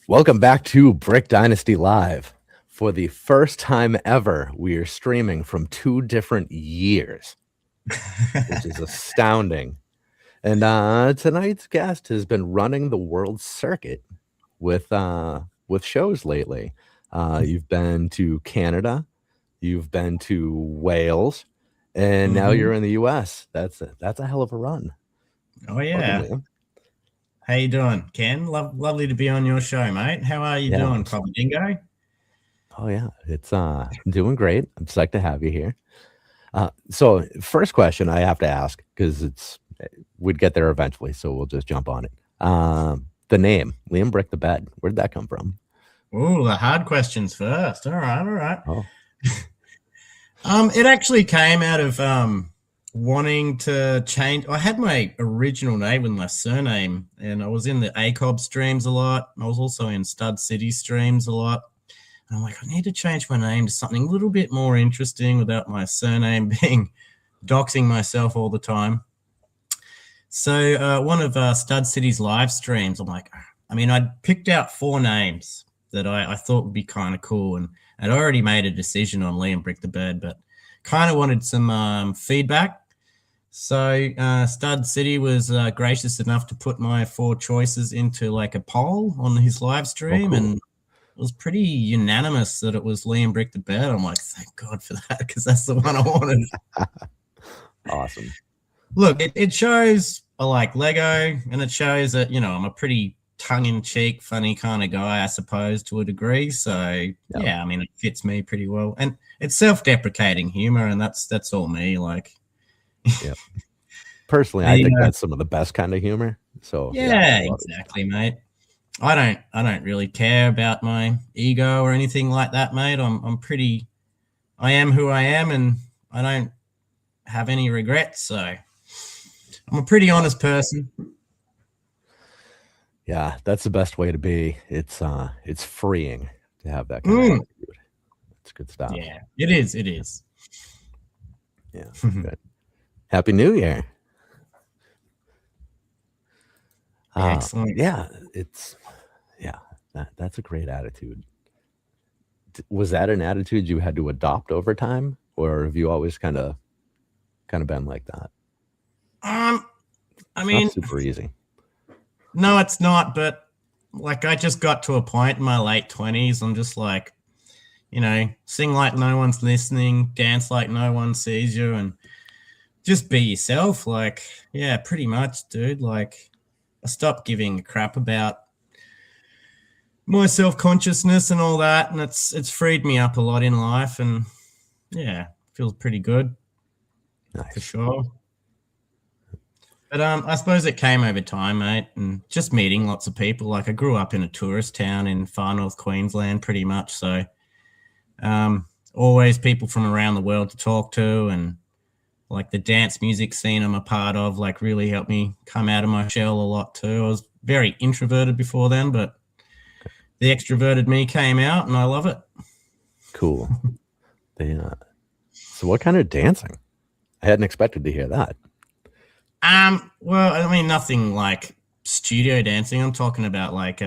Welcome back to Brick Dynasty Live. For the first time ever, we are streaming from 2 different years, which is astounding. And tonight's guest has been running the world circuit with shows lately. You've been to Canada, you've been to Wales, and now you're in the US. That's a hell of a run. Oh yeah. Welcome, how you doing, Ken? Lovely to be on your show, mate. How are you doing, Papa Dingo? Oh yeah, it's I'm doing great. I'm psyched to have you here. So first question I have to ask, because we'd get there eventually, so we'll just jump on it. The name, Liam Brick the Bed, where did that come from? Oh, the hard questions first. All right. Oh. It actually came out of wanting to change. I had my original name with my surname, and I was in the AFOL streams a lot. I was also in Stud City streams a lot. And I'm like, I need to change my name to something a little bit more interesting without my surname being doxing myself all the time. So one of Stud City's live streams, I'm like, I'd picked out 4 names that I thought would be kind of cool, and I'd already made a decision on Liam Brick the Bed, but kind of wanted some feedback. So Stud City was gracious enough to put my 4 choices into like a poll on his live stream, and it was pretty unanimous that it was Liam Brick the Bed. I'm like, thank God for that, because that's the one I wanted. Awesome. Look, it shows I like Lego, and it shows that, I'm a pretty tongue-in-cheek, funny kind of guy, I suppose, to a degree. So, yeah, it fits me pretty well. And it's self-deprecating humor, and that's all me, like. Yeah. Personally, I think that's some of the best kind of humor. So yeah, exactly, mate. I don't really care about my ego or anything like that, mate. I am who I am, and I don't have any regrets. So I'm a pretty honest person. Yeah, that's the best way to be. It's freeing to have that kind of attitude. It's good stuff. Yeah, it is. Yeah, good. Happy New Year. Excellent. That's a great attitude. Was that an attitude you had to adopt over time, or have you always kind of been like that? Not super easy. No, it's not, but like I just got to a point in my late 20s. I'm just like, sing like no one's listening, dance like no one sees you, and just be yourself. Like, yeah, pretty much, dude. Like, I stopped giving a crap about my self-consciousness and all that, and it's freed me up a lot in life, and yeah, feels pretty good. Nice. For sure. But I suppose it came over time, mate, and just meeting lots of people. Like, I grew up in a tourist town in far north Queensland pretty much, so always people from around the world to talk to, and like the dance music scene I'm a part of, like, really helped me come out of my shell a lot too. I was very introverted before then, but the extroverted me came out, and I love it. Cool. So what kind of dancing? I hadn't expected to hear that. Well, nothing like studio dancing. I'm talking about like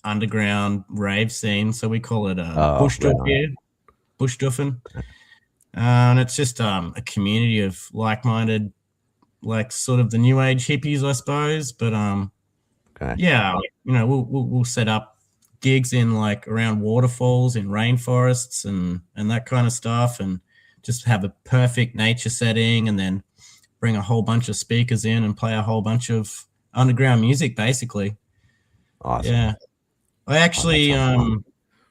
underground rave scene. So we call it bushduffing. And it's just a community of like-minded, like sort of the new age hippies, I suppose. But yeah, we'll set up gigs in like around waterfalls in rainforests and that kind of stuff, and just have a perfect nature setting, and then bring a whole bunch of speakers in and play a whole bunch of underground music, basically. Awesome. Yeah. I actually,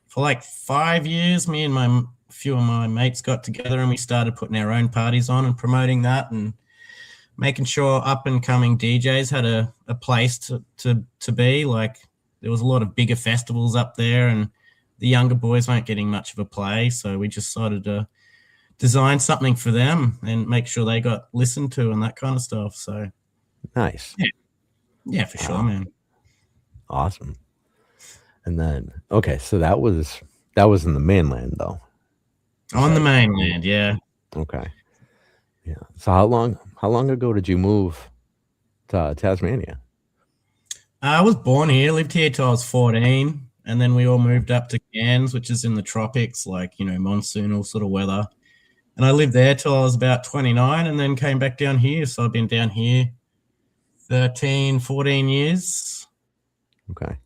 for like 5 years, me and my few of my mates got together and we started putting our own parties on and promoting that and making sure up and coming DJs had a place to be. Like there was a lot of bigger festivals up there and the younger boys weren't getting much of a play. So we just decided to design something for them and make sure they got listened to and that kind of stuff. So nice. Yeah, for sure, man. Awesome. And then, okay, so that was in the mainland though. On the mainland, yeah. Okay. Yeah. So how long ago did you move to Tasmania? I was born here, lived here till I was 14, and then we all moved up to Cairns, which is in the tropics, like, monsoonal sort of weather. And I lived there till I was about 29 and then came back down here. So I've been down here 13, 14 years. Okay.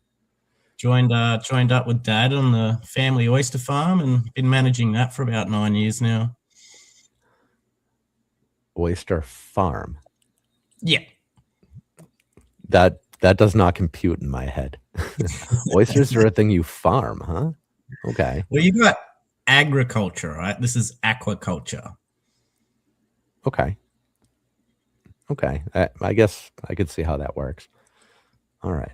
Joined up with Dad on the family oyster farm and been managing that for about 9 years now. Oyster farm. Yeah. That does not compute in my head. Oysters are a thing you farm, huh? Okay. Well, you got agriculture, right? This is aquaculture. Okay. I guess I could see how that works. All right.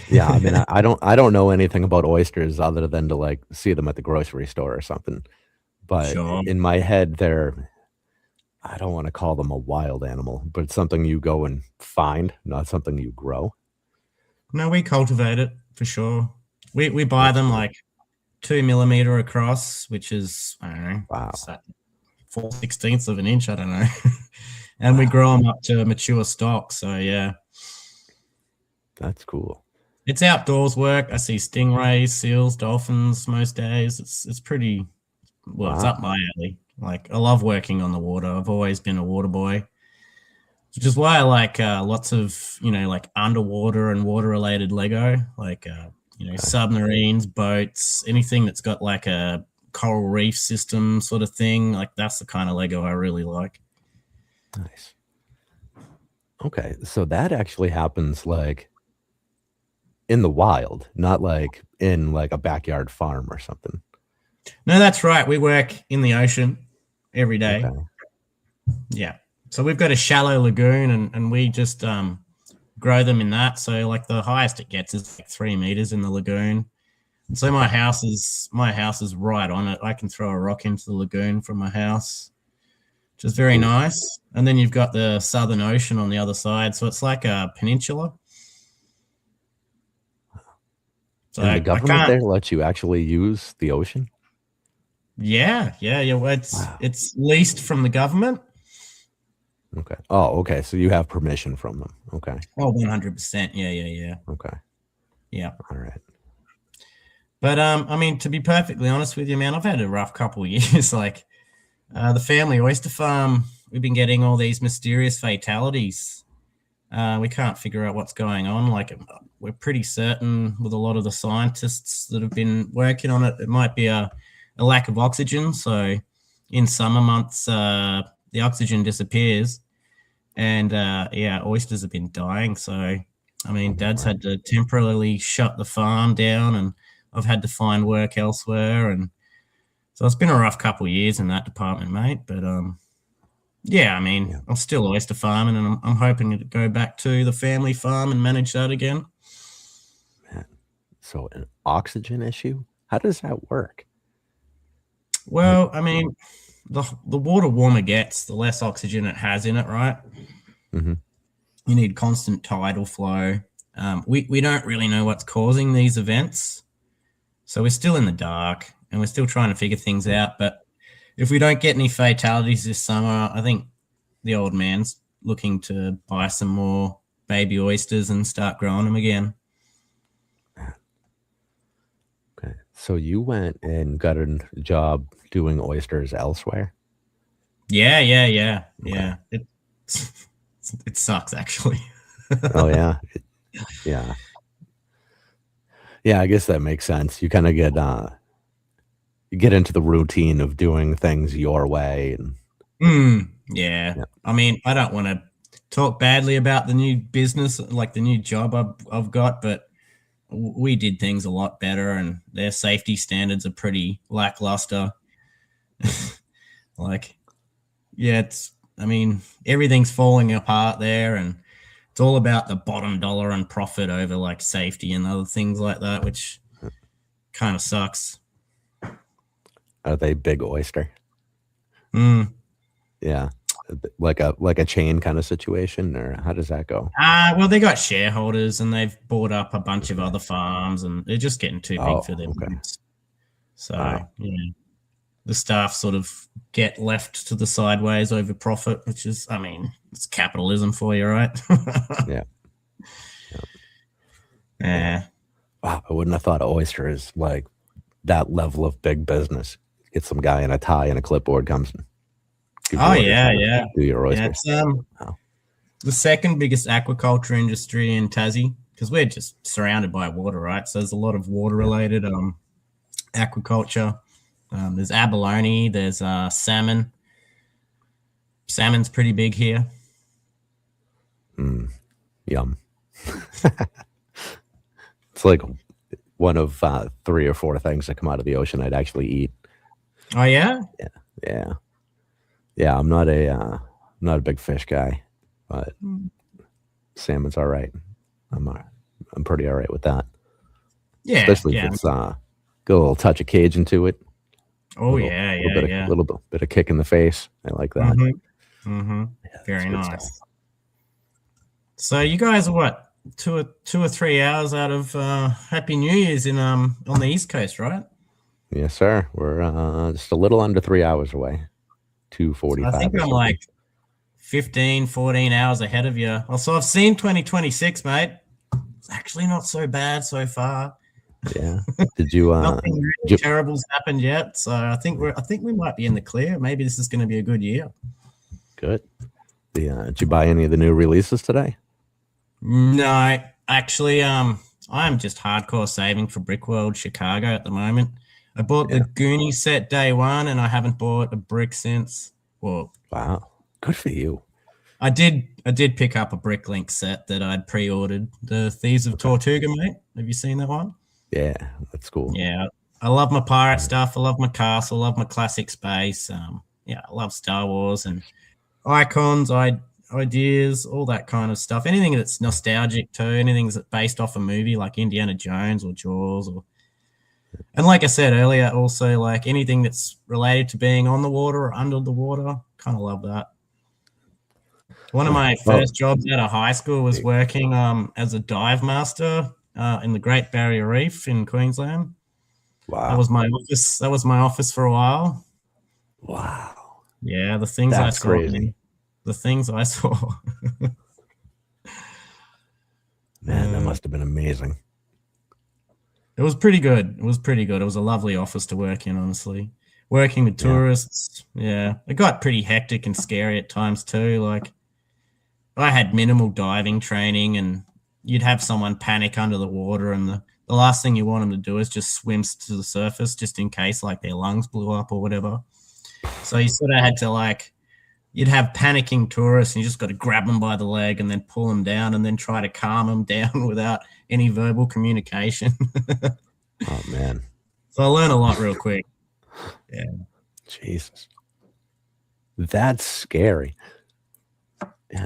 Yeah, I mean, I don't know anything about oysters other than to like see them at the grocery store or something. But Sure. in my head, I don't want to call them a wild animal, but it's something you go and find, not something you grow. No, we cultivate it for sure. We buy them like 2 millimeter across, which is, I don't know, Wow. 4/16 of an inch, I don't know. And we grow them up to mature stock. So yeah. That's cool. It's outdoors work. I see stingrays, seals, dolphins most days. It's pretty, well, It's up my alley. Like I love working on the water. I've always been a water boy, which is why I like lots of, like underwater and water related Lego, like, submarines, boats, anything that's got like a coral reef system sort of thing. Like that's the kind of Lego I really like. Nice. Okay. So that actually happens like in the wild, not like in like a backyard farm or something. No, that's right. We work in the ocean every day. Okay. Yeah. So we've got a shallow lagoon and we just grow them in that. So like the highest it gets is like 3 meters in the lagoon. And so my house is right on it. I can throw a rock into the lagoon from my house, which is very nice. And then you've got the Southern Ocean on the other side. So it's like a peninsula. So and the government there lets you actually use the ocean? Yeah. Well, it's leased from the government. Okay. Oh, okay. So you have permission from them. Okay. Oh, 100%. Yeah. Okay. Yeah. All right. But I mean, to be perfectly honest with you, man, I've had a rough couple of years. Like the family oyster farm, we've been getting all these mysterious fatalities. We can't figure out what's going on. Like we're pretty certain with a lot of the scientists that have been working on it, it might be a lack of oxygen. So in summer months, the oxygen disappears and oysters have been dying. So, I mean, Dad's had to temporarily shut the farm down and I've had to find work elsewhere. And so it's been a rough couple of years in that department, mate. But, I'm still oyster farming and I'm hoping to go back to the family farm and manage that again. Man. So an oxygen issue? How does that work? Well, I mean, the water warmer gets, the less oxygen it has in it, right? Mm-hmm. You need constant tidal flow. We don't really know what's causing these events. So we're still in the dark and we're still trying to figure things out. But if we don't get any fatalities this summer, I think the old man's looking to buy some more baby oysters and start growing them again. Okay. So you went and got a job doing oysters elsewhere? Yeah. Okay. Yeah. It sucks, actually. Oh, yeah. Yeah. Yeah, I guess that makes sense. You kind of get into the routine of doing things your way. And yeah. I mean, I don't want to talk badly about the new business, like the new job I've got, but we did things a lot better, and their safety standards are pretty lackluster. Like, yeah, everything's falling apart there, and it's all about the bottom dollar and profit over like safety and other things like that, which kind of sucks. Are they big oyster? Mm. Yeah. Like a chain kind of situation, or how does that go? Well, they got shareholders and they've bought up a bunch of other farms, and they're just getting too big for their boots. So, yeah, the staff sort of get left to the sideways over profit, which is, it's capitalism for you, right? Yeah. Yeah. Wow, I wouldn't have thought oyster is like that level of big business. Get some guy in a tie and a clipboard comes and yeah. Do your oysters. Yeah, it's the second biggest aquaculture industry in Tassie, because we're just surrounded by water, right? So there's a lot of water-related aquaculture. There's abalone, there's salmon. Salmon's pretty big here. Yum. It's like one of 3 or 4 things that come out of the ocean I'd actually eat. Oh yeah? Yeah, I'm not a big fish guy, but salmon's all right. I'm pretty all right with that. Yeah, especially if it's got a little touch of Cajun to it. Oh, a little bit of kick in the face. I like that. Yeah, very nice. Stuff. So you guys are what, 2 or 3 hours out of Happy New Year's in on the East Coast, right? Yes, sir. We're just a little under 3 hours away. 2:45. I think I'm like 15, 14 hours ahead of you. Also, I've seen 2026, mate. It's actually not so bad so far. Yeah. Did you? Nothing really terrible's happened yet, so I think we might be in the clear. Maybe this is going to be a good year. Good. Did you buy any of the new releases today? No, actually, I'm just hardcore saving for Brickworld Chicago at the moment. I bought the Goonie set day one, and I haven't bought a brick since. Well, wow, good for you. I did pick up a Bricklink set that I'd pre-ordered. The Thieves of Tortuga, mate. Have you seen that one? Yeah, that's cool. Yeah, I love my pirate stuff. I love my castle. I love my classic space. I love Star Wars and icons, ideas, all that kind of stuff. Anything that's nostalgic too. Anything that's based off a movie like Indiana Jones or Jaws, and like I said earlier, also like anything that's related to being on the water or under the water. Kind of love that. One of my first jobs out of high school was working as a dive master in the Great Barrier Reef in Queensland. Wow. That was my office. That was my office for a while. Wow. Yeah, the things That's I saw. crazy. The things I saw. Man, that must have been amazing. It was pretty good. It was a lovely office to work in, honestly. Working with tourists, it got pretty hectic and scary at times too. Like, I had minimal diving training, and you'd have someone panic under the water, and the last thing you want them to do is just swim to the surface just in case like their lungs blew up or whatever. So you sort of had to you'd have panicking tourists, and you just got to grab them by the leg and then pull them down and then try to calm them down without any verbal communication. Oh, man. So I learned a lot real quick. Yeah. Jesus. That's scary.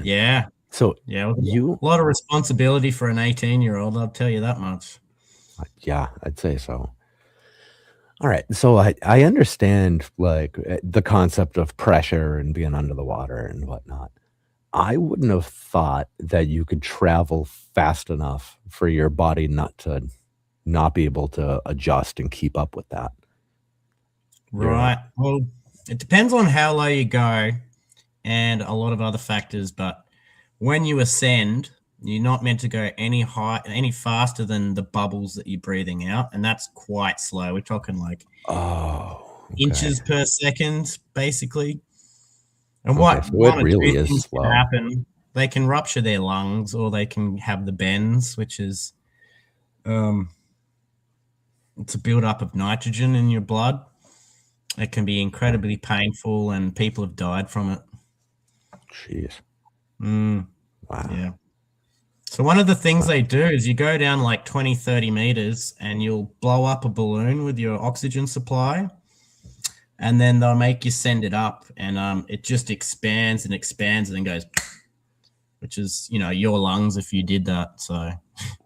Yeah. So a lot of responsibility for an 18-year-old, I'll tell you that much. Yeah, I'd say so. All right. So I understand like the concept of pressure and being under the water and whatnot. I wouldn't have thought that you could travel fast enough for your body not be able to adjust and keep up with that. Right. Well, it depends on how low you go and a lot of other factors, but when you ascend, you're not meant to go any faster than the bubbles that you're breathing out, and that's quite slow. We're talking like inches per second, basically. And what really is slow. Can happen? They can rupture their lungs, or they can have the bends, which is it's a buildup of nitrogen in your blood. It can be incredibly painful, and people have died from it. Jeez. Wow. So one of the things they do is you go down like 20, 30 meters and you'll blow up a balloon with your oxygen supply, and then they'll make you send it up, and it just expands and expands and then goes, which is, your lungs if you did that. So,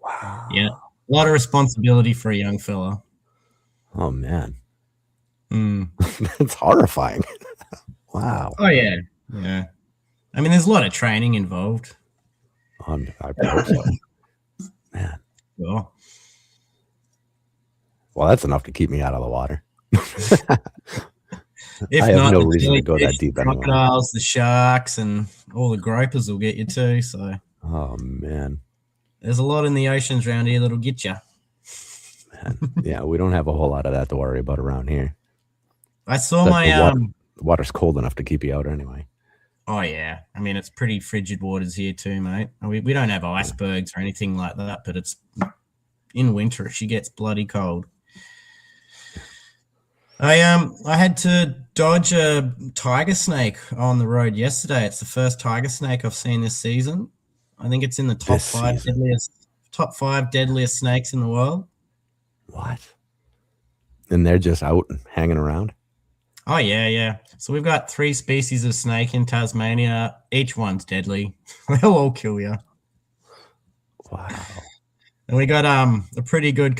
wow. Yeah, a lot of responsibility for a young fella. Oh, man. Mm. It's horrifying. Wow. Oh, yeah. Yeah. I mean, there's a lot of training involved. I hope so. Man. Sure. Well, that's enough to keep me out of the water. If I have not, no the reason to go that jellyfish, deep the anyway. crocodiles, the sharks, and all the gropers will get you too. So, Oh, man. there's a lot in the oceans around here that'll get you. Man. Yeah, we don't have a whole lot of that to worry about around here. I saw the water's cold enough to keep you out anyway. Oh, yeah. I mean, it's pretty frigid waters here too, mate. We don't have icebergs or anything like that, but it's in winter. She gets bloody cold. I had to dodge a tiger snake on the road yesterday. It's the first tiger snake I've seen this season. I think it's in the top five deadliest snakes in the world. What? And they're just out and hanging around? Oh, yeah. So we've got 3 species of snake in Tasmania. Each one's deadly. They'll all kill you. Wow. And we got a pretty good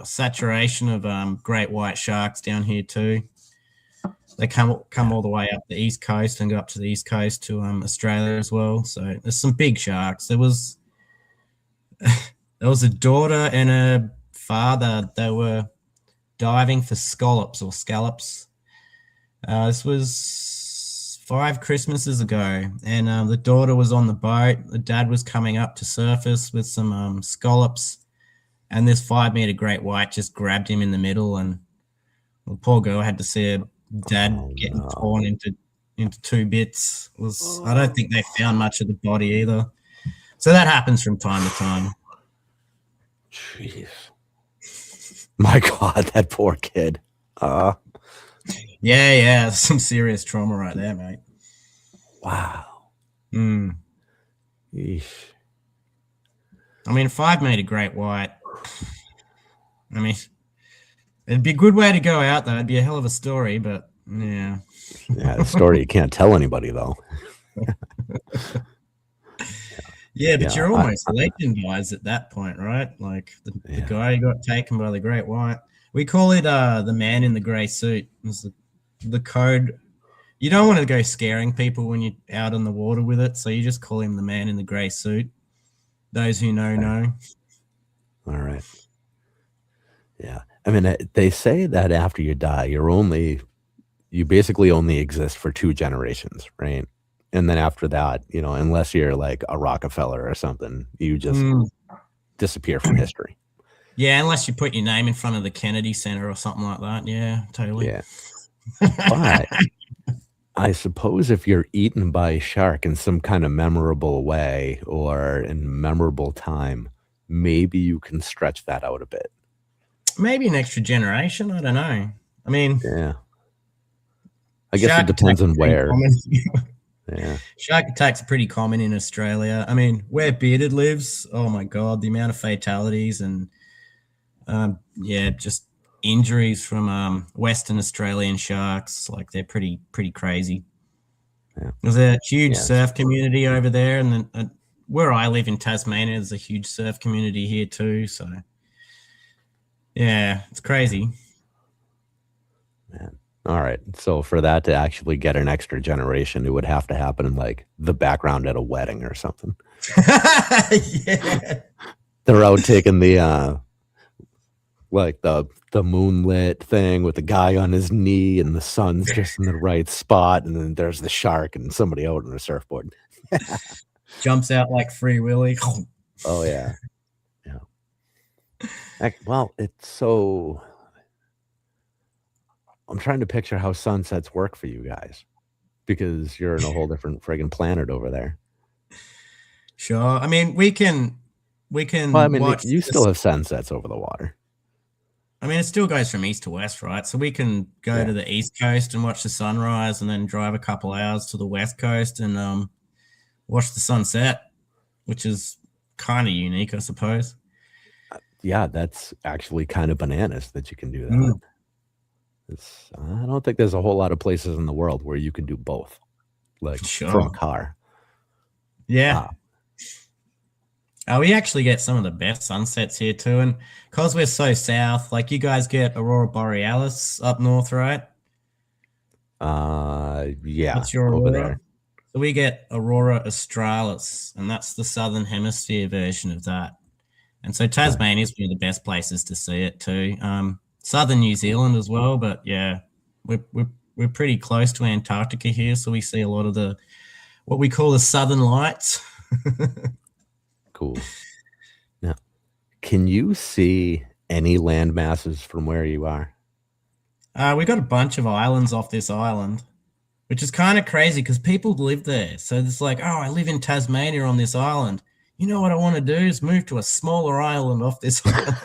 saturation of great white sharks down here too. They come all the way up the east coast and go up to the east coast to Australia as well. So there's some big sharks. There was a daughter and a father. They were diving for scallops. This was 5 Christmases ago, and the daughter was on the boat. The dad was coming up to surface with some scallops, and this 5-meter great white just grabbed him in the middle, and the poor girl had to see her dad getting torn into 2 bits. I don't think they found much of the body either. So that happens from time to time. Jeez. My God, that poor kid. Yeah, some serious trauma right there, mate. Wow. Yeesh. I mean, 5-meter great white. I mean, it'd be a good way to go out, though. It'd be a hell of a story, but yeah. Yeah, a story you can't tell anybody, though. Yeah, but you're almost legendized at that point, right? Like the guy who got taken by the great white. We call it the man in the grey suit. It's the code. You don't want to go scaring people when you're out on the water with it, so you just call him the man in the grey suit. Those who know. All right. Yeah. I mean, they say that after you die, you basically only exist for 2 generations, right? And then after that, unless you're like a Rockefeller or something, you just disappear from history. Yeah, unless you put your name in front of the Kennedy Center or something like that. Yeah, totally. Yeah. But I suppose if you're eaten by a shark in some kind of memorable way or in memorable time, maybe you can stretch that out a bit. Maybe an extra generation. I don't know. I mean, yeah. I guess it depends on where. Yeah. Shark attacks are pretty common in Australia. I mean, where Bearded lives, oh my God, the amount of fatalities and just injuries from Western Australian sharks, like they're pretty crazy. Yeah. There's a huge surf community over there, and then where I live in Tasmania, there's a huge surf community here too. So yeah, it's crazy. Man. All right. So for that to actually get an extra generation, it would have to happen in like the background at a wedding or something. Yeah. They're out taking the like the moonlit thing with the guy on his knee and the sun's just in the right spot, and then there's the shark and somebody out on a surfboard. Jumps out like Free Willy. Oh yeah. Well, it's so. I'm trying to picture how sunsets work for you guys, because you're in a whole different friggin' planet over there. Sure. I mean, we can. Well, I mean, you still have sunsets over the water. I mean, it still goes from east to west, right? So we can go to the east coast and watch the sunrise, and then drive a couple hours to the west coast and watch the sunset, which is kind of unique, I suppose. Yeah, that's actually kind of bananas that you can do that. I don't think there's a whole lot of places in the world where you can do both, like from a car. Yeah. We actually get some of the best sunsets here too, and because we're so south, like you guys get Aurora Borealis up north, right? Yeah, What's your over Aurora? there. So we get Aurora Australis, and that's the southern hemisphere version of that. And so Tasmania is one of the best places to see it too. Southern New Zealand as well, but yeah, we're pretty close to Antarctica here, so we see a lot of the what we call the Southern Lights. Cool. Now, can you see any land masses from where you are? We got a bunch of islands off this island, which is kind of crazy because people live there. So it's like, oh, I live in Tasmania on this island. You know what I want to do is move to a smaller island off this island.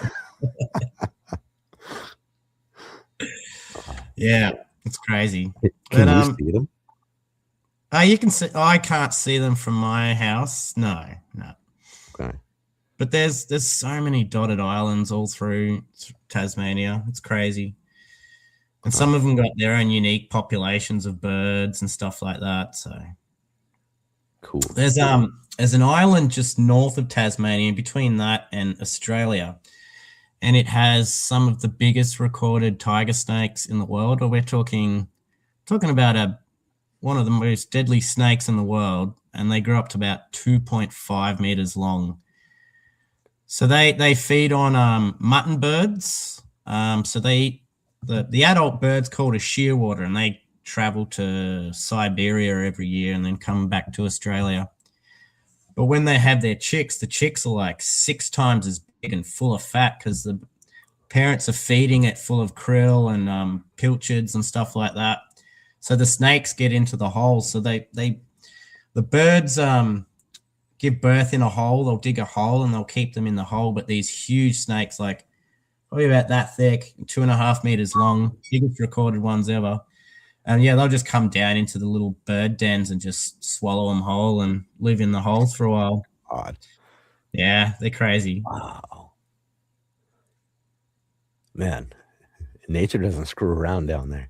Yeah, it's crazy. Can you see them? You can see. I can't see them from my house. No. Okay. But there's so many dotted islands all through Tasmania. It's crazy. And some of them got their own unique populations of birds and stuff like that. So cool. There's an island just north of Tasmania, between that and Australia, and it has some of the biggest recorded tiger snakes in the world. Or we're talking about one of the most deadly snakes in the world, and they grow up to about 2.5 meters long. So they feed on mutton birds. So they eat the adult bird's called a shearwater, and they travel to Siberia every year and then come back to Australia. But when they have their chicks, the chicks are like 6 times as big and full of fat because the parents are feeding it full of krill and pilchards and stuff like that. So the snakes get into the holes. So the birds give birth in a hole. They'll dig a hole and they'll keep them in the hole. But these huge snakes, like probably about that thick, 2.5 meters long, biggest recorded ones ever. And yeah, they'll just come down into the little bird dens and just swallow them whole and live in the holes for a while. Odd. Yeah, they're crazy. Wow. Man, nature doesn't screw around down there.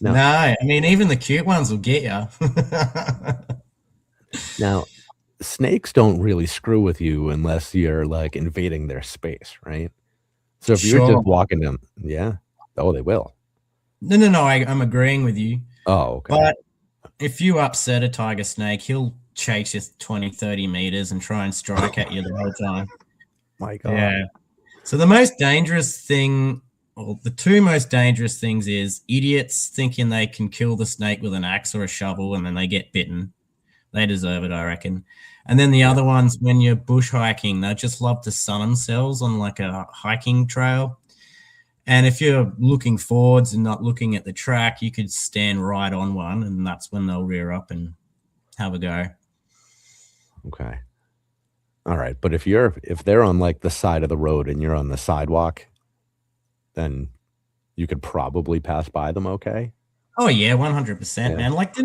No, I mean, even the cute ones will get you. Now, snakes don't really screw with you unless you're like invading their space, right? So if you're just walking them, yeah. Oh, they will. No, I'm agreeing with you. Oh, okay. But if you upset a tiger snake, he'll chase you 20, 30 meters and try and strike at you the whole time. My God. Yeah. So the most dangerous thing, or the two most dangerous things, is idiots thinking they can kill the snake with an axe or a shovel and then they get bitten. They deserve it, I reckon. And then the other ones, when you're bush hiking, they just love to sun themselves on like a hiking trail. And if you're looking forwards and not looking at the track, you could stand right on one, and that's when they'll rear up and have a go. Okay. All right. But if they're on like the side of the road and you're on the sidewalk, then you could probably pass by them. Okay. Oh yeah, 100%, man. Like they're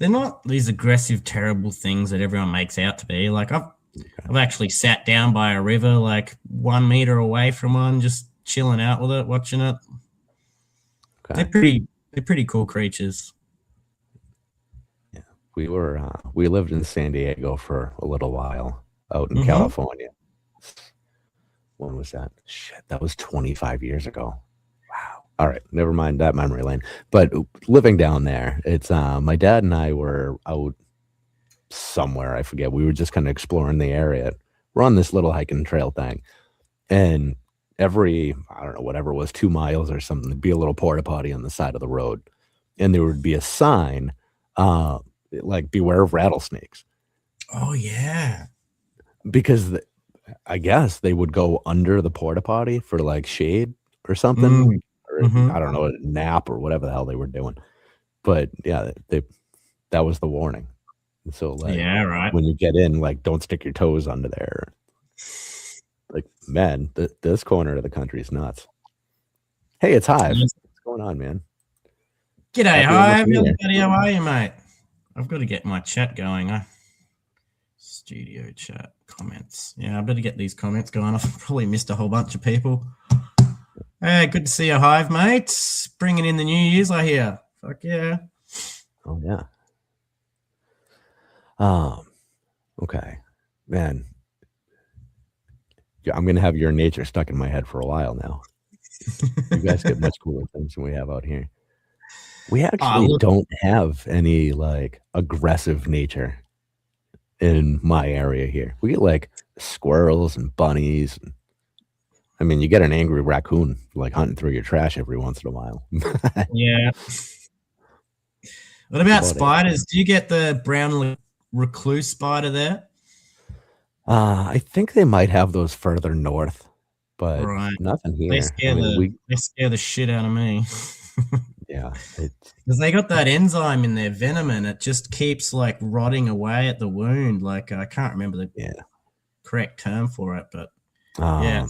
not these aggressive, terrible things that everyone makes out to be. Like I've actually sat down by a river, like 1 meter away from one, just chilling out with it, watching it. Okay. They're pretty cool creatures. Yeah, we lived in San Diego for a little while out in California. When was that? Shit, that was 25 years ago. Wow. All right, never mind that memory lane. But living down there, it's my dad and I were out somewhere, I forget. We were just kind of exploring the area. We're on this little hiking trail thing, and every, I don't know, whatever it was, 2 miles or something, there'd be a little porta potty on the side of the road, and there would be a sign like beware of rattlesnakes. Oh yeah, because I guess they would go under the porta potty for like shade or something, or I don't know, a nap or whatever the hell they were doing. But yeah, that was the warning. So like, yeah, right. When you get in, like, don't stick your toes under there. Like, man, this corner of the country is nuts. Hey, it's Hive. What's going on, man? G'day, Hive. Everybody, how are you, mate? I've got to get my chat going. Studio chat comments. Yeah, I better get these comments going. I've probably missed a whole bunch of people. Hey, good to see you, Hive, mate. Bringing in the New Year's, I hear. Fuck yeah. Oh, yeah. Okay. Man. I'm going to have your nature stuck in my head for a while now. You guys get much cooler things than we have out here. We actually don't have any, like, aggressive nature in my area here. We get, like, squirrels and bunnies. I mean, you get an angry raccoon, like, hunting through your trash every once in a while. Yeah. What about spiders? Do you get the brown recluse spider there? I think they might have those further north, but nothing here. They scare the shit out of me. Yeah. Because they got that enzyme in their venom and it just keeps like rotting away at the wound. Like I can't remember the correct term for it, but yeah.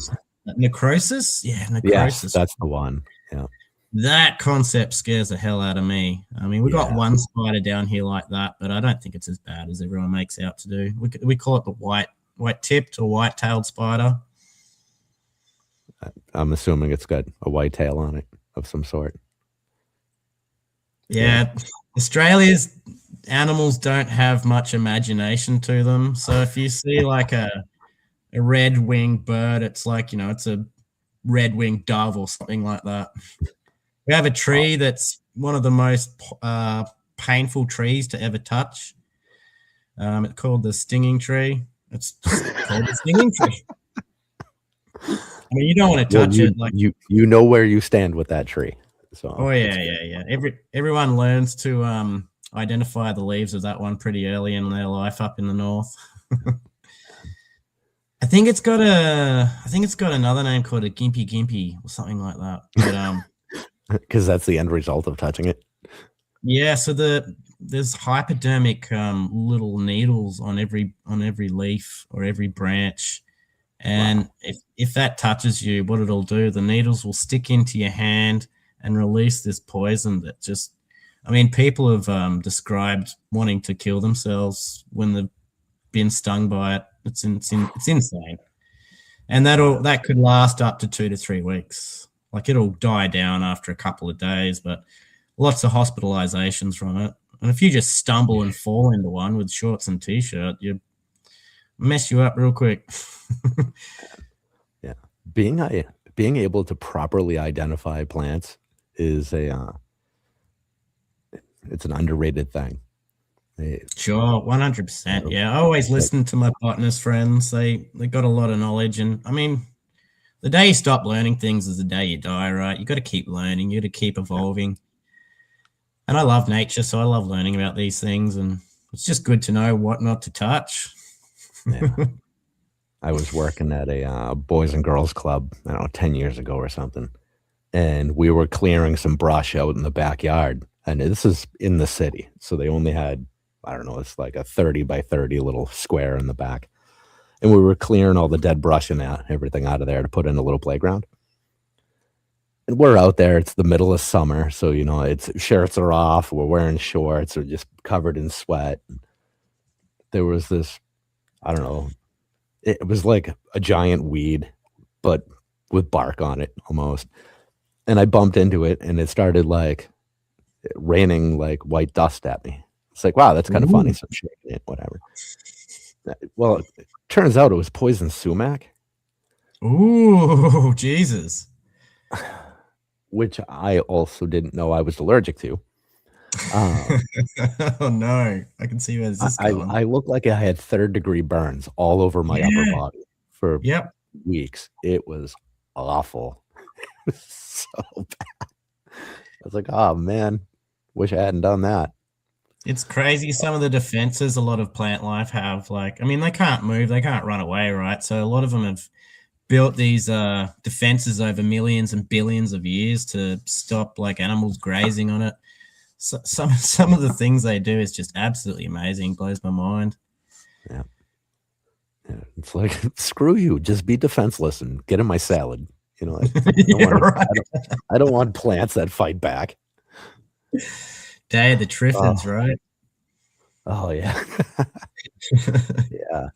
Necrosis? Yeah, necrosis. Yes, that's the one. Yeah. That concept scares the hell out of me. I mean, we got one spider down here like that, but I don't think it's as bad as everyone makes out to do. We call it the white-tipped or white-tailed spider. I'm assuming it's got a white tail on it of some sort. Yeah. Australia's animals don't have much imagination to them. So if you see like a red-winged bird, it's like, it's a red-winged dove or something like that. We have a tree that's one of the most painful trees to ever touch. It's called the stinging tree. It's called the stinging tree. I mean, you don't want to touch it. Like you know where you stand with that tree. So. Oh yeah. Everyone learns to identify the leaves of that one pretty early in their life up in the north. I think it's got another name called a gimpy or something like that. But because that's the end result of touching it. Yeah, so there's hypodermic little needles on every leaf or every branch, and if that touches you, what it'll do, the needles will stick into your hand and release this poison that just, I mean, people have described wanting to kill themselves when they've been stung by it. It's insane, and that could last up to 2 to 3 weeks. Like it'll die down after a couple of days, but lots of hospitalizations from it. And if you just stumble and fall into one with shorts and t-shirt, you mess you up real quick. Yeah, being able to properly identify plants is it's an underrated thing. Sure, 100%. Yeah, I always listen to my botanist friends. They got a lot of knowledge, and I mean, the day you stop learning things is the day you die, right? You got to keep learning. You got to keep evolving. And I love nature, so I love learning about these things, and it's just good to know what not to touch. Yeah. I was working at a boys and girls club, 10 years ago or something, and we were clearing some brush out in the backyard, and this is in the city, so they only had, it's like a 30 by 30 little square in the back. And we were clearing all the dead brush and everything out of there to put in a little playground. And we're out there. It's the middle of summer. So, it's shirts are off. We're wearing shorts. We're just covered in sweat. There was this, it was like a giant weed, but with bark on it almost. And I bumped into it and it started like raining like white dust at me. It's like, wow, that's kind of funny. So I'm shaking it, whatever. Well, it turns out it was poison sumac. Ooh, Jesus. Which I also didn't know I was allergic to. Oh, no. I can see where this is going. I looked like I had 3rd-degree burns all over my upper body for weeks. It was awful. It was so bad. I was like, oh, man, wish I hadn't done that. It's crazy. Some of the defenses a lot of plant life have, they can't move, they can't run away, right? So a lot of them have built these defenses over millions and billions of years to stop like animals grazing on it. So, some of the things they do is just absolutely amazing. Blows my mind. Yeah. It's like, screw you, just be defenseless and get in my salad. I don't want plants that fight back. Day of the Triffids, right? Oh, yeah. Yeah.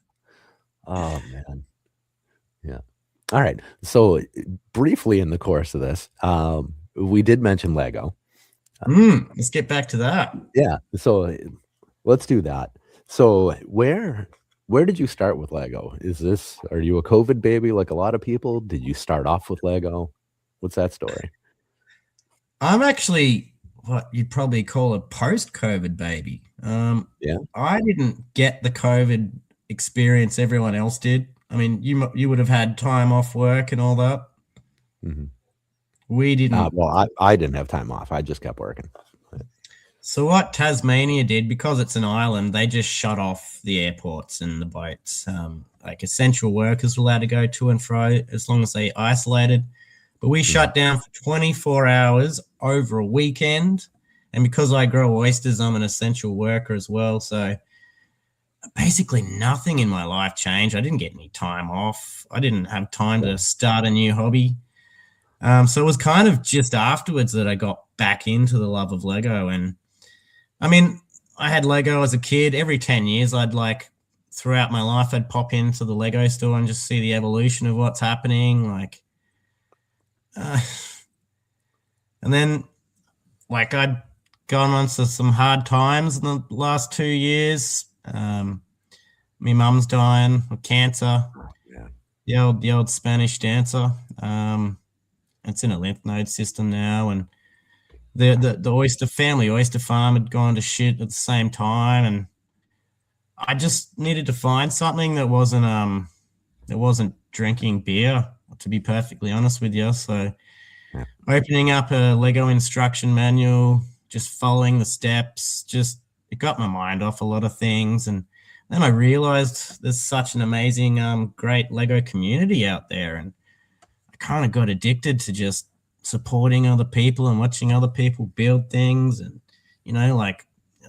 Oh, man. Yeah. All right. So briefly in the course of this, we did mention Lego. Let's get back to that. Yeah. So let's do that. So where did you start with Lego? Are you a COVID baby like a lot of people? Did you start off with Lego? What's that story? I'm actually what you'd probably call a post-COVID baby. Yeah. I didn't get the COVID experience everyone else did. I mean, you would have had time off work and all that. Mhm. We didn't. Well, I didn't have time off. I just kept working. So what Tasmania did, because it's an island, they just shut off the airports and the boats. Like essential workers were allowed to go to and fro as long as they isolated. But we shut down for 24 hours over a weekend. And because I grow oysters, I'm an essential worker as well. So basically nothing in my life changed. I didn't get any time off. I didn't have time to start a new hobby. So it was kind of just afterwards that I got back into the love of Lego. And I mean, I had Lego as a kid. Every 10 years, throughout my life, I'd pop into the Lego store and just see the evolution of what's happening. And then, I'd gone on to some hard times in the last 2 years. My mum's dying of cancer. Yeah. The old Spanish dancer. It's in a lymph node system now, and the oyster farm had gone to shit at the same time, and I just needed to find something that wasn't drinking beer, to be perfectly honest with you. So opening up a Lego instruction manual, just following the steps, it got my mind off a lot of things. And then I realized there's such an amazing, great Lego community out there. And I kind of got addicted to just supporting other people and watching other people build things. And, and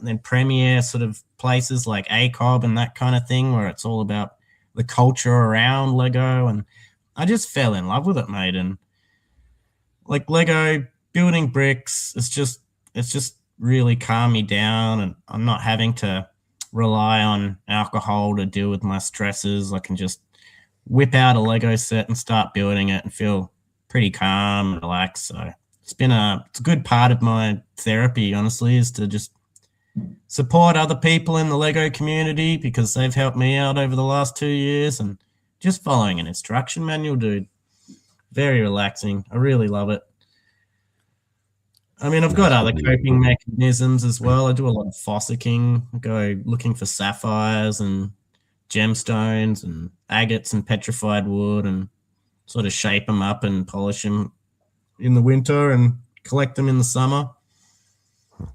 then premier sort of places like ACOB and that kind of thing, where it's all about the culture around Lego. And I just fell in love with it, mate. And Lego building bricks, it's just really calmed me down, and I'm not having to rely on alcohol to deal with my stresses. I can just whip out a Lego set and start building it and feel pretty calm and relaxed. So it's a good part of my therapy, honestly, is to just support other people in the Lego community, because they've helped me out over the last 2 years. And just following an instruction manual, dude, very relaxing. I really love it. I mean, I've got other coping mechanisms as well. I do a lot of fossicking. I go looking for sapphires and gemstones and agates and petrified wood, and sort of shape them up and polish them in the winter and collect them in the summer.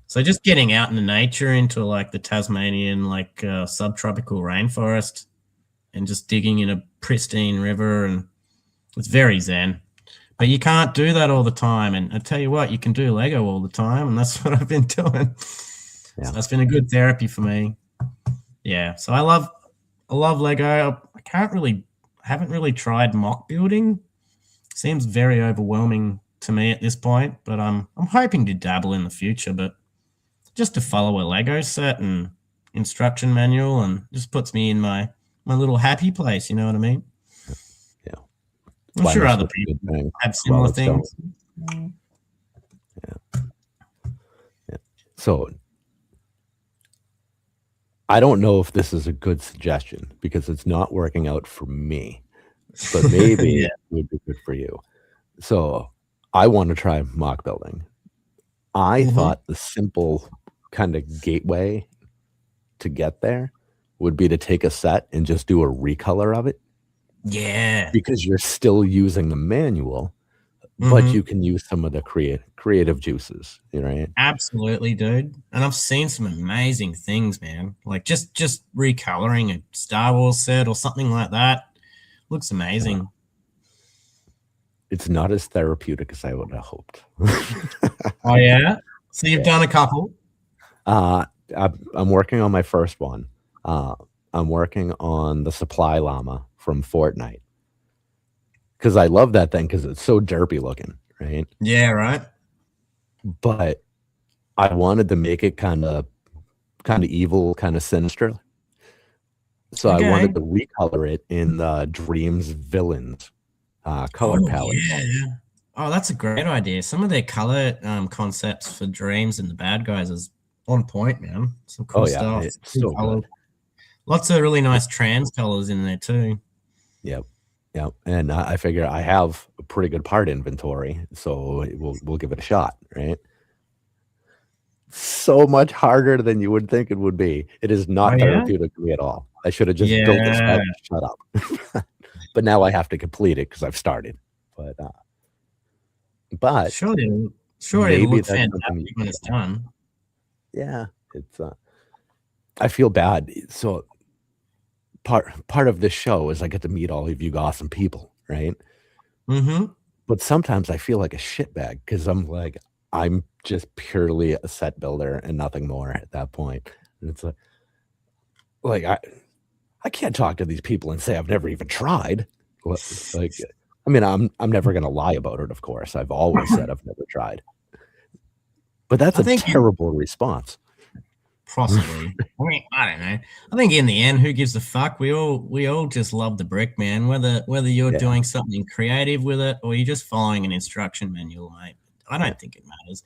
So just getting out into nature, into the Tasmanian subtropical rainforest, and just digging in a pristine river, and it's very zen. But you can't do that all the time. And I tell you what, you can do Lego all the time, and that's what I've been doing. Yeah. So that's been a good therapy for me. Yeah. So I love Lego. I haven't really tried mock building. Seems very overwhelming to me at this point, but I'm hoping to dabble in the future. But just to follow a Lego set and instruction manual, and just puts me in my little happy place. You know what I mean? Yeah. I'm sure other people have similar things. Yeah. So I don't know if this is a good suggestion, because it's not working out for me, but maybe it would be good for you. So I want to try mock building. I thought the simple kind of gateway to get there would be to take a set and just do a recolor of it. Yeah. Because you're still using the manual, but you can use some of the creative juices, right? Absolutely, dude. And I've seen some amazing things, man. Just recoloring a Star Wars set or something like that looks amazing. It's not as therapeutic as I would have hoped. Oh, yeah? So you've done a couple? I'm working on my first one. I'm working on the supply llama from Fortnite, because I love that thing because it's so derpy looking, right? Yeah, right. But I wanted to make it kind of kind of evil, kind of sinister. So I wanted to recolor it in the Dreams Villains color palette. Yeah. Oh, that's a great idea. Some of their color concepts for Dreams and the bad guys is on point, man. Some cool stuff. It's so good. Lots of really nice trans colors in there too. Yep. And I figure I have a pretty good part inventory, so we'll give it a shot, right? So much harder than you would think it would be. It is not therapeutic to me at all. I should have just built this set and shut up. But now I have to complete it because I've started. But sure it'll look fantastic when it's done. Yeah, it's I feel bad. So part of this show is I get to meet all of you awesome people, right? Mm-hmm. But sometimes I feel like a shitbag because I'm just purely a set builder and nothing more at that point. And it's like I can't talk to these people and say I've never even tried. Like, I mean, I'm never gonna lie about it, of course. I've always said I've never tried. But that's a terrible response. Possibly. I mean, I don't know. I think in the end, who gives a fuck? We all just love the brick, man. Whether you're doing something creative with it or you're just following an instruction manual, mate. I don't think it matters.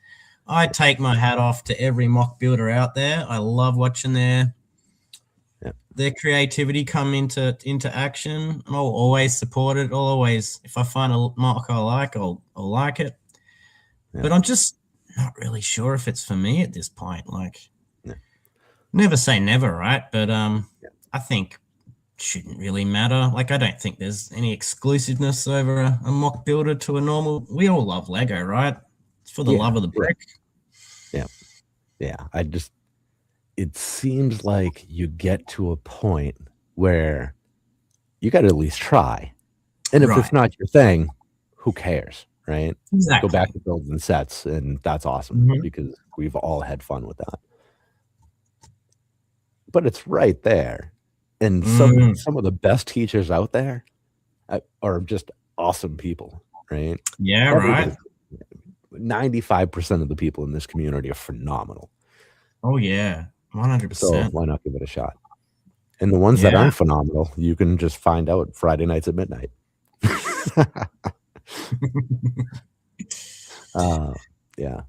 I take my hat off to every mock builder out there. I love watching their creativity come into action. I'll always support it. I'll always, if I find a mock I like, I'll like it. Yeah. But I'm just not really sure if it's for me at this point. Like, never say never, right? But I think it shouldn't really matter. Like, I don't think there's any exclusiveness over a mock builder to a normal. We all love Lego, right? It's for the love of the brick. Yeah. It seems like you get to a point where you got to at least try. And if it's not your thing, who cares, right? Exactly. Go back to building sets, and that's awesome because we've all had fun with that. But it's right there. And some of the best teachers out there are just awesome people, right? Yeah, right. 95% of the people in this community are phenomenal. Oh, yeah. 100%. So why not give it a shot? And the ones that aren't phenomenal, you can just find out Friday nights at midnight. Yeah.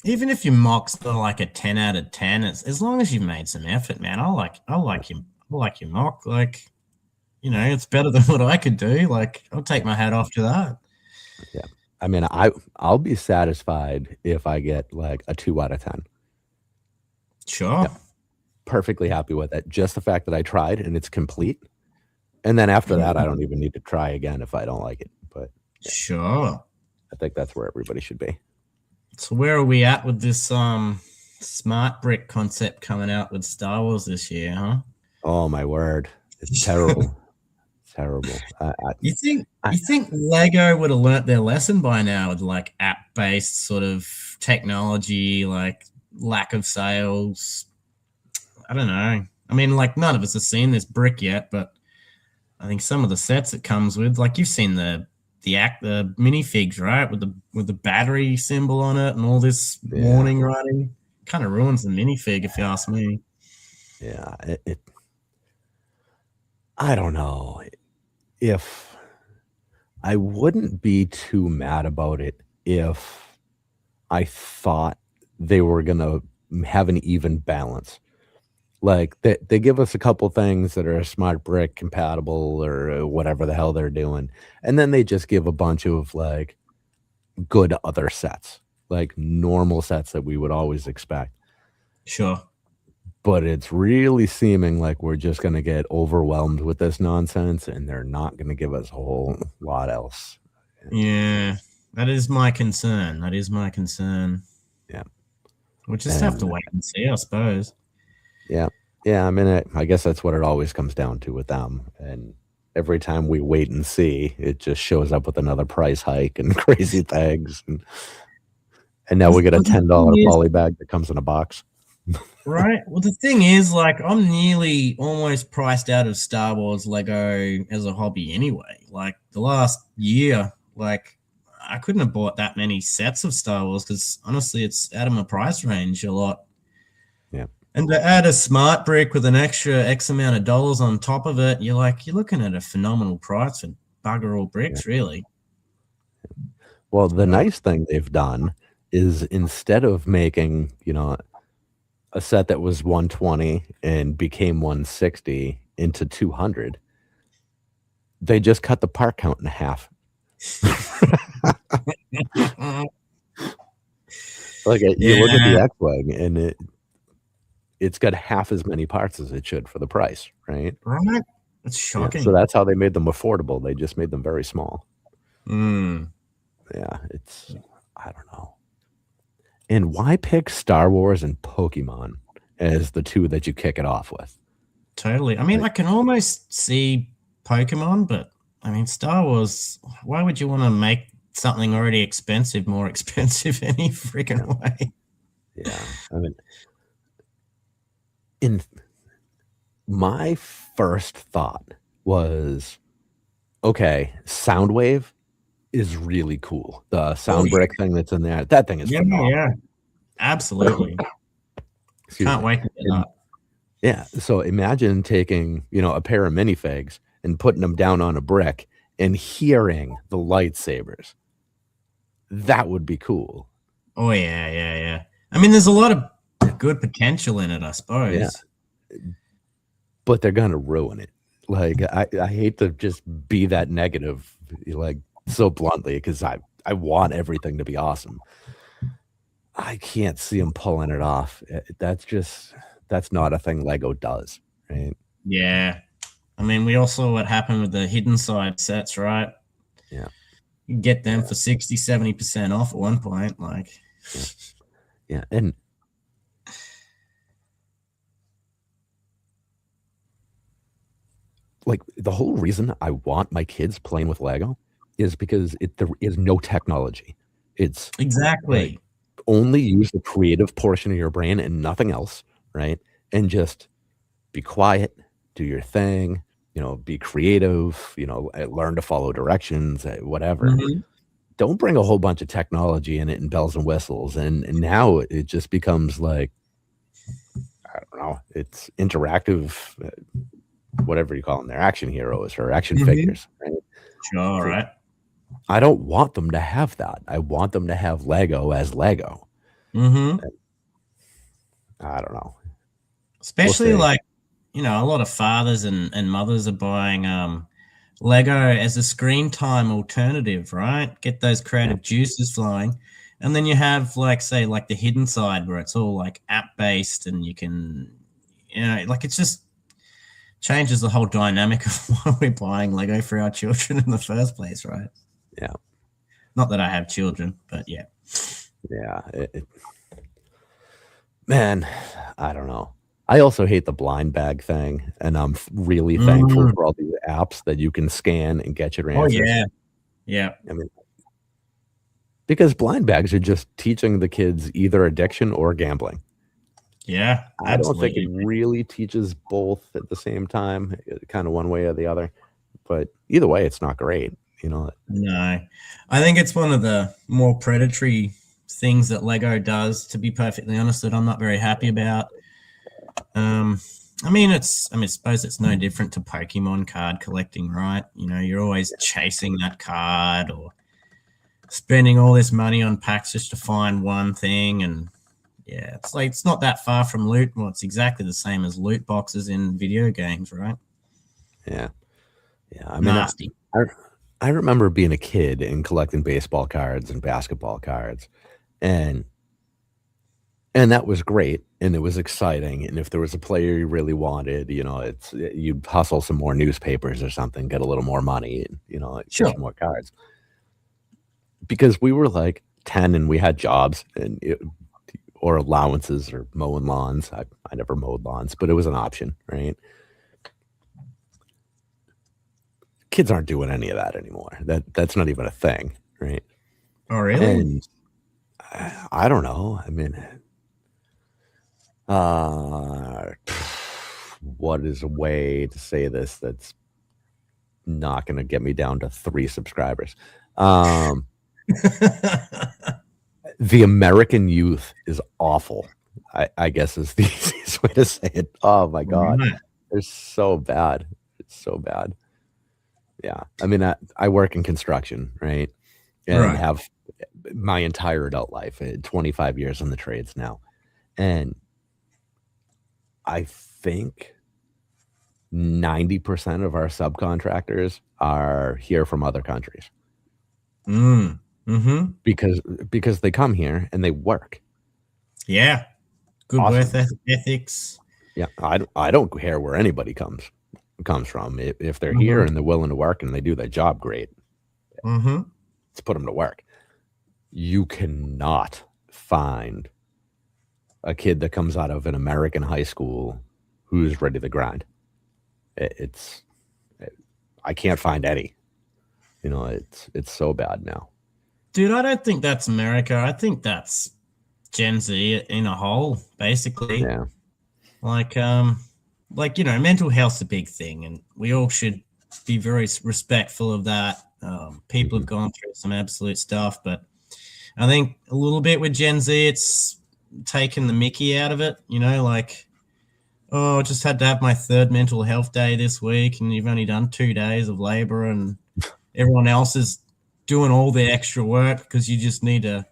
Even if your mock's not like a 10 out of 10, it's as long as you've made some effort, man. I like your mock. Like, you know, it's better than what I could do. Like, I'll take my hat off to that. Yeah. I mean, I'll be satisfied if I get like a 2 out of 10. Sure. Yeah. Perfectly happy with it. Just the fact that I tried and it's complete. And then after that, I don't even need to try again if I don't like it. But sure. I think that's where everybody should be. So where are we at with this smart brick concept coming out with Star Wars this year, huh? Oh my word. It's terrible. Terrible. You think Lego would have learnt their lesson by now with like app-based sort of technology, like lack of sales? I don't know. I mean, like, none of us have seen this brick yet, but I think some of the sets it comes with, like, you've seen the minifigs, right, with the battery symbol on it and all this warning writing. Kind of ruins the minifig, if you ask me. Yeah, I don't know. If I wouldn't be too mad about it if I thought they were gonna have an even balance. Like, they give us a couple things that are smart brick compatible or whatever the hell they're doing, and then they just give a bunch of like good other sets, like normal sets that we would always expect. Sure. But it's really seeming like we're just going to get overwhelmed with this nonsense, and they're not going to give us a whole lot else. Yeah, that is my concern. Yeah. We'll just have to wait and see, I suppose. Yeah. I mean, I guess that's what it always comes down to with them. And every time we wait and see, it just shows up with another price hike and crazy things. And now we get a $10 poly bag that comes in a box. Right. Well, the thing is, like, I'm nearly almost priced out of Star Wars Lego as a hobby anyway. Like, the last year, like, I couldn't have bought that many sets of Star Wars because, honestly, it's out of my price range a lot. Yeah. And to add a smart brick with an extra X amount of dollars on top of it, you're looking at a phenomenal price for bugger all bricks, really. Well, the nice thing they've done is instead of making, a set that was 120 and became 160 into 200, they just cut the part count in half. You look at the X-Wing and it's got half as many parts as it should for the price, right? Right. That's shocking. Yeah, so that's how they made them affordable. They just made them very small. Yeah, I don't know. And why pick Star Wars and Pokemon as the two that you kick it off with? Totally. I mean, I can almost see Pokemon, but I mean, Star Wars, why would you want to make something already expensive more expensive any freaking way? Yeah. I mean, my first thought was, okay, Soundwave is really cool. The sound brick thing that's in there, that thing is phenomenal. Yeah, absolutely. Can't wait to get that. Yeah, so imagine taking, a pair of minifigs and putting them down on a brick and hearing the lightsabers. That would be cool. Oh, yeah. I mean, there's a lot of good potential in it, I suppose. Yeah. But they're going to ruin it. I hate to just be that negative, so bluntly, because I want everything to be awesome. I can't see them pulling it off. That's not a thing Lego does, right? Yeah. I mean, we all saw what happened with the hidden side sets, right? Yeah. You get them for 60, 70% off at one point. Yeah. And the whole reason I want my kids playing with Lego is because there is no technology. It's exactly only use the creative portion of your brain and nothing else, right? And just be quiet, do your thing, be creative, learn to follow directions, whatever. Mm-hmm. Don't bring a whole bunch of technology in it and bells and whistles. And now it just becomes I don't know, it's interactive, whatever you call them, they're action heroes or action figures, right? Sure, right. I don't want them to have that. I want them to have Lego as Lego. Mm-hmm. I don't know. Especially a lot of fathers and mothers are buying Lego as a screen time alternative, right? Get those creative juices flowing. And then you have the hidden side where it's all app based and you can, it's just changes the whole dynamic of why we're buying Lego for our children in the first place, right? Yeah. Not that I have children, but yeah. Yeah. Man, I don't know. I also hate the blind bag thing, and I'm really thankful for all these apps that you can scan and get your answers. Oh, yeah. I mean, because blind bags are just teaching the kids either addiction or gambling. Yeah, I don't think it really teaches both at the same time, kind of one way or the other. But either way, it's not great, No, I think it's one of the more predatory things that Lego does, to be perfectly honest, that I'm not very happy about. I suppose it's no different to Pokemon card collecting, right? You're always chasing that card or spending all this money on packs just to find one thing. And yeah, it's not that far from loot. Well, it's exactly the same as loot boxes in video games, right? Yeah. I mean, nasty. I remember being a kid and collecting baseball cards and basketball cards, and that was great, and it was exciting. And if there was a player you really wanted, you'd hustle some more newspapers or something, get a little more money, and Sure. get some more cards. Because we were 10 and we had jobs or allowances or mowing lawns. I never mowed lawns, but it was an option, right? Kids aren't doing any of that anymore. That's not even a thing, right? Oh, really? And I don't know. I mean, what is a way to say this that's not going to get me down to 3 subscribers? The American youth is awful. I guess is the easiest way to say it. Oh my God. Right. They're so bad. It's so bad. Yeah. I mean, I work in construction, right? And Right. have my entire adult life, 25 years in the trades now. And I think 90% of our subcontractors are here from other countries Mm-hmm. because they come here and they work. Yeah. Good work Awesome. ethics. Yeah, I don't care where anybody comes from. If they're here Mm-hmm. and they're willing to work and they do their job great, Mm-hmm. let's put them to work. You cannot find a kid that comes out of an American high school who's ready to grind. I can't find any. You know, it's so bad now. Dude, I don't think that's America. I think that's Gen Z in a whole, basically. Yeah. Like, you know, mental health's a big thing, and we all should be very respectful of that. People have gone through some absolute stuff, but I think a little bit with Gen Z, it's taken the mickey out of it. You know, like, oh, I just had to have my 3rd mental health day this week, and you've only done 2 days of labor, and everyone else is doing all the extra work because you just need to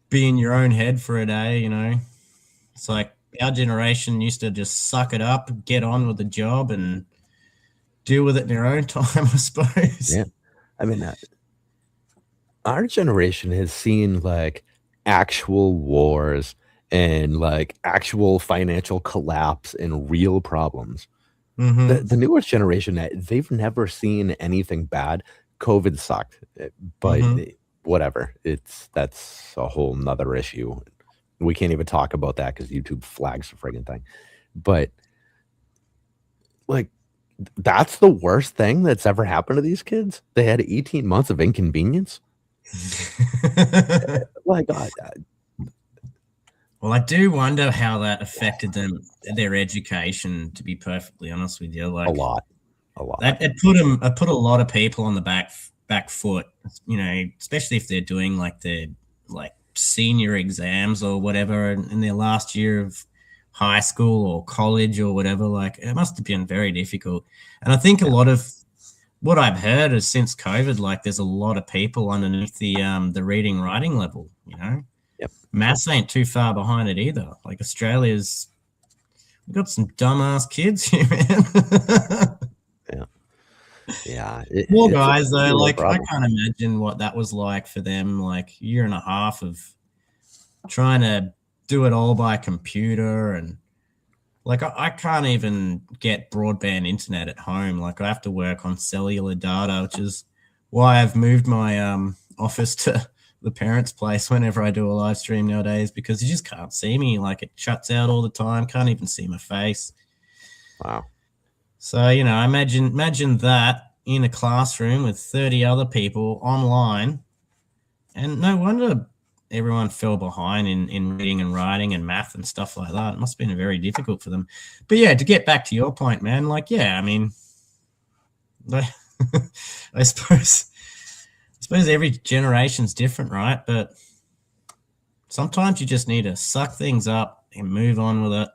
be in your own head for a day. You know, it's like our generation used to just suck it up, get on with the job, and deal with it in their own time, I suppose. Yeah. I mean, our generation has seen like actual wars and like actual financial collapse and real problems. Mm-hmm. The newest generation, they've never seen anything bad. COVID sucked, but whatever. That's a whole nother issue. We can't even talk about that because YouTube flags the friggin' thing. But like, that's the worst thing that's ever happened to these kids. They had 18 months of inconvenience. My God. Well, I do wonder how that affected them, their education. To be perfectly honest with you, like A lot. it put a lot of people on the back foot. You know, especially if they're doing like their like senior exams or whatever in their last year of high school or college or whatever. Like, it must have been very difficult. And I think a lot of what I've heard is since COVID, like there's a lot of people underneath the reading writing level. You know. Yep. Maths ain't too far behind it either. Like, we've got some dumbass kids here, man. Yeah. Poor guys, though. Like, problem. I can't imagine what that was like for them. Like, year and a half of trying to do it all by computer, and like I can't even get broadband internet at home. Like, I have to work on cellular data, which is why I've moved my office to the parents' place whenever I do a live stream nowadays, because you just can't see me. Like, it shuts out all the time. Can't even see my face. Wow. So, you know, imagine that in a classroom with 30 other people online, and no wonder everyone fell behind in reading and writing and math and stuff like that. It must have been very difficult for them. But yeah, to get back to your point, man, like, yeah, I mean, I suppose every generation's different, right? But sometimes you just need to suck things up and move on with it.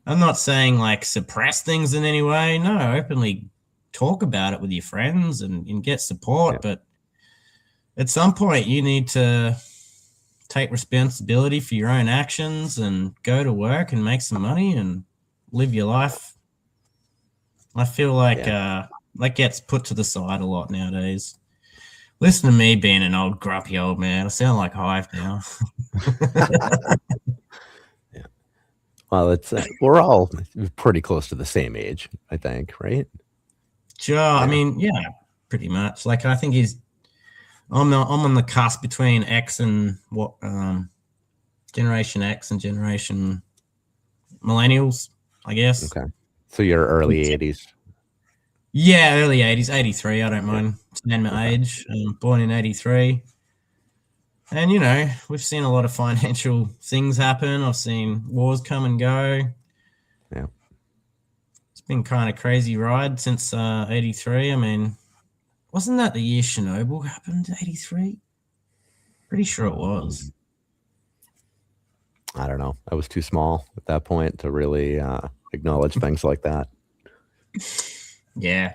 I'm not saying like suppress things in any way. No, openly talk about it with your friends and get support. But at some point, you need to take responsibility for your own actions and go to work and make some money and live your life. I feel like that gets put to the side a lot nowadays. Listen to me being an old grumpy old man. I sound like Hive now. Well, it's we're all pretty close to the same age, I think, right? Sure. Yeah. I mean, yeah, pretty much. Like, I think I'm on the cusp between X and what Generation X and Generation Millennials, I guess. Okay. So you're early 80s. Yeah, early 80s, 83. I don't mind saying my age. Born in 83. And, you know, we've seen a lot of financial things happen. I've seen wars come and go. Yeah. It's been kind of crazy ride since 83. I mean, wasn't that the year Chernobyl happened, 83? Pretty sure it was. I don't know. I was too small at that point to really acknowledge things like that. Yeah.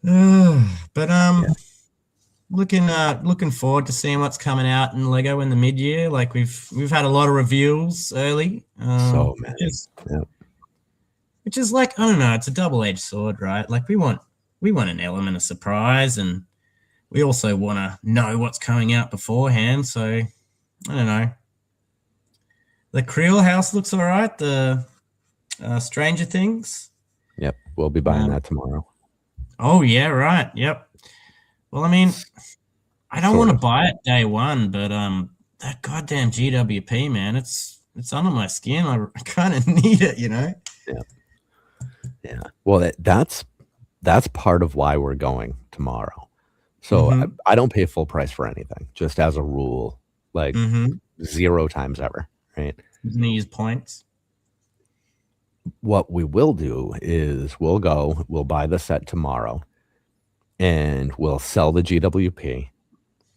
But Yeah. looking forward to seeing what's coming out in Lego in the mid-year. Like we've had a lot of reveals early. So many. Which is like, I don't know, it's a double-edged sword, right? Like we want an element of surprise, and we also want to know what's coming out beforehand. So I don't know. The Creel house looks all right. The Stranger Things. Yep, we'll be buying that tomorrow. Oh yeah, right. Yep. Well, I mean, I don't want to buy it day one, but that goddamn GWP, man, it's under my skin. I kind of need it, you know. Yeah. Well, that's part of why we're going tomorrow. So I don't pay full price for anything, just as a rule, like 0 times ever, right? You're gonna use points. What we will do is we'll buy the set tomorrow, and we'll sell the GWP,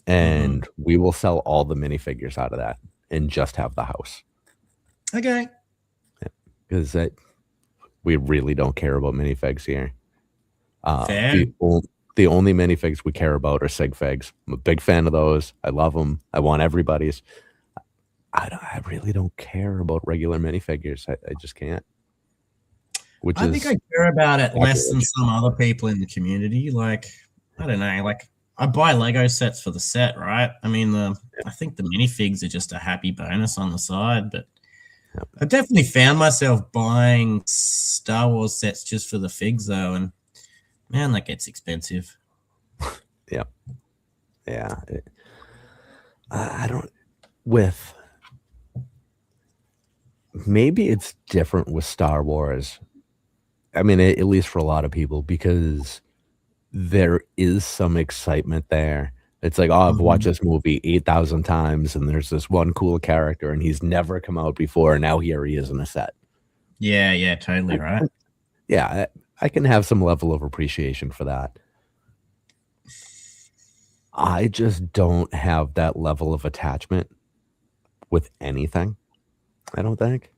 and we will sell all the minifigures out of that and just have the house. Okay. Because we really don't care about minifigs here. Fair. The only minifigs we care about are sig figs. I'm a big fan of those. I love them. I want everybody's. I really don't care about regular minifigures. I just can't. I think I care about it less than some other people in the community. Like, I don't know. Like, I buy Lego sets for the set, right? I mean, I think the minifigs are just a happy bonus on the side, but I definitely found myself buying Star Wars sets just for the figs, though, and man, that gets expensive. Yeah. I don't. Maybe it's different with Star Wars. I mean, at least for a lot of people, because there is some excitement there. It's like, oh, I've watched this movie 8,000 times, and there's this one cool character, and he's never come out before, and now here he is in a set. Yeah, totally right. Yeah, I can have some level of appreciation for that. I just don't have that level of attachment with anything, I don't think.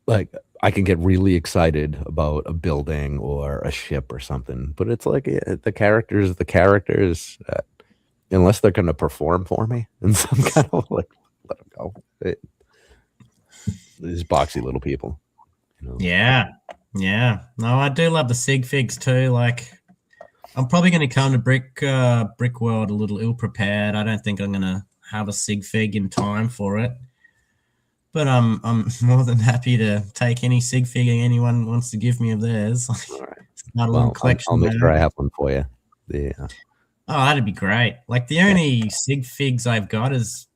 Like, I can get really excited about a building or a ship or something, but it's like the characters, unless they're going to perform for me in some kind of like, let them go. These boxy little people. You know? Yeah. No, I do love the sig figs too. Like, I'm probably going to come to Brickworld a little ill-prepared. I don't think I'm going to have a sig fig in time for it. But I'm more than happy to take any sig fig anyone wants to give me of theirs. All right. Not a little collection. I'll make sure I have one for you. Yeah. Oh, that'd be great. Like, the only sig figs I've got is,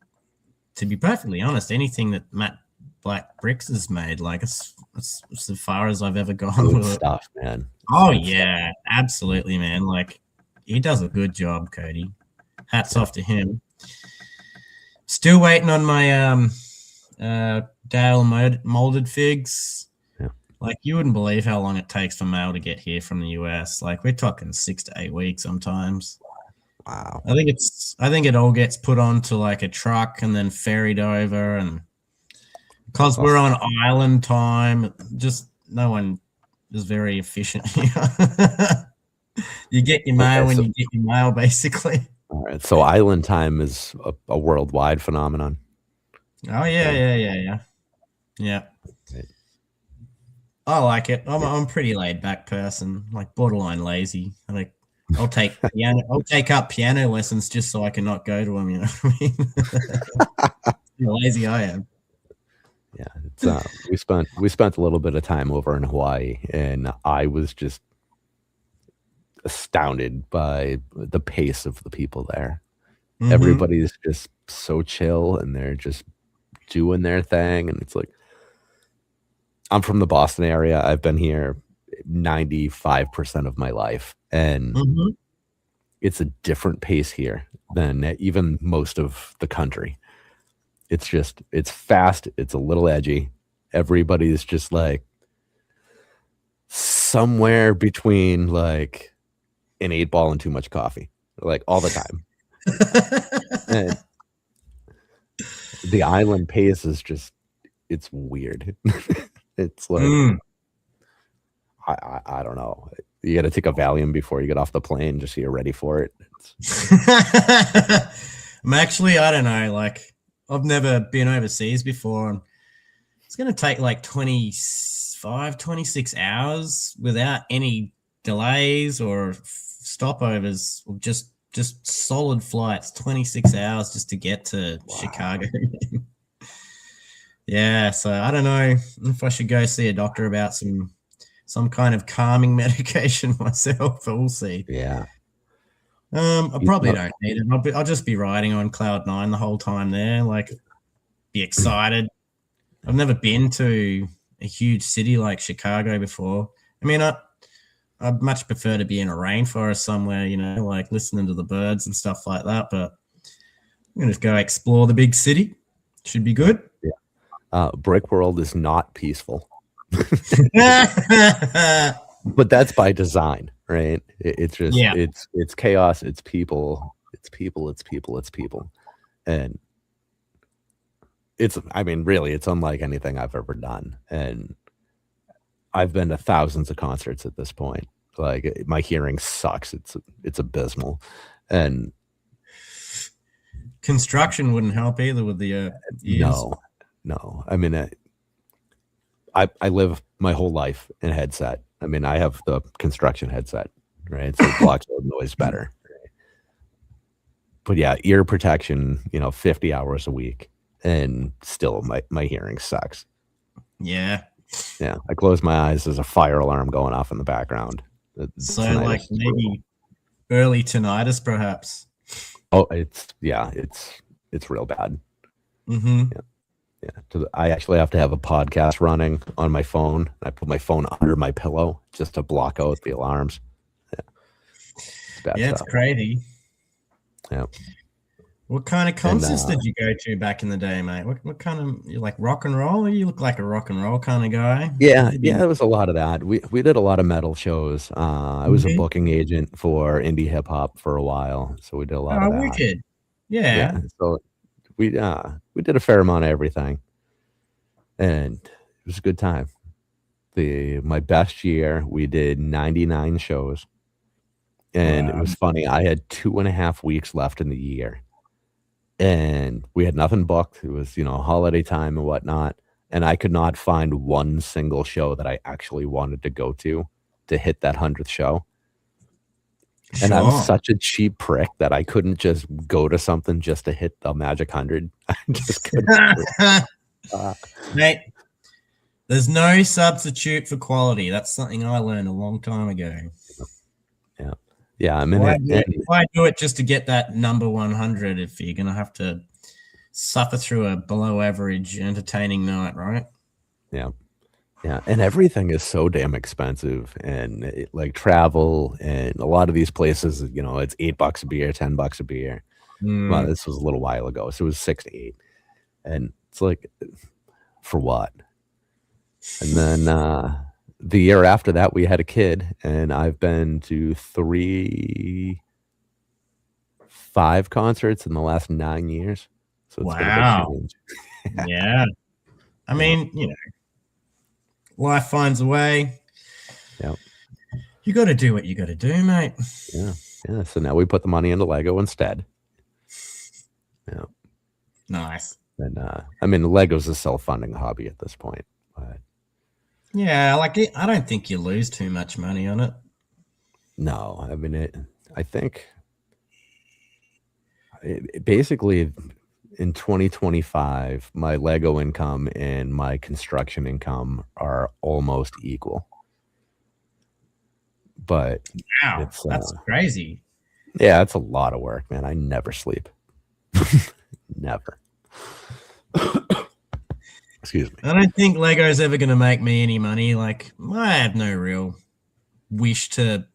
to be perfectly honest, anything that Matt Black Bricks has made. Like, it's as far as I've ever gone Good with stuff, man. Oh yeah, absolutely, man. Like, he does a good job, Cody. Hats off to him. Still waiting on my Dale molded figs. Yeah. Like, you wouldn't believe how long it takes for mail to get here from the US. Like, we're talking 6 to 8 weeks sometimes. Wow. I think it all gets put onto like a truck and then ferried over, and because we're on island time, just no one is very efficient here. You get your mail when you get your mail, basically. All right. So island time is a worldwide phenomenon. Oh yeah. I like it. I'm a pretty laid back person, like borderline lazy. Like, I'll take up piano lessons just so I can not go to them. You know what I mean? How lazy I am. Yeah, it's we spent a little bit of time over in Hawaii, and I was just astounded by the pace of the people there. Everybody's just so chill, and they're just doing their thing. And it's like, I'm from the Boston area. I've been here 95% of my life, and it's a different pace here than even most of the country. It's fast. It's a little edgy. Everybody's just like somewhere between like an 8 ball and too much coffee, like all the time. And the island pace is just, it's weird. It's like, I don't know. You got to take a Valium before you get off the plane just so you're ready for it. I'm actually, I don't know, like I've never been overseas before. And it's going to take like 25, 26 hours without any delays or stopovers, or just solid flights, 26 hours just to get to Chicago. Yeah, so I don't know if I should go see a doctor about some kind of calming medication myself, but we'll see. Yeah. I probably don't need it. I'll just be riding on cloud 9 the whole time there, like be excited. I've never been to a huge city like Chicago before. I mean, I'd much prefer to be in a rainforest somewhere, you know, like listening to the birds and stuff like that. But I'm gonna just go explore the big city. Should be good. Yeah. Brickworld is not peaceful. But that's by design, right? It's just it's chaos, it's people, and I mean, really, it's unlike anything I've ever done. And I've been to thousands of concerts at this point. Like, my hearing sucks. It's abysmal. And construction wouldn't help either with the ears. No. I mean, I live my whole life in a headset. I mean, I have the construction headset, right? So it blocks the noise better. But yeah, ear protection, 50 hours a week, and still my hearing sucks. Yeah. Yeah. I close my eyes, there's a fire alarm going off in the background. So like maybe early tinnitus, perhaps. Oh, it's real bad. Mm-hmm. Yeah. I actually have to have a podcast running on my phone. I put my phone under my pillow just to block out the alarms. Yeah. It's bad stuff. It's crazy. Yeah. What kind of concerts did you go to back in the day, mate? What kind of, you like rock and roll? You look like a rock and roll kind of guy. Yeah, there was a lot of that. We did a lot of metal shows. I was a booking agent for indie hip hop for a while, so we did a lot of that. Wicked. Yeah. So we did a fair amount of everything, and it was a good time. My best year, we did 99 shows, and it was funny. I had 2.5 weeks left in the year. And we had nothing booked. It was, holiday time and whatnot. And I could not find one single show that I actually wanted to go to hit that 100th show. Sure. And I'm such a cheap prick that I couldn't just go to something just to hit the magic 100. I just couldn't. Mate, there's no substitute for quality. That's something I learned a long time ago. Yeah, I mean, why do it just to get that number 100 if you're going to have to suffer through a below average entertaining night, right? Yeah. And everything is so damn expensive, and like travel and a lot of these places, it's $8 a beer, $10 a beer. Well, this was a little while ago, so it was 6 to 8. And it's like, for what? And then, the year after that, we had a kid, and I've been to 5 concerts in the last 9 years. So it's been a big change. Yeah. I mean, life finds a way. Yeah. You got to do what you got to do, mate. Yeah. So now we put the money into Lego instead. Yeah. Nice. And I mean, Lego's a self-funding hobby at this point. But yeah, I don't think you lose too much money on it. No, I mean, I think basically in 2025, my Lego income and my construction income are almost equal. But wow, that's crazy. Yeah, it's a lot of work, man. I never sleep. Never. Excuse me. I don't think Lego's ever going to make me any money. Like, I have no real wish to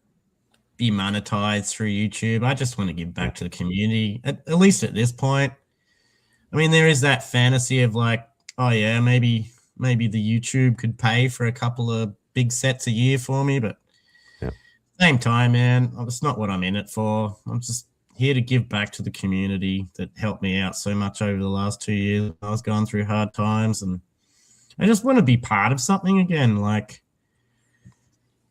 be monetized through YouTube. I just want to give back to the community, at least at this point. I mean, there is that fantasy of like, oh yeah, maybe the YouTube could pay for a couple of big sets a year for me, but same time, man, it's not what I'm in it for. I'm just here to give back to the community that helped me out so much over the last 2 years. I was going through hard times, and I just want to be part of something again. Like,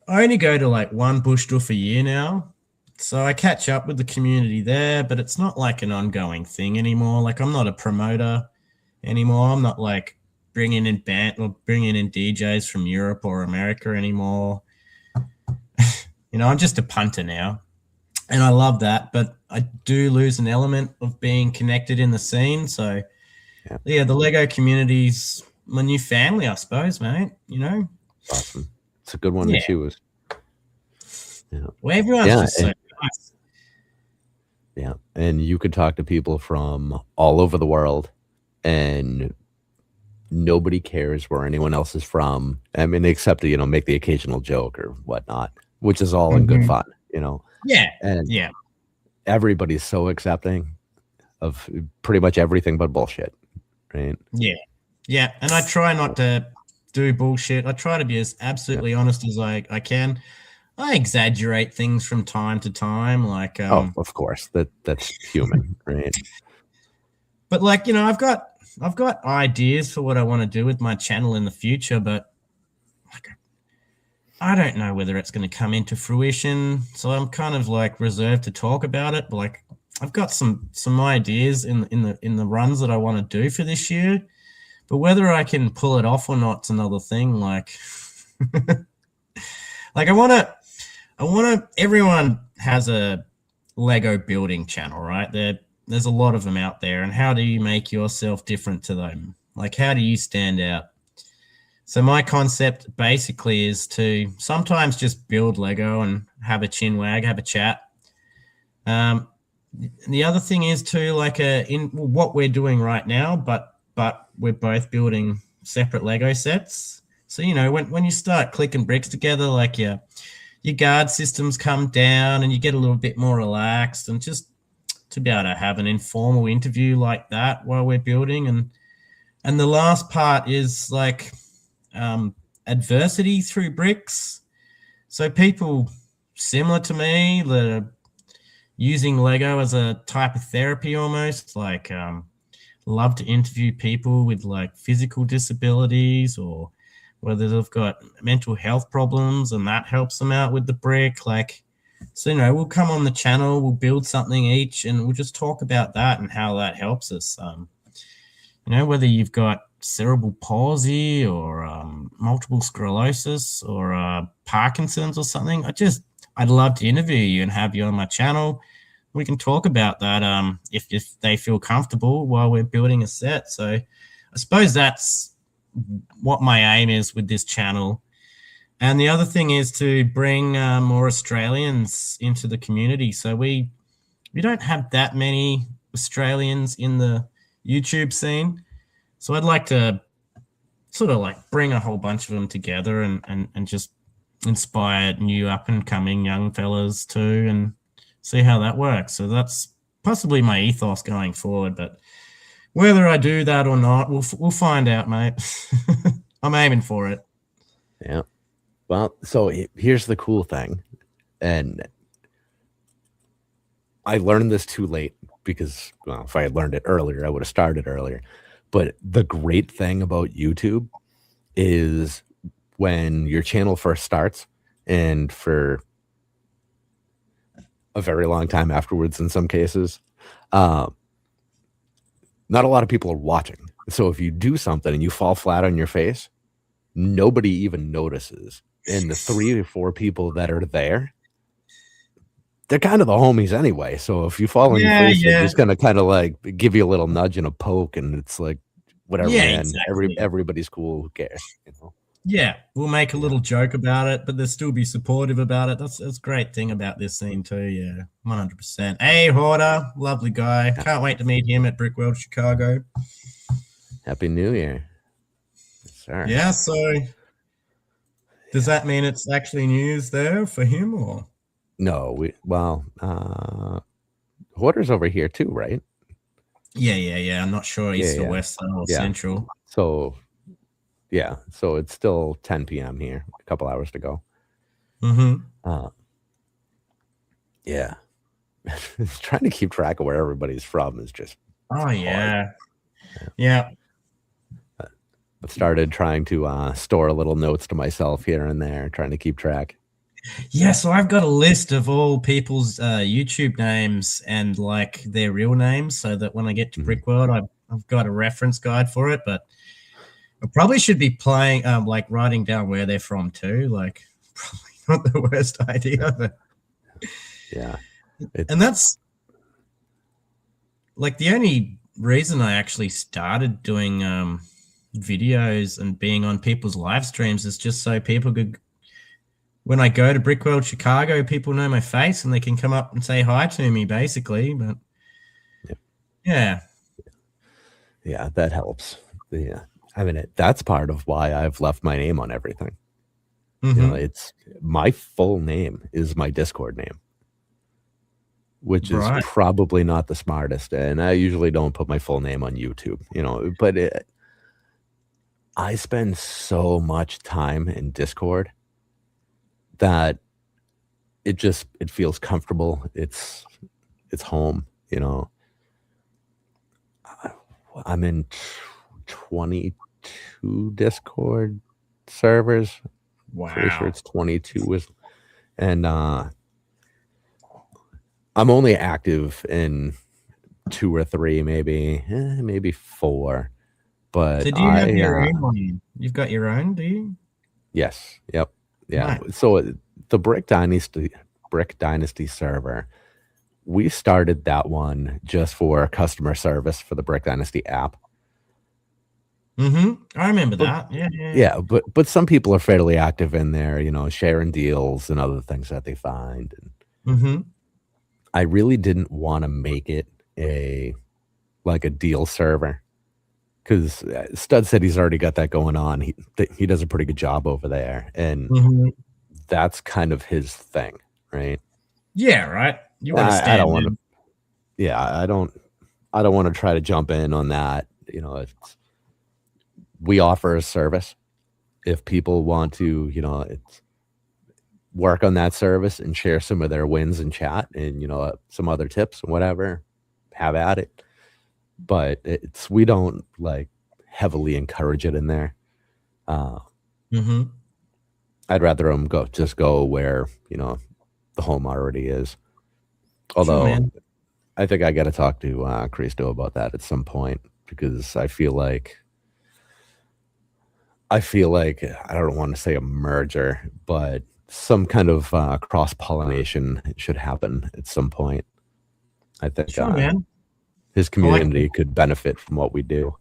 I only go to like one bush doof a year now, so I catch up with the community there, but it's not like an ongoing thing anymore. Like, I'm not a promoter anymore. I'm not like bringing in DJs from Europe or America anymore. I'm just a punter now, and I love that, but I do lose an element of being connected in the scene. So yeah, the Lego community's my new family, I suppose, mate. Awesome. It's a good one to choose. Yeah. Well, everyone's just so nice. Yeah, and you could talk to people from all over the world, and nobody cares where anyone else is from. I mean, except to, make the occasional joke or whatnot, which is all in good fun, Yeah. And everybody's so accepting of pretty much everything but bullshit, right? Yeah. Yeah, and I try not to do bullshit. I try to be as absolutely honest as I can. I exaggerate things from time to time, like of course, that's human, right? But like, I've got ideas for what I want to do with my channel in the future, but like, I don't know whether it's going to come into fruition. So I'm kind of like reserved to talk about it. But like, I've got some ideas in the runs that I want to do for this year, but whether I can pull it off or not is another thing. Like, like I want to. Everyone has a Lego building channel, right? There's a lot of them out there, and how do you make yourself different to them? Like, how do you stand out? So my concept basically is to sometimes just build Lego and have a chin wag, have a chat. The other thing is to like in what we're doing right now, but we're both building separate Lego sets. So when you start clicking bricks together, like your guard systems come down and you get a little bit more relaxed, and just to be able to have an informal interview like that while we're building. And the last part is like adversity through bricks. So people similar to me that are using Lego as a type of therapy almost, like love to interview people with like physical disabilities, or whether they've got mental health problems and that helps them out with the brick. Like, so, we'll come on the channel, we'll build something each, and we'll just talk about that and how that helps us. Whether you've got cerebral palsy or multiple sclerosis or Parkinson's or something, I'd love to interview you and have you on my channel. We can talk about that if they feel comfortable while we're building a set. So I suppose that's what my aim is with this channel. And the other thing is to bring more Australians into the community. So we don't have that many Australians in the YouTube scene. So I'd like to sort of like bring a whole bunch of them together and just inspire new up and coming young fellas too, and see how that works. So that's possibly my ethos going forward, but whether I do that or not, we'll find out, mate. I'm aiming for it. Yeah. Well, so here's the cool thing, and I learned this too late because, well, if I had learned it earlier, I would have started earlier. But the great thing about YouTube is when your channel first starts, and for a very long time afterwards in some cases, not a lot of people are watching. So if you do something and you fall flat on your face, nobody even notices. And the 3 to 4 people that are there, they're kind of the homies anyway. So if you fall on your face, they're just going to kind of like give you a little nudge and a poke, and it's like, whatever, man. Exactly. Everybody's cool. Who cares? Yeah, we'll make a little joke about it, but they'll still be supportive about it. That's a great thing about this scene too. Yeah, 100%. Hey, Horder, lovely guy. Can't wait to meet him at Brickworld Chicago. Happy New Year. Sorry. Yeah, so does that mean it's actually news there for him, or? No, Horder's over here too, right? Yeah. I'm not sure east or west or central. So, yeah, so it's still 10 p.m. here, a couple hours to go. Mm-hmm. Yeah. trying to keep track of where everybody's from is just hard. Yeah. I've started trying to store little notes to myself here and there, trying to keep track. Yeah, so I've got a list of all people's YouTube names and like their real names, so that when I get to Brickworld, I've got a reference guide for it. But I probably should be playing, like writing down where they're from too. Like, probably not the worst idea, but yeah. And that's like the only reason I actually started doing videos and being on people's live streams is just so people could, when I go to Brickworld Chicago, people know my face and they can come up and say hi to me, basically. But yeah, that helps. I mean, that's part of why I've left my name on everything. You know, it's my full name is my Discord name, which is probably not the smartest. And I usually don't put my full name on YouTube, you know, but I spend so much time in Discord that it feels comfortable. It's home, you know. I'm in 22 Discord servers. Wow. Pretty sure it's 22. And I'm only active in 2 or 3, maybe 4. But so do you have your own one? You've got your own, do you? Yes. Yep. Yeah. Nice. So the Brick Dynasty server, we started that one just for customer service for the Brick Dynasty app. I remember that. Yeah. But some people are fairly active in there, you know, sharing deals and other things that they find. And I really didn't want to make it a deal server, because Stud said he's already got that going on. He does a pretty good job over there, and that's kind of his thing, right? Yeah, right. You understand? I don't want to. Yeah, I don't want to try to jump in on that. You know, we offer a service. If people want to, you know, work on that service and share some of their wins in chat and, you know, some other tips and whatever, have at it. But we don't like heavily encourage it in there. I'd rather them go where, you know, the home already is. Although I think I got to talk to Christo about that at some point, because I feel like I don't want to say a merger, but some kind of cross-pollination should happen at some point. I think his community could benefit from what we do.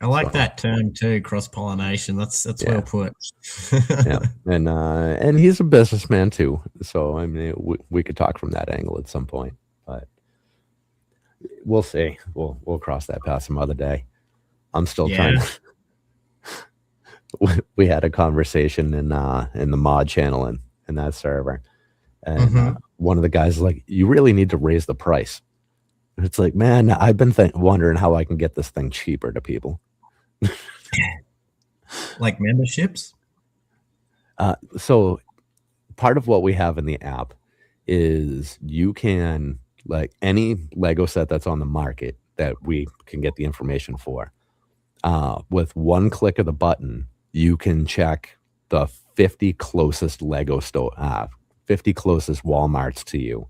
I like that term too, cross-pollination. That's well put. Yeah, and he's a businessman too, so I mean, we could talk from that angle at some point, but we'll see. We'll cross that path some other day. I'm still trying to. We had a conversation in the mod channel in that server, and one of the guys was like, "You really need to raise the price." It's like, man, I've been wondering how I can get this thing cheaper to people. Like memberships? So part of what we have in the app is you can, like, any Lego set that's on the market that we can get the information for, with one click of the button, you can check the 50 closest Lego store, 50 closest Walmarts to you,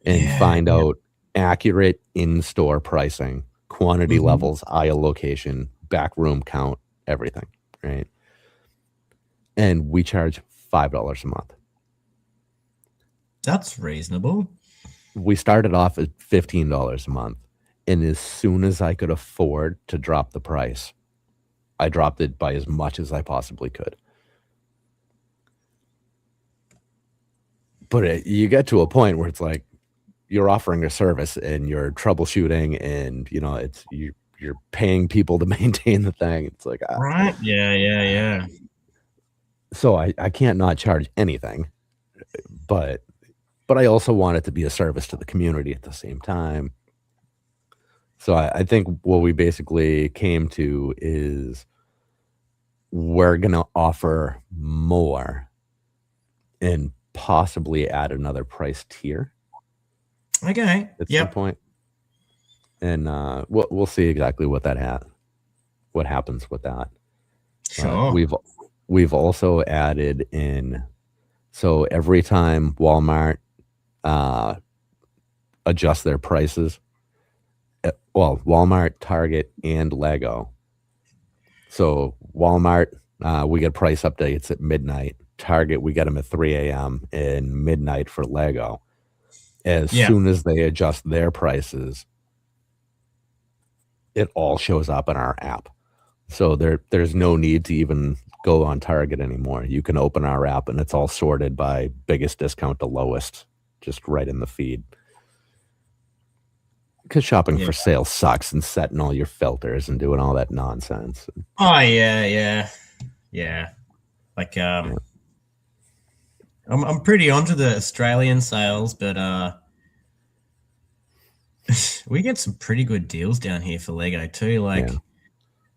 and find out accurate in-store pricing, quantity levels, aisle location, back room count, everything, right? And we charge $5 a month. That's reasonable. We started off at $15 a month, and as soon as I could afford to drop the price, I dropped it by as much as I possibly could. But you get to a point where it's like, you're offering a service and you're troubleshooting, and, you know, you're paying people to maintain the thing. It's like, right. Yeah. So I can't not charge anything, but I also want it to be a service to the community at the same time. So I think what we basically came to is we're going to offer more and possibly add another price tier. Okay. at some Yep. point, and we'll see exactly what what happens with that. But Sure. we've also added in, so every time Walmart uh, adjusts their prices, well, Walmart, Target, and Lego. So Walmart, we get price updates at midnight. Target, we get them at 3 a.m. and midnight for Lego. As Yeah. soon as they adjust their prices, it all shows up in our app. So there's no need to even go on Target anymore. You can open our app and it's all sorted by biggest discount to lowest, just right in the feed. Because shopping Yeah. for sale sucks, and setting all your filters and doing all that nonsense. Oh yeah. Like I'm pretty onto the Australian sales, but we get some pretty good deals down here for Lego too. Like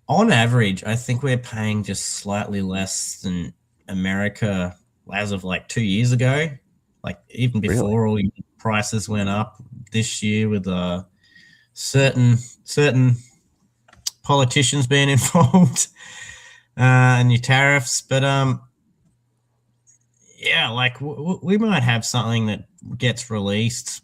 on average, I think we're paying just slightly less than America as of like 2 years ago. Like even before all your prices went up this year with certain politicians being involved and your tariffs. But yeah, like we might have something that gets released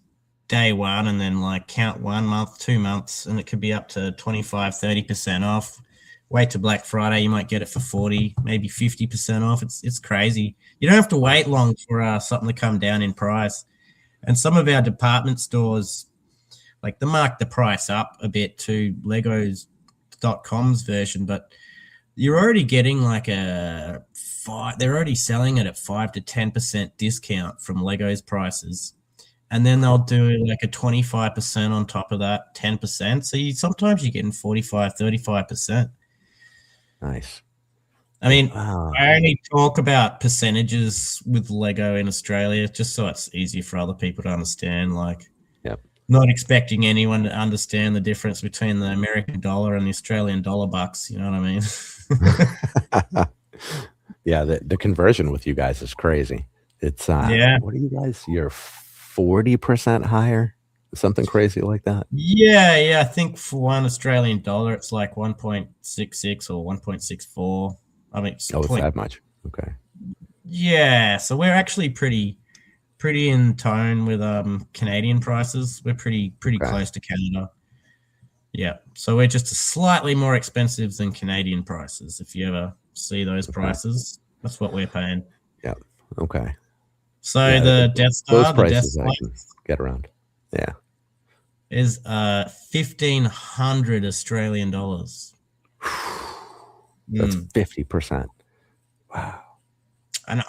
day one and then like count 1 month, 2 months, and it could be up to 25-30% off. Wait to Black Friday, you might get it for 40, maybe 50% off. It's crazy. You don't have to wait long for something to come down in price. And some of our department stores, like they mark the price up a bit to Legos.com's version, but you're already getting like they're already selling it at 5 to 10% discount from Lego's prices. And then they'll do like a 25% on top of that, 10%. So sometimes you're getting 45, 35%. Nice. I mean, I only talk about percentages with Lego in Australia just so it's easier for other people to understand. Like, not expecting anyone to understand the difference between the American dollar and the Australian dollar bucks. You know what I mean? Yeah, the conversion with you guys is crazy. It's what are you guys? You're 40% higher, something crazy like that. Yeah. I think for one Australian dollar, it's like 1.66 or 1.64. I mean, it's that much. Okay. Yeah, so we're actually pretty in tone with Canadian prices. We're pretty close to Canada. Yeah, so we're just slightly more expensive than Canadian prices. If you ever see those prices, that's what we're paying. Yeah. Okay. So the Death Star, those prices I can get around. Yeah. Is 1,500 Australian dollars. That's 50%. Wow. And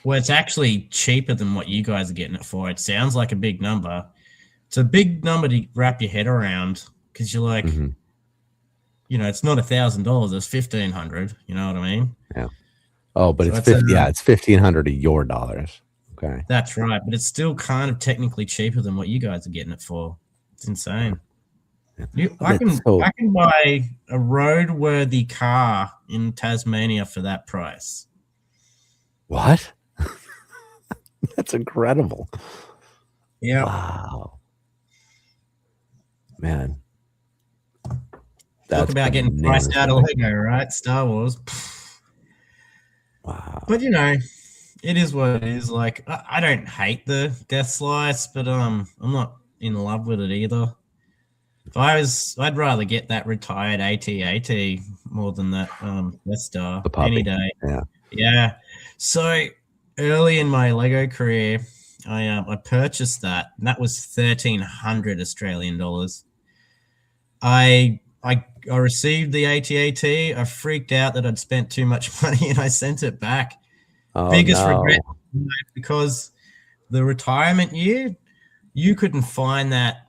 well, it's actually cheaper than what you guys are getting it for. It sounds like a big number. It's a big number to wrap your head around because you're like, you know, it's not $1,000, it's 1,500. You know what I mean? Yeah. Oh, but it's 50. It's 1,500 of your dollars. Okay. That's right, but it's still kind of technically cheaper than what you guys are getting it for. It's insane. I can buy a roadworthy car in Tasmania for that price. What? That's incredible. Yeah. Wow. Man. Talk about getting priced out of Lego, right? Star Wars. Wow. But you know, it is what it is. Like I don't hate the Death Slice, but I'm not in love with it either. I'd rather get that retired AT-AT more than that Death Star any day. Yeah. So early in my Lego career, I purchased that, and that was 1,300 Australian dollars. I received the AT-AT. I freaked out that I'd spent too much money, and I sent it back. Biggest regret, because the retirement year, you couldn't find that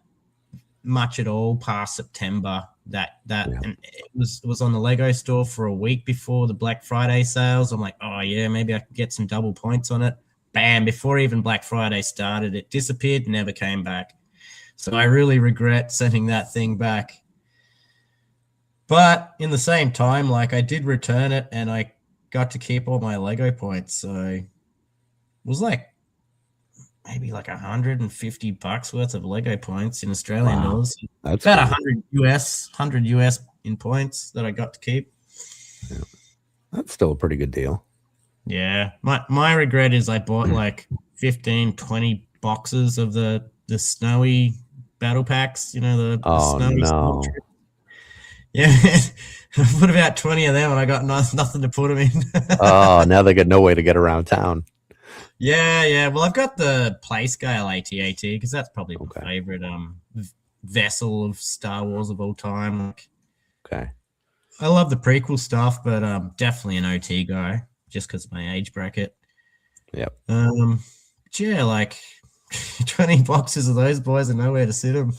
much at all past September. And it was on the Lego store for a week before the Black Friday sales. I'm like, oh yeah, maybe I could get some double points on it. Bam! Before even Black Friday started, it disappeared, never came back. So I really regret sending that thing back. But in the same time, like I did return it, and I got to keep all my Lego points. So it was like maybe like $150 worth of Lego points in Australian dollars. That's about cool. 100 US in points that I got to keep. Yeah. That's still a pretty good deal. Yeah. My regret is I bought like 15, 20 boxes of the snowy battle packs, the snowy no. Yeah, I put about 20 of them and I got nothing to put them in. Oh, now they got no way to get around town. Yeah. Well, I've got the PlayScale AT-AT because that's probably my favorite vessel of Star Wars of all time. Okay. I love the prequel stuff, but definitely an OT guy just because of my age bracket. Yep. Yeah, like 20 boxes of those boys and nowhere to sit them.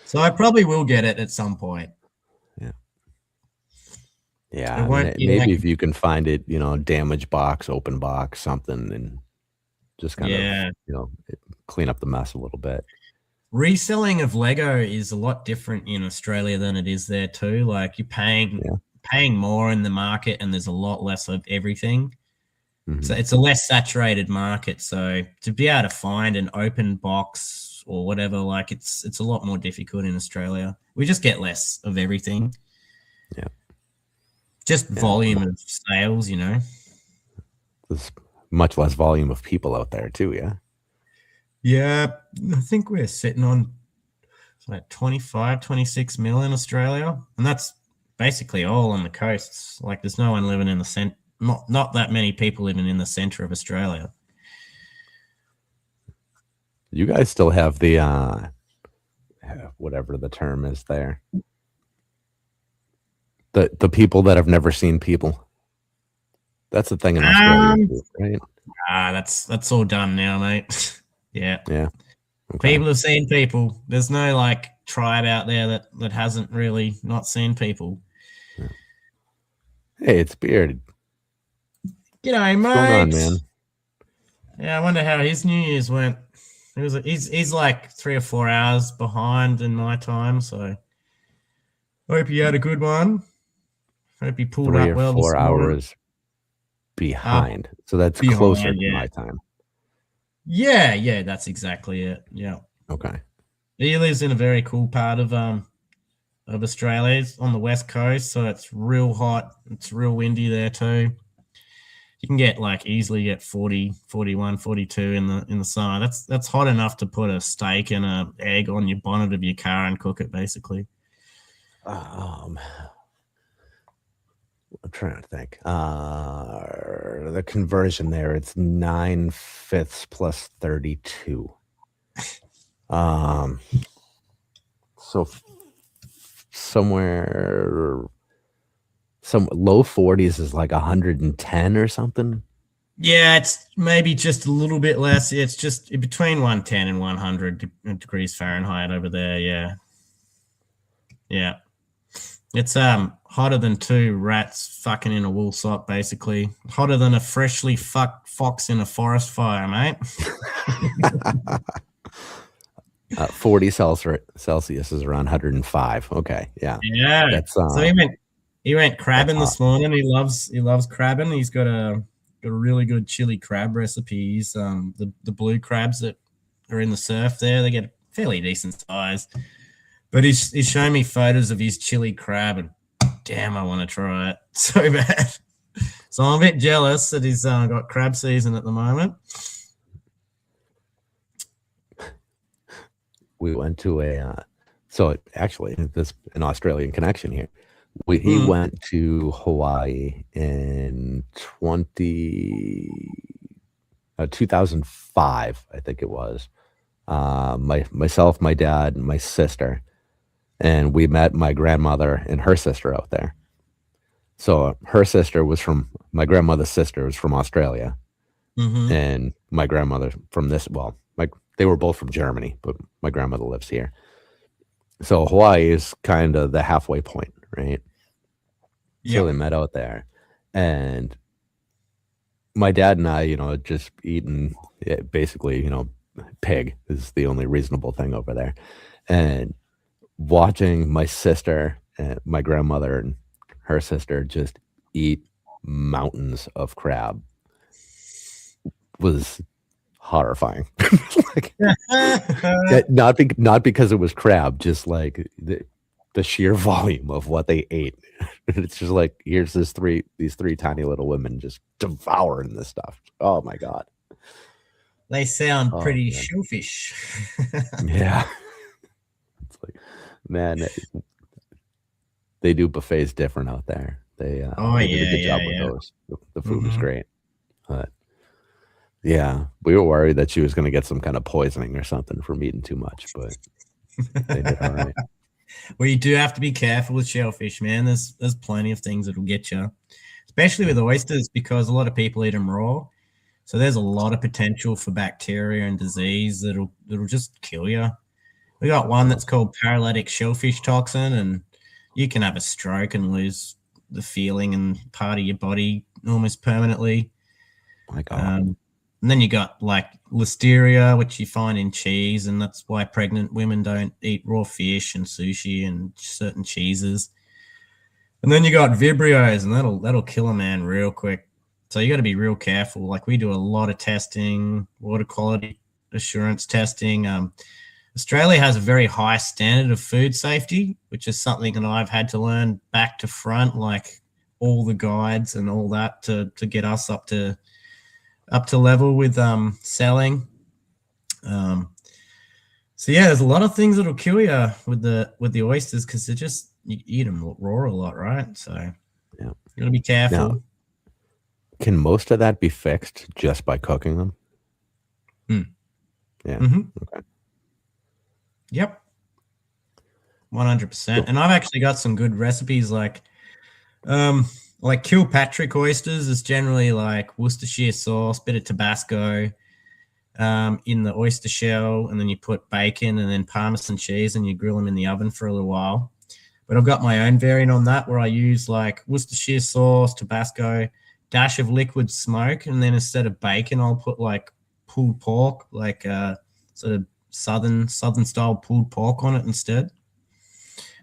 So I probably will get it at some point. Yeah, maybe if you can find it, damaged box, open box, something, and just kind of, clean up the mess a little bit. Reselling of Lego is a lot different in Australia than it is there too. Like you're paying more in the market, and there's a lot less of everything. Mm-hmm. So it's a less saturated market. So to be able to find an open box or whatever, like it's a lot more difficult in Australia. We just get less of everything. Yeah. Just volume of sales, There's much less volume of people out there too, yeah? Yeah, I think we're sitting on like 25, 26 mil in Australia. And that's basically all on the coasts. Like there's no one living in the center, not that many people living in the center of Australia. You guys still have the, whatever the term is there. The people that have never seen people. That's the thing in Australia, right? That's all done now, mate. Yeah. Yeah. Okay. People have seen people. There's no like tribe out there that hasn't really not seen people. Yeah. Hey, it's Beard. G'day, mate. What's going on, man? Yeah, I wonder how his New Year's went. He's like 3 or 4 hours behind in my time, so hope you had a good one. Hope you pulled up well. 3 or 4 hours behind. So that's closer to my time. Yeah, that's exactly it. Yeah. Okay. He lives in a very cool part of Australia. It's on the west coast, so it's real hot. It's real windy there too. You can easily get 40, 41, 42 in the summer. That's hot enough to put a steak and an egg on your bonnet of your car and cook it, basically. I'm trying to think. The conversion there, it's 9/5 plus 32. So somewhere, some low 40s is like 110 or something. Yeah, it's maybe just a little bit less. It's just between 110 and 100 degrees Fahrenheit over there. Yeah. It's hotter than 2 rats fucking in a wool sock, basically. Hotter than a freshly fucked fox in a forest fire, mate. 40 Celsius is around 105. Okay, yeah. Yeah. So he went crabbing this morning. He loves crabbing. He's got a really good chili crab recipe. He's the blue crabs that are in the surf there. They get a fairly decent size. But he's showing me photos of his chili crab, and damn, I want to try it so bad. So I'm a bit jealous that he's got crab season at the moment. We went to actually, this an Australian connection here. He went to Hawaii in 2005, I think it was. Myself, my dad, and my sister. And we met my grandmother and her sister out there. So her sister was my grandmother's sister was from Australia. Mm-hmm. And my grandmother from they were both from Germany, but my grandmother lives here. So Hawaii is kind of the halfway point, right? Yep. So they met out there. And my dad and I, just eating basically, pig is the only reasonable thing over there. And watching my sister and my grandmother and her sister just eat mountains of crab. was horrifying. Like, not because it was crab, just like the sheer volume of what they ate. It's just like, here's these three tiny little women just devouring this stuff. Oh my God. They sound pretty shellfish. Yeah. It's like, man, they do buffets different out there. They did a good job with those. The food was great. But yeah, we were worried that she was going to get some kind of poisoning or something from eating too much, but they did all right. Well, you do have to be careful with shellfish, man. There's plenty of things that'll get you, especially with oysters, because a lot of people eat them raw. So there's a lot of potential for bacteria and disease that'll just kill you. We got one that's called paralytic shellfish toxin, and you can have a stroke and lose the feeling and part of your body almost permanently. My God. And then you got like listeria, which you find in cheese, and that's why pregnant women don't eat raw fish and sushi and certain cheeses. And then you got vibrios, and that'll kill a man real quick. So you got to be real careful. Like, we do a lot of testing, water quality assurance testing. Australia has a very high standard of food safety, which is something that I've had to learn back to front, like all the guides and all that to get us up to level with selling. So yeah, there's a lot of things that'll kill you with the oysters, because they're just, you eat them raw a lot, right? So yeah, you gotta be careful. Now, can most of that be fixed just by cooking them? Yeah. Okay. Yep. 100%. And I've actually got some good recipes, like Kilpatrick oysters is generally like Worcestershire sauce, bit of Tabasco in the oyster shell, and then you put bacon and then Parmesan cheese, and you grill them in the oven for a little while. But I've got my own variant on that, where I use like Worcestershire sauce, Tabasco, dash of liquid smoke, and then instead of bacon, I'll put like pulled pork, like sort of southern style pulled pork on it instead.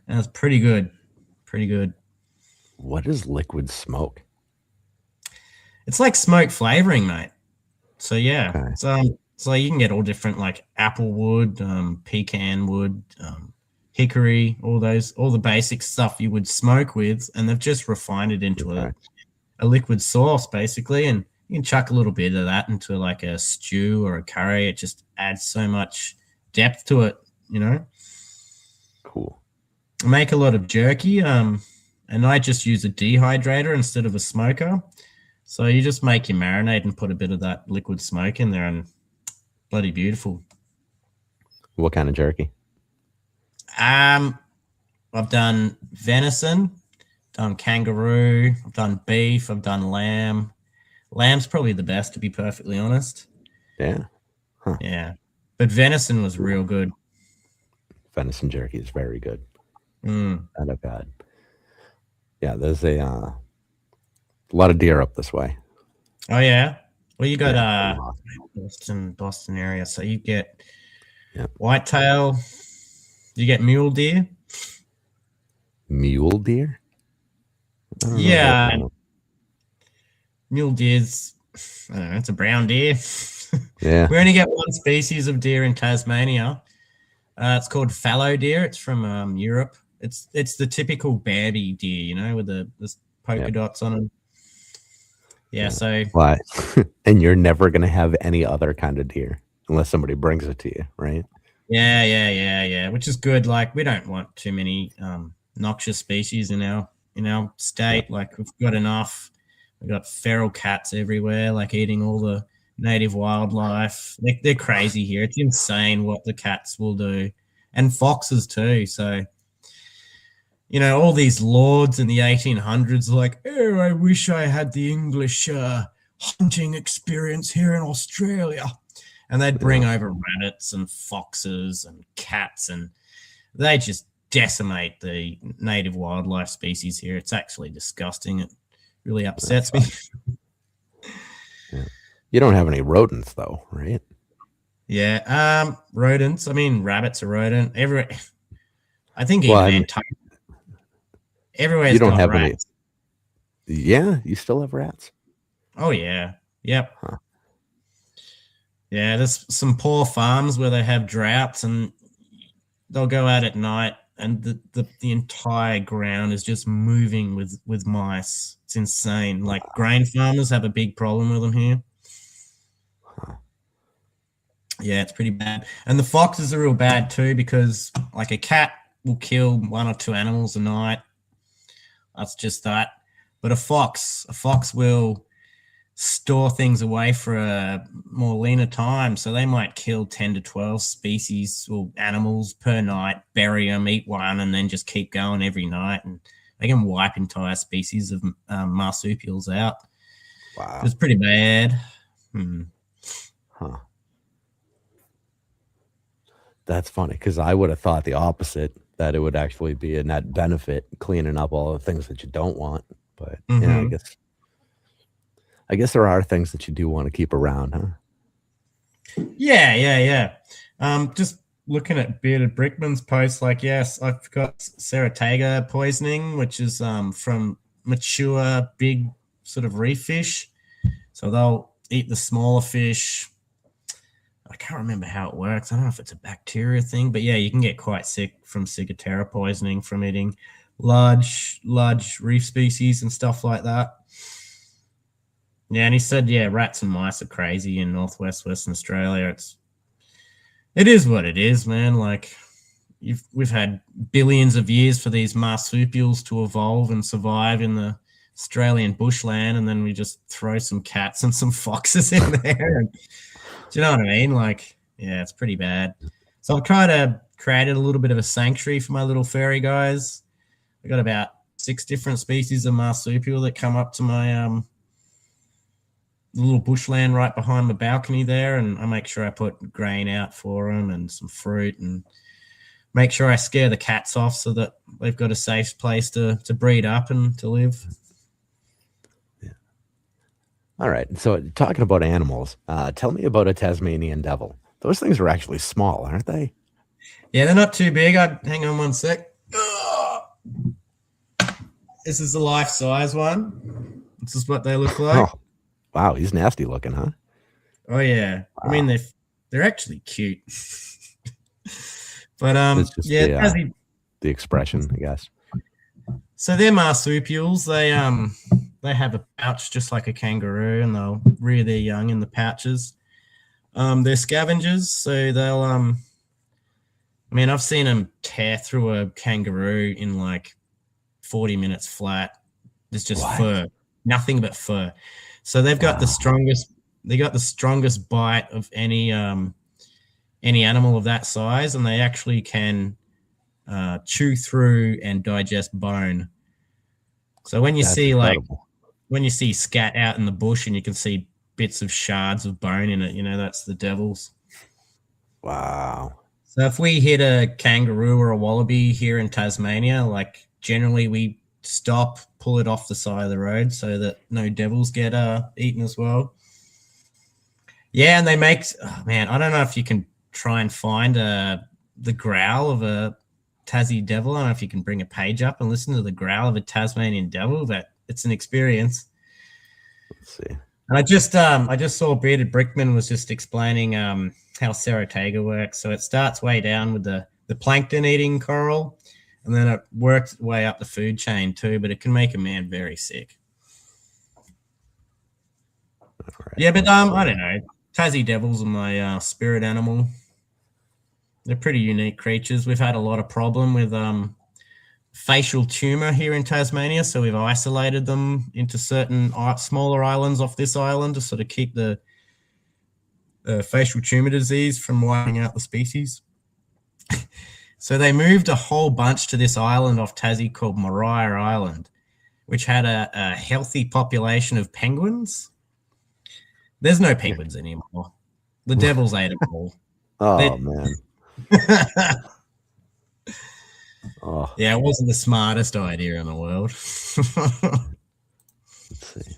And it's pretty good. Pretty good. What is liquid smoke? It's like smoke flavoring, mate. So yeah, okay. So you can get all different, like apple wood, pecan wood, hickory, all the basic stuff you would smoke with, and they've just refined it into a liquid sauce, basically, and you can chuck a little bit of that into like a stew or a curry. It just adds so much depth to it, you know. Cool. I make a lot of jerky, and I just use a dehydrator instead of a smoker. So you just make your marinade and put a bit of that liquid smoke in there, and bloody beautiful. What kind of jerky? I've done venison, done kangaroo, I've done beef, I've done lamb. Lamb's probably the best, to be perfectly honest. Yeah. Huh. Yeah. But venison was real good. Venison jerky is very good. That I've had. Yeah, there's a lot of deer up this way. Oh yeah. Well, you got Boston area, so you get whitetail. You get mule deer. Mule deer? Yeah. Mule deer's, I don't know, it's a brown deer. Yeah. We only get one species of deer in Tasmania. It's called fallow deer. It's from Europe. It's the typical baby deer, you know, with the polka dots on them. Yeah, so. Why? And you're never going to have any other kind of deer unless somebody brings it to you, right? Yeah. Which is good. Like, we don't want too many noxious species in our state. Yeah. Like, we've got enough. We've got feral cats everywhere, like eating all the native wildlife. They're crazy here. It's insane what the cats will do, and foxes too. So, you know, all these lords in the 1800s are like, oh, I wish I had the English hunting experience here in Australia. And they'd bring over rabbits and foxes and cats, and they just decimate the native wildlife species here. It's actually disgusting. It really upsets me. Yeah. You don't have any rodents, though, right? Yeah. Rodents. I mean, rabbits are rodent. I think even everywhere's you don't got have rats. Any. Yeah, you still have rats. Oh yeah. Yep. Huh. Yeah, there's some poor farms where they have droughts and they'll go out at night and the entire ground is just moving with mice. It's insane. Like grain farmers have a big problem with them here. Yeah, it's pretty bad. And the foxes are real bad too because like a cat will kill 1 or 2 animals a night. That's just that. But a fox will store things away for a more leaner time. So they might kill 10 to 12 species or animals per night, bury them, eat one, and then just keep going every night. And they can wipe entire species of marsupials out. Wow. It's pretty bad. Huh. That's funny because I would have thought the opposite, that it would actually be a net benefit cleaning up all the things that you don't want. But yeah, I guess there are things that you do want to keep around, huh? Yeah. Just looking at Bearded Brickman's post, like, yes, I've got Saratoga poisoning, which is from mature, big sort of reef fish. So they'll eat the smaller fish. I can't remember how it works. I don't know if it's a bacteria thing, but yeah, you can get quite sick from ciguatera poisoning from eating large reef species and stuff like that. Yeah, and he said, yeah, rats and mice are crazy in northwest Western Australia. It is what it is, man. Like we've had billions of years for these marsupials to evolve and survive in the Australian bushland, and then we just throw some cats and some foxes in there. And, do you know what I mean? Like, yeah, it's pretty bad. So I've tried to create a little bit of a sanctuary for my little furry guys. I got about 6 different species of marsupial that come up to my little bushland right behind the balcony there, and I make sure I put grain out for them and some fruit, and make sure I scare the cats off so that they've got a safe place to breed up and to live. Yeah. All right. So talking about animals, tell me about a Tasmanian devil. Those things are actually small, aren't they? Yeah, they're not too big. Hang on one sec. This is the life-size one. This is what they look like. Oh, wow, he's nasty looking, huh? Oh yeah. Wow. I mean they're actually cute. But it's just the expression, I guess. So they're marsupials. They have a pouch just like a kangaroo, and they'll rear their young in the pouches. They're scavengers, so they'll I mean, I've seen them tear through a kangaroo in like 40 minutes flat. There's just fur, nothing but fur. So they've got the strongest. They got the strongest bite of any animal of that size, and they actually can chew through and digest bone. So when you see incredible. When you see scat out in the bush and you can see bits of shards of bone in it, you know that's the devils. Wow. So if we hit a kangaroo or a wallaby here in Tasmania, like generally we stop, pull it off the side of the road so that no devils get eaten as well. Yeah, and they make, man, I don't know if you can try and find the growl of a Tassie devil. I don't know if you can bring a page up and listen to the growl of a Tasmanian devil, but it's an experience. Let's see. And I just saw Bearded Brickman was just explaining how Saratoga works. So it starts way down with the plankton eating coral, and then it works its way up the food chain too, but it can make a man very sick. Right. Yeah, but I don't know. Tassie devils are my spirit animal. They're pretty unique creatures. We've had a lot of problem with facial tumor here in Tasmania, so we've isolated them into certain smaller islands off this island to sort of keep the facial tumor disease from wiping out the species. So they moved a whole bunch to this island off Tassie called Maria Island, which had a healthy population of penguins. There's no penguins anymore. The devils ate them all. Oh, man. Oh. Yeah, it wasn't the smartest idea in the world. Let's see.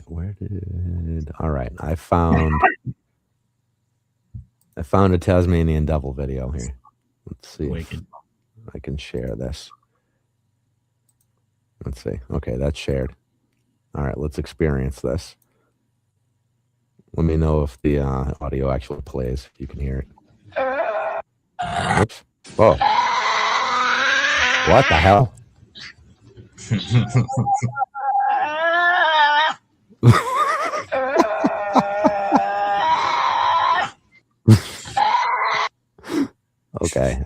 All right. I found a Tasmanian devil video here. Let's see if I can share this. Let's see. Okay, that's shared. All right, let's experience this. Let me know if the audio actually plays. You can hear it. Oops. Whoa. What the hell? Okay.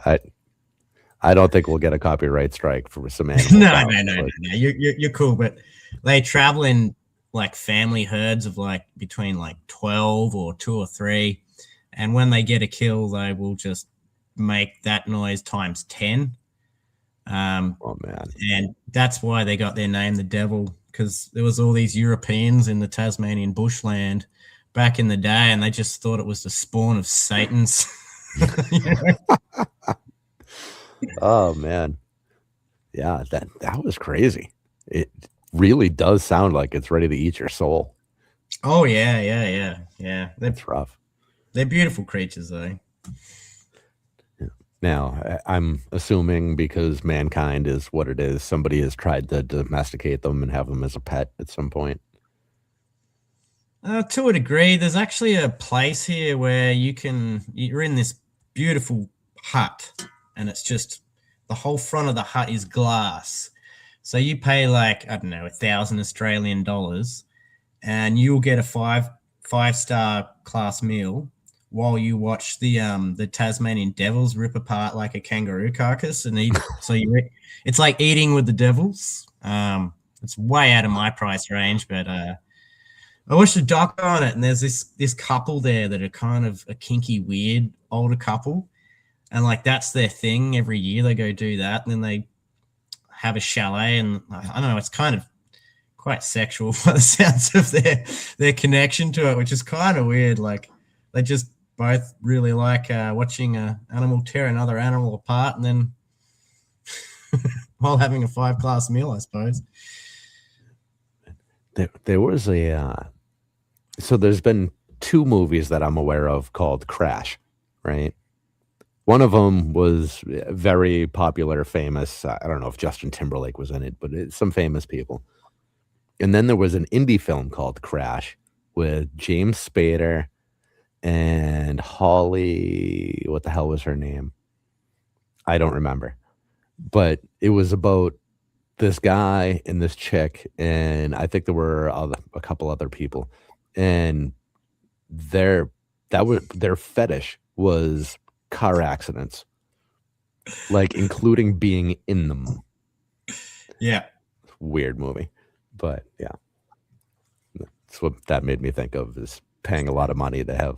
I don't think we'll get a copyright strike for some animal. No. You're cool, but they travel in like family herds of like between like 12 or 2 or 3, and when they get a kill, they will just make that noise times 10. Oh man! And that's why they got their name, the Devil, because there was all these Europeans in the Tasmanian bushland back in the day, and they just thought it was the spawn of Satan's. Oh man, yeah, that was crazy. It really does sound like it's ready to eat your soul. Oh yeah. That's rough. They're beautiful creatures, though. Now, I'm assuming because mankind is what it is, somebody has tried to domesticate them and have them as a pet at some point. To a degree, there's actually a place here where you're in this beautiful hut, and it's just the whole front of the hut is glass. So you pay like, I don't know, 1,000 Australian dollars, and you'll get a five-star class meal while you watch the Tasmanian devils rip apart like a kangaroo carcass and eat. So it's like eating with the devils. It's way out of my price range, but I watched a doc on it, and there's this couple there that are kind of a kinky, weird older couple, and like that's their thing. Every year they go do that, and then they have a chalet, and I don't know, it's kind of quite sexual by the sounds of their connection to it, which is kind of weird. Like they just both really like watching an animal tear another animal apart, and then while having a 5-class meal, I suppose. There was so there's been 2 movies that I'm aware of called Crash, right? One of them was very popular, famous. I don't know if Justin Timberlake was in it, but it's some famous people. And then there was an indie film called Crash with James Spader and Holly, what the hell was her name? I don't remember. But it was about this guy and this chick, and I think there were a couple other people, and their fetish was car accidents, like including being in them. Yeah, weird movie, but yeah, that's what that made me think of, is paying a lot of money to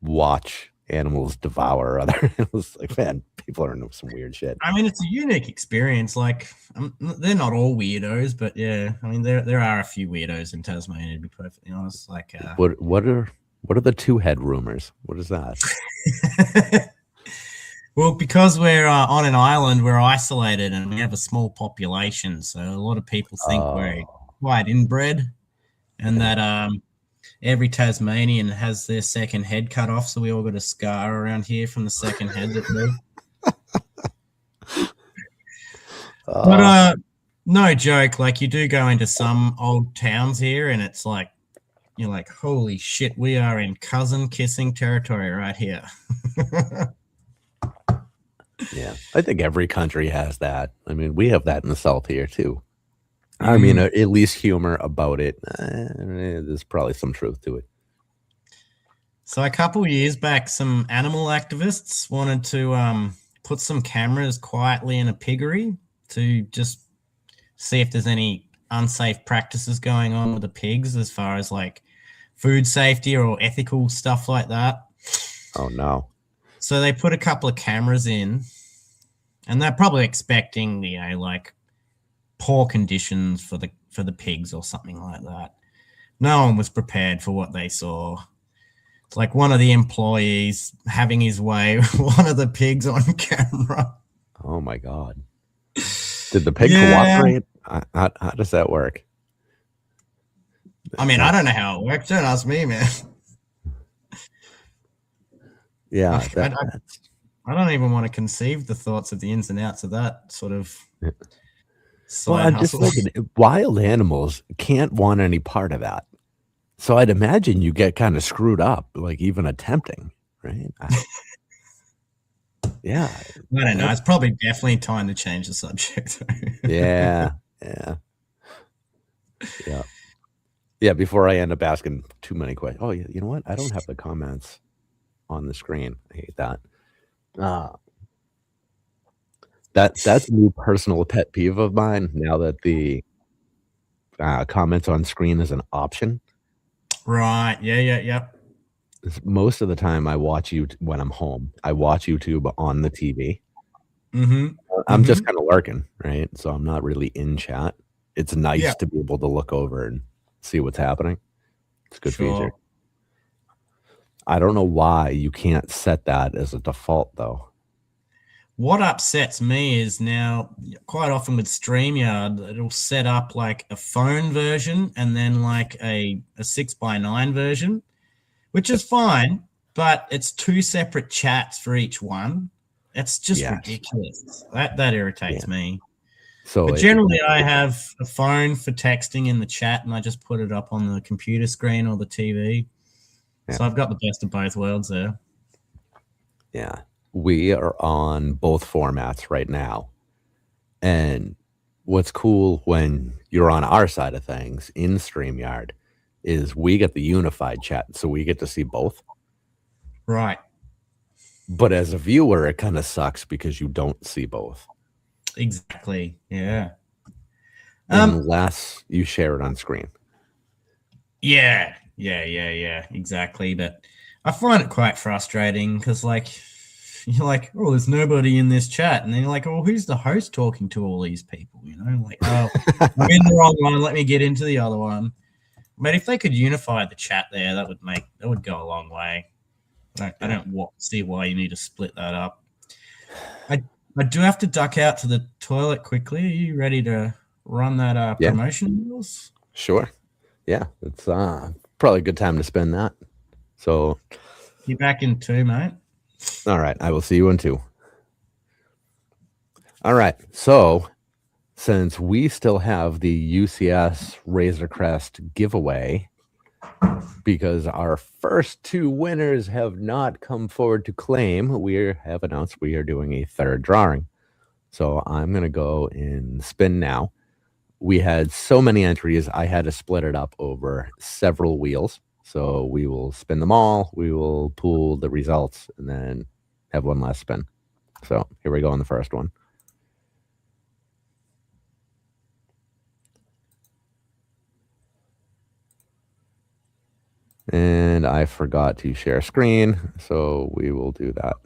watch animals devour other animals. Like, man, people are into some weird shit. I mean, it's a unique experience. Like, they're not all weirdos, but yeah, I mean, there are a few weirdos in Tasmania, to be perfectly honest. Like, what are the 2-head rumors? What is that? Well, because we're on an island, we're isolated, and we have a small population, so a lot of people think we're quite inbred, and that every Tasmanian has their second head cut off, so we all got a scar around here from the second head that we. But no joke, like, you do go into some old towns here, and it's like, you're like, holy shit, we are in cousin kissing territory right here. Yeah, I think every country has that. I mean, we have that in the South here too. I mean, at least humor about it. There's probably some truth to it. So a couple of years back, some animal activists wanted to put some cameras quietly in a piggery to just see if there's any unsafe practices going on with the pigs as far as like food safety or ethical stuff like that. Oh no. So they put a couple of cameras in, and they're probably expecting, like poor conditions for the pigs or something like that. No one was prepared for what they saw. It's like one of the employees having his way with one of the pigs on camera. Oh my God. Did the pig cooperate? How does that work? I mean, I don't know how it works. Don't ask me, man. Yeah, I don't even want to conceive the thoughts of the ins and outs of that sort of. Well, I'm just thinking, wild animals can't want any part of that. So I'd imagine you get kind of screwed up, like even attempting, right? Yeah. I don't know. It's probably definitely time to change the subject. Yeah. Yeah, before I end up asking too many questions. Oh, you know what? I don't have the comments on the screen. I hate that. That's a new personal pet peeve of mine now that the comments on screen is an option. Right. Yeah. Most of the time I watch you when I'm home. I watch YouTube on the TV. I'm just kind of lurking, right? So I'm not really in chat. It's nice to be able to look over and see what's happening. It's a good feature. I don't know why you can't set that as a default, though. What upsets me is now quite often with StreamYard, it'll set up like a phone version and then like a 6x9 version, which is fine, but it's 2 separate chats for each one. It's just ridiculous. That irritates me. So generally, I have a phone for texting in the chat, and I just put it up on the computer screen or the TV. So I've got the best of both worlds there. Yeah. We are on both formats right now. And what's cool when you're on our side of things in StreamYard is we get the unified chat, so we get to see both. Right. But as a viewer, it kind of sucks because you don't see both. Exactly. Yeah. Unless you share it on screen. Yeah. Exactly. But I find it quite frustrating because, like, you're like, oh, there's nobody in this chat. And then you're like, oh, who's the host talking to all these people? You know, like, oh, I'm in the wrong one. Let me get into the other one. But if they could unify the chat there, that would go a long way. I don't see why you need to split that up. I do have to duck out to the toilet quickly. Are you ready to run that promotion wheels? Sure. Yeah, it's probably a good time to spend that. So you're back in 2, mate. All right, I will see you in 2. All right, so since we still have the UCS Razor Crest giveaway, because our first 2 winners have not come forward to claim, we have announced we are doing a 3rd drawing. So I'm going to go and spin now. We had so many entries, I had to split it up over several wheels. So we will spin them all, we will pool the results, and then have one last spin. So here we go on the first one. And I forgot to share screen, so we will do that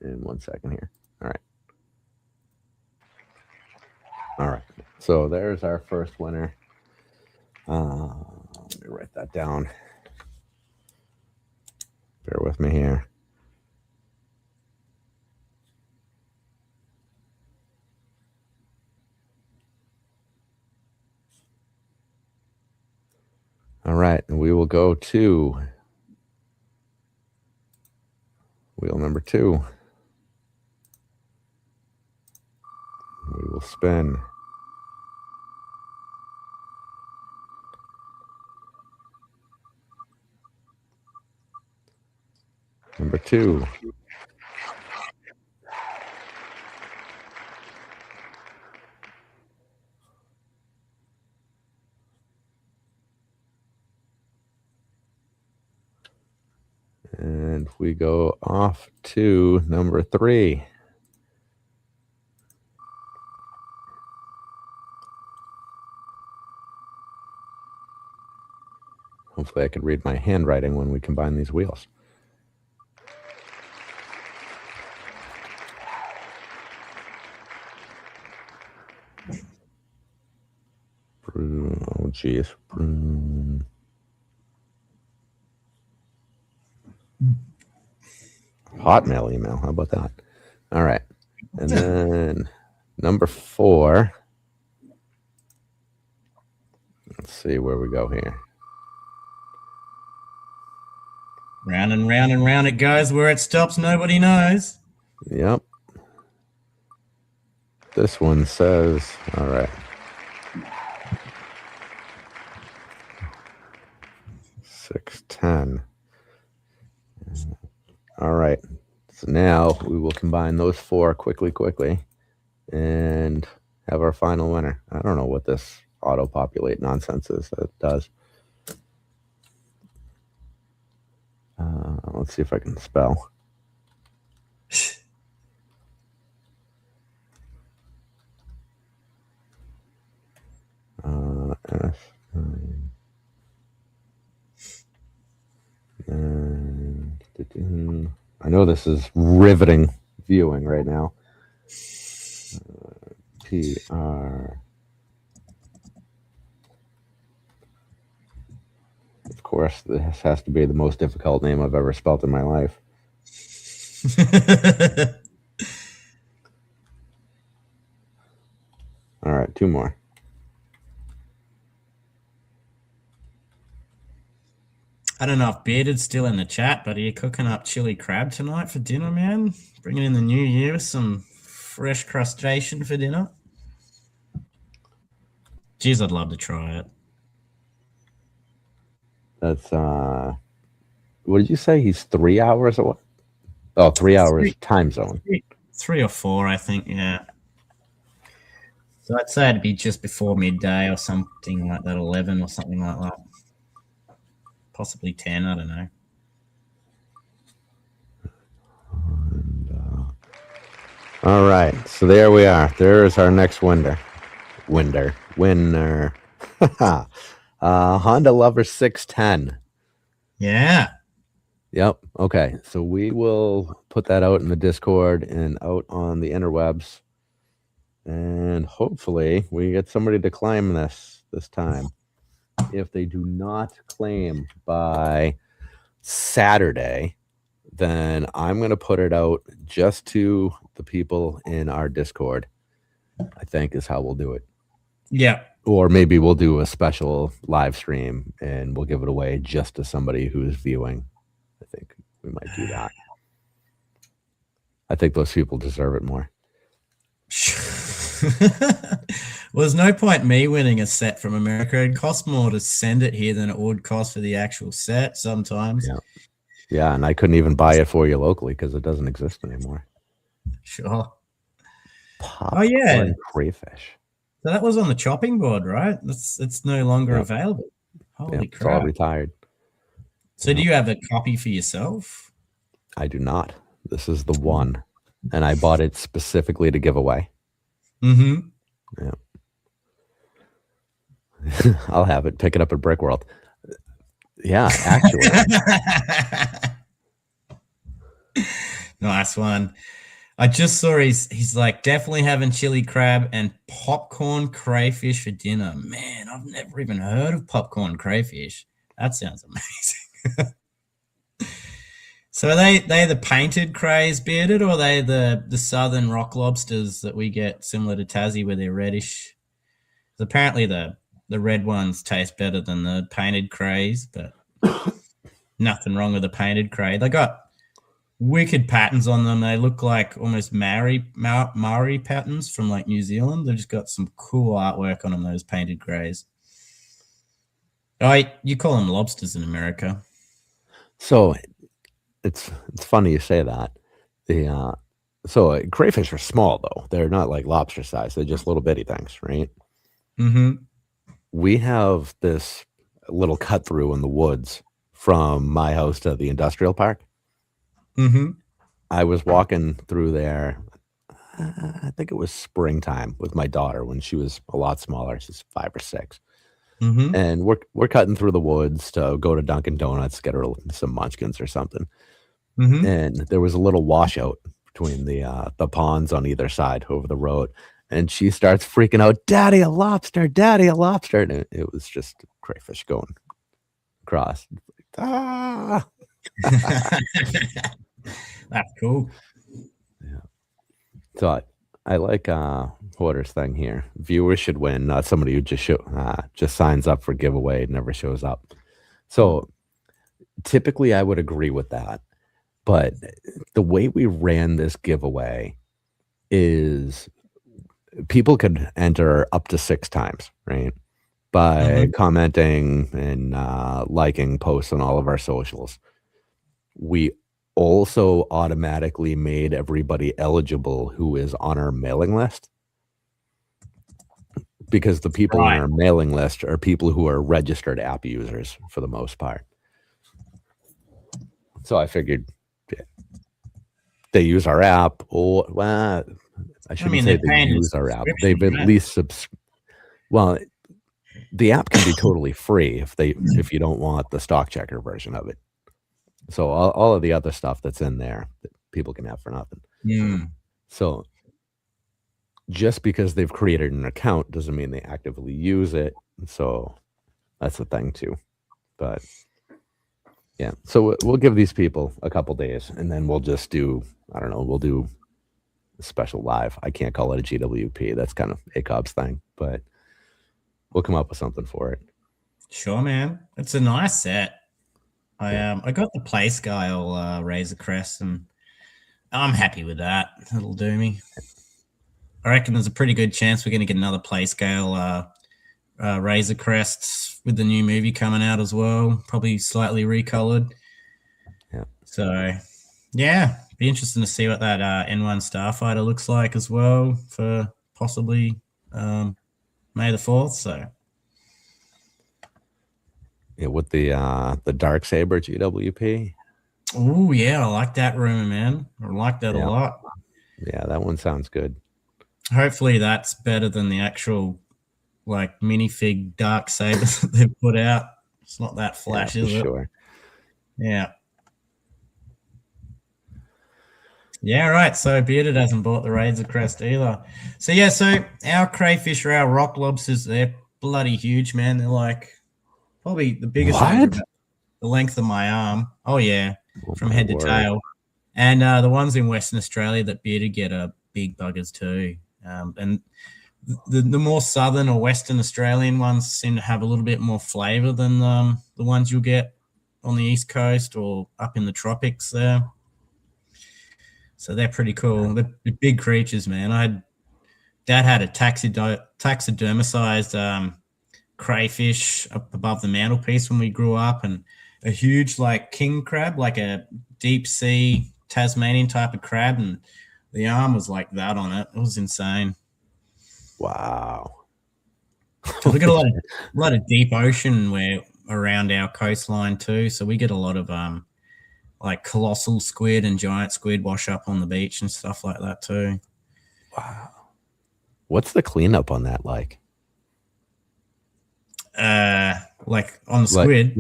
in 1 second here. All right. So there's our first winner. Let me write that down. Bear with me here. All right, and we will go to wheel number 2. We will spin. Number 2. And we go off to number 3. Hopefully I can read my handwriting when we combine these wheels. Oh, geez. Hotmail email. How about that? All right. And then number 4. Let's see where we go here. Round and round and round it goes. Where it stops, nobody knows. Yep. This one says, all right. 610. All right. So now we will combine those 4 quickly, and have our final winner. I don't know what this auto-populate nonsense is that it does. Let's see if I can spell. I know this is riveting viewing right now. PR. Of course, this has to be the most difficult name I've ever spelt in my life. All right, 2 more. I don't know if Bearded's still in the chat, but are you cooking up chili crab tonight for dinner, man? Bringing in the new year with some fresh crustacean for dinner? Geez, I'd love to try it. That's, what did you say? He's 3 hours away? Oh, 3 hours time zone. 3 or 4, I think, yeah. So I'd say it'd be just before midday or something like that, 11 or something like that. Possibly 10, I don't know. All right, so there we are. There is our next winner. Honda Lover 610. Yeah. Yep. Okay, so we will put that out in the Discord and out on the interwebs, and hopefully we get somebody to claim this time. If they do not claim by Saturday, then I'm going to put it out just to the people in our Discord, I think is how we'll do it. Yeah. Or maybe we'll do a special live stream and we'll give it away just to somebody who's viewing. I think we might do that. I think those people deserve it more. Well, there's no point me winning a set from America. It costs more to send it here than it would cost for the actual set sometimes. Yeah, and I couldn't even buy it for you locally because it doesn't exist anymore. Sure. Popcorn crayfish. So that was on the chopping board, right? It's no longer available. Holy crap. It's all retired. So do you have a copy for yourself? I do not. This is the one. And I bought it specifically to give away. Mm-hmm. Yeah. I'll have it. Pick it up at Brickworld. Yeah, actually. Nice one. I just saw he's like definitely having chili crab and popcorn crayfish for dinner. Man, I've never even heard of popcorn crayfish. That sounds amazing. So are they the painted crays, Bearded, or are they the southern rock lobsters that we get similar to Tassie where they're reddish? Apparently the red ones taste better than the painted crays, but nothing wrong with the painted cray. They got wicked patterns on them. They look like almost Maori patterns from like New Zealand. They've just got some cool artwork on them, those painted crays. Oh, you call them lobsters in America. So it's funny you say that. So crayfish are small though. They're not like lobster size. They're just little bitty things, right? Mm-hmm. We have this little cut through in the woods from my house to the industrial park. Mm-hmm. I was walking through there. I think it was springtime with my daughter when she was a lot smaller. She's 5 or 6. Mm-hmm. And we're cutting through the woods to go to Dunkin' Donuts, get her some munchkins or something. Mm-hmm. And there was a little washout between the ponds on either side over the road. And she starts freaking out, "Daddy, a lobster! Daddy, a lobster!" And it was just crayfish going across. Ah! That's cool. Yeah. So I like Porter's thing here. Viewers should win, not somebody who just signs up for giveaway and never shows up. So typically I would agree with that. But the way we ran this giveaway is people could enter up to 6 times, right? by commenting and liking posts on all of our socials. We also automatically made everybody eligible who is on our mailing list, because the people on our mailing list are people who are registered app users for the most part. So I figured they use our app, or well, I shouldn't say they use our app. They've at least well, the app can be totally free if you don't want the stock checker version of it. So all of the other stuff that's in there that people can have for nothing. So just because they've created an account doesn't mean they actively use it. So that's the thing too. But yeah, so we'll give these people a couple days, and then we'll just do, I don't know, we'll do a special live. I can't call it a GWP. That's kind of ACOB's thing, but we'll come up with something for it. Sure, man. It's a nice set. I got the play scale Razor Crest, and I'm happy with that. It'll do me. I reckon there's a pretty good chance we're going to get another play scale Razor Crests with the new movie coming out as well, probably slightly recolored. Yeah. So, yeah, be interesting to see what that N1 Starfighter looks like as well for possibly May the 4th. So. Yeah, with the Darksaber GWP. Oh yeah, I like that rumor, man. I like that a lot. Yeah, that one sounds good. Hopefully that's better than the actual like minifig Darksaber that they've put out. It's not that flash, is it? Sure. Yeah. Yeah, right. So Bearded hasn't bought the Razor Crest either. So yeah, so our crayfish or our rock lobsters, they're bloody huge, man. They're like probably the biggest ones, the length of my arm. Oh yeah, from head to tail. And the ones in Western Australia that Bearded get are big buggers too. And the more southern or Western Australian ones seem to have a little bit more flavour than the ones you'll get on the East Coast or up in the tropics there. So they're pretty cool. They're big creatures, man. Dad had a taxidermicized crayfish up above the mantelpiece when we grew up, and a huge like king crab, like a deep sea Tasmanian type of crab, and the arm was like that on it. It was insane. Wow. So we get a lot of deep ocean where around our coastline too. So we get a lot of like colossal squid and giant squid wash up on the beach and stuff like that too. Wow. What's the cleanup on that like? Like on the squid?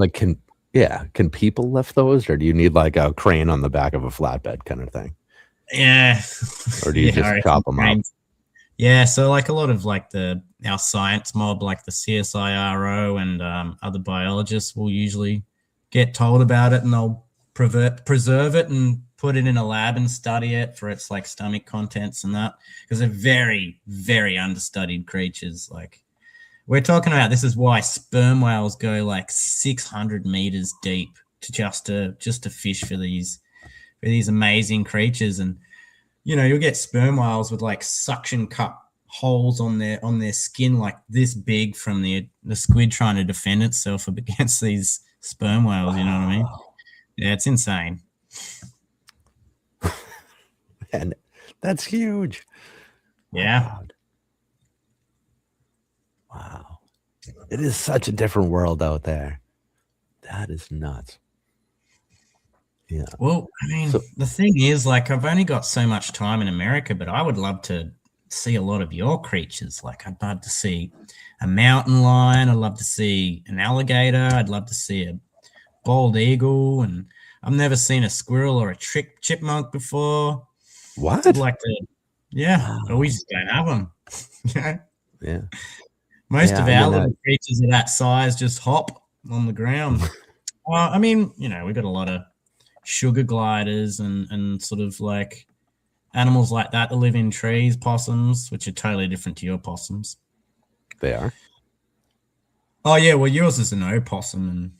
Can people lift those, or do you need like a crane on the back of a flatbed kind of thing? Yeah. Or do you just chop them up? Yeah, so like a lot of like our science mob, like the CSIRO and other biologists will usually get told about it, and they'll preserve it and put it in a lab and study it for its like stomach contents and that, because they're very, very understudied creatures. Like we're talking about, this is why sperm whales go like 600 meters deep just to fish for these amazing creatures. And you know, you'll get sperm whales with like suction cup holes on their skin like this big from the squid trying to defend itself against these sperm whales. Wow. You know what I mean? Yeah, it's insane. And that's huge. Yeah. Wow. It is such a different world out there. That is nuts. Yeah. Well, I mean, the thing is, like, I've only got so much time in America, but I would love to see a lot of your creatures. Like, I'd love to see a mountain lion. I'd love to see an alligator. I'd love to see a bald eagle. And I've never seen a squirrel or a chipmunk before. What? I'd like to, yeah. Wow. We just don't have them. Yeah. Most of our little creatures of that size just hop on the ground. I mean, you know, we've got a lot of sugar gliders and sort of like animals like that live in trees, possums, which are totally different to your possums. They are? Oh, yeah. Well, yours is an opossum and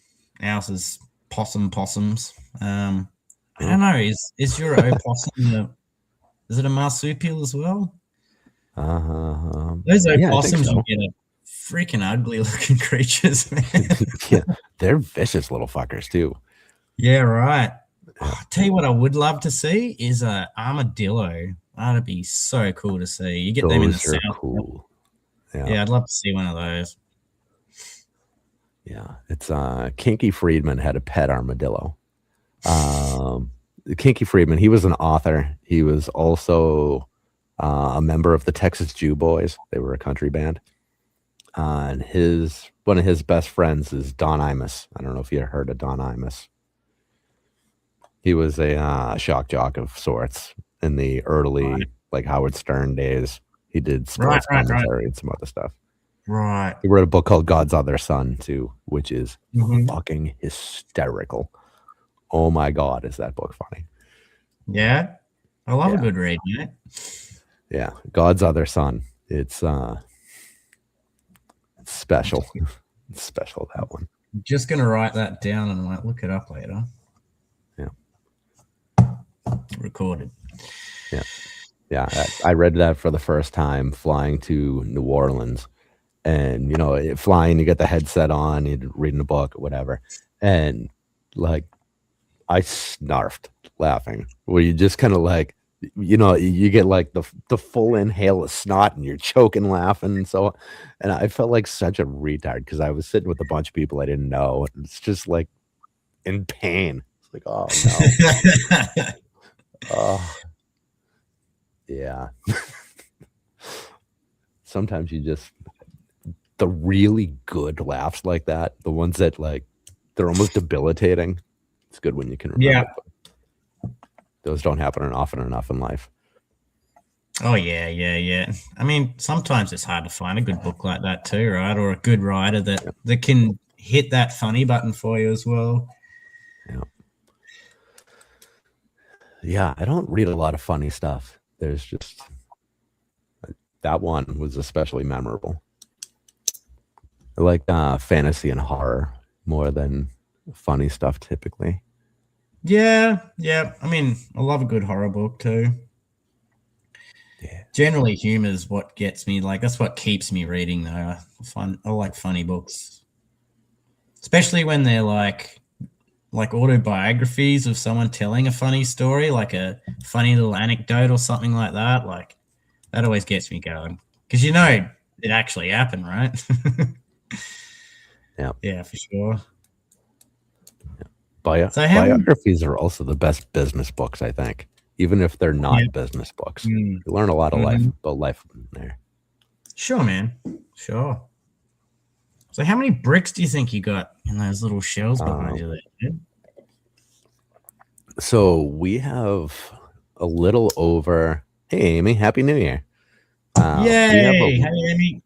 ours is possums. I don't know. Is your opossum, is it a marsupial as well? Those opossums you get a freaking ugly looking creatures, man. Yeah, they're vicious little fuckers too. Yeah, right. Oh, I'll tell you what I would love to see is a armadillo. That'd be so cool to see. You get them in the Those are south. cool. Yeah, I'd love to see one of those. Yeah, it's Kinky Friedman had a pet armadillo. Kinky Friedman, he was an author. He was also a member of the Texas Jew Boys. They were a country band. And one of his best friends is Don Imus. I don't know if you heard of Don Imus. He was a shock jock of sorts in the early, like Howard Stern days. He did sports commentary and some other stuff. Right. He wrote a book called God's Other Son too, which is fucking hysterical. Oh my God, is that book funny? Yeah, I love a good read, mate. Yeah, God's Other Son. It's special. It's special, that one. I'm just gonna write that down and I might look it up later. Yeah. Recorded. Yeah. Yeah. I read that for the first time flying to New Orleans. And, you know, flying, you get the headset on, you're reading a book or whatever. And, like, I snarfed laughing. Where you just kind of like, you know, you get like the full inhale of snot and you're choking laughing. And I felt like such a retard because I was sitting with a bunch of people I didn't know. It's just like in pain. It's like, oh no. Oh, yeah. Sometimes you just, the really good laughs like that, the ones that like, they're almost debilitating. It's good when you can remember. Yeah. Those don't happen often enough in life. Oh, yeah. I mean, sometimes it's hard to find a good book like that too, right? Or a good writer that can hit that funny button for you as well. Yeah. Yeah, I don't read a lot of funny stuff. There's just, that one was especially memorable. I like fantasy and horror more than funny stuff typically. Yeah. I mean, I love a good horror book too. Yeah. Generally, humor is what gets me. Like, that's what keeps me reading, though. I like funny books, especially when they're like autobiographies of someone telling a funny story, like a funny little anecdote or something like that. Like, that always gets me going because you know it actually happened, right? Yeah, for sure. Biographies are also the best business books, I think, even if they're not business books. You learn a lot of life about life there. Sure, man. Sure. So how many bricks do you think you got in those little shells behind you there? So we have a little over, hey, Amy, Happy New Year. Yay! Hey, Amy.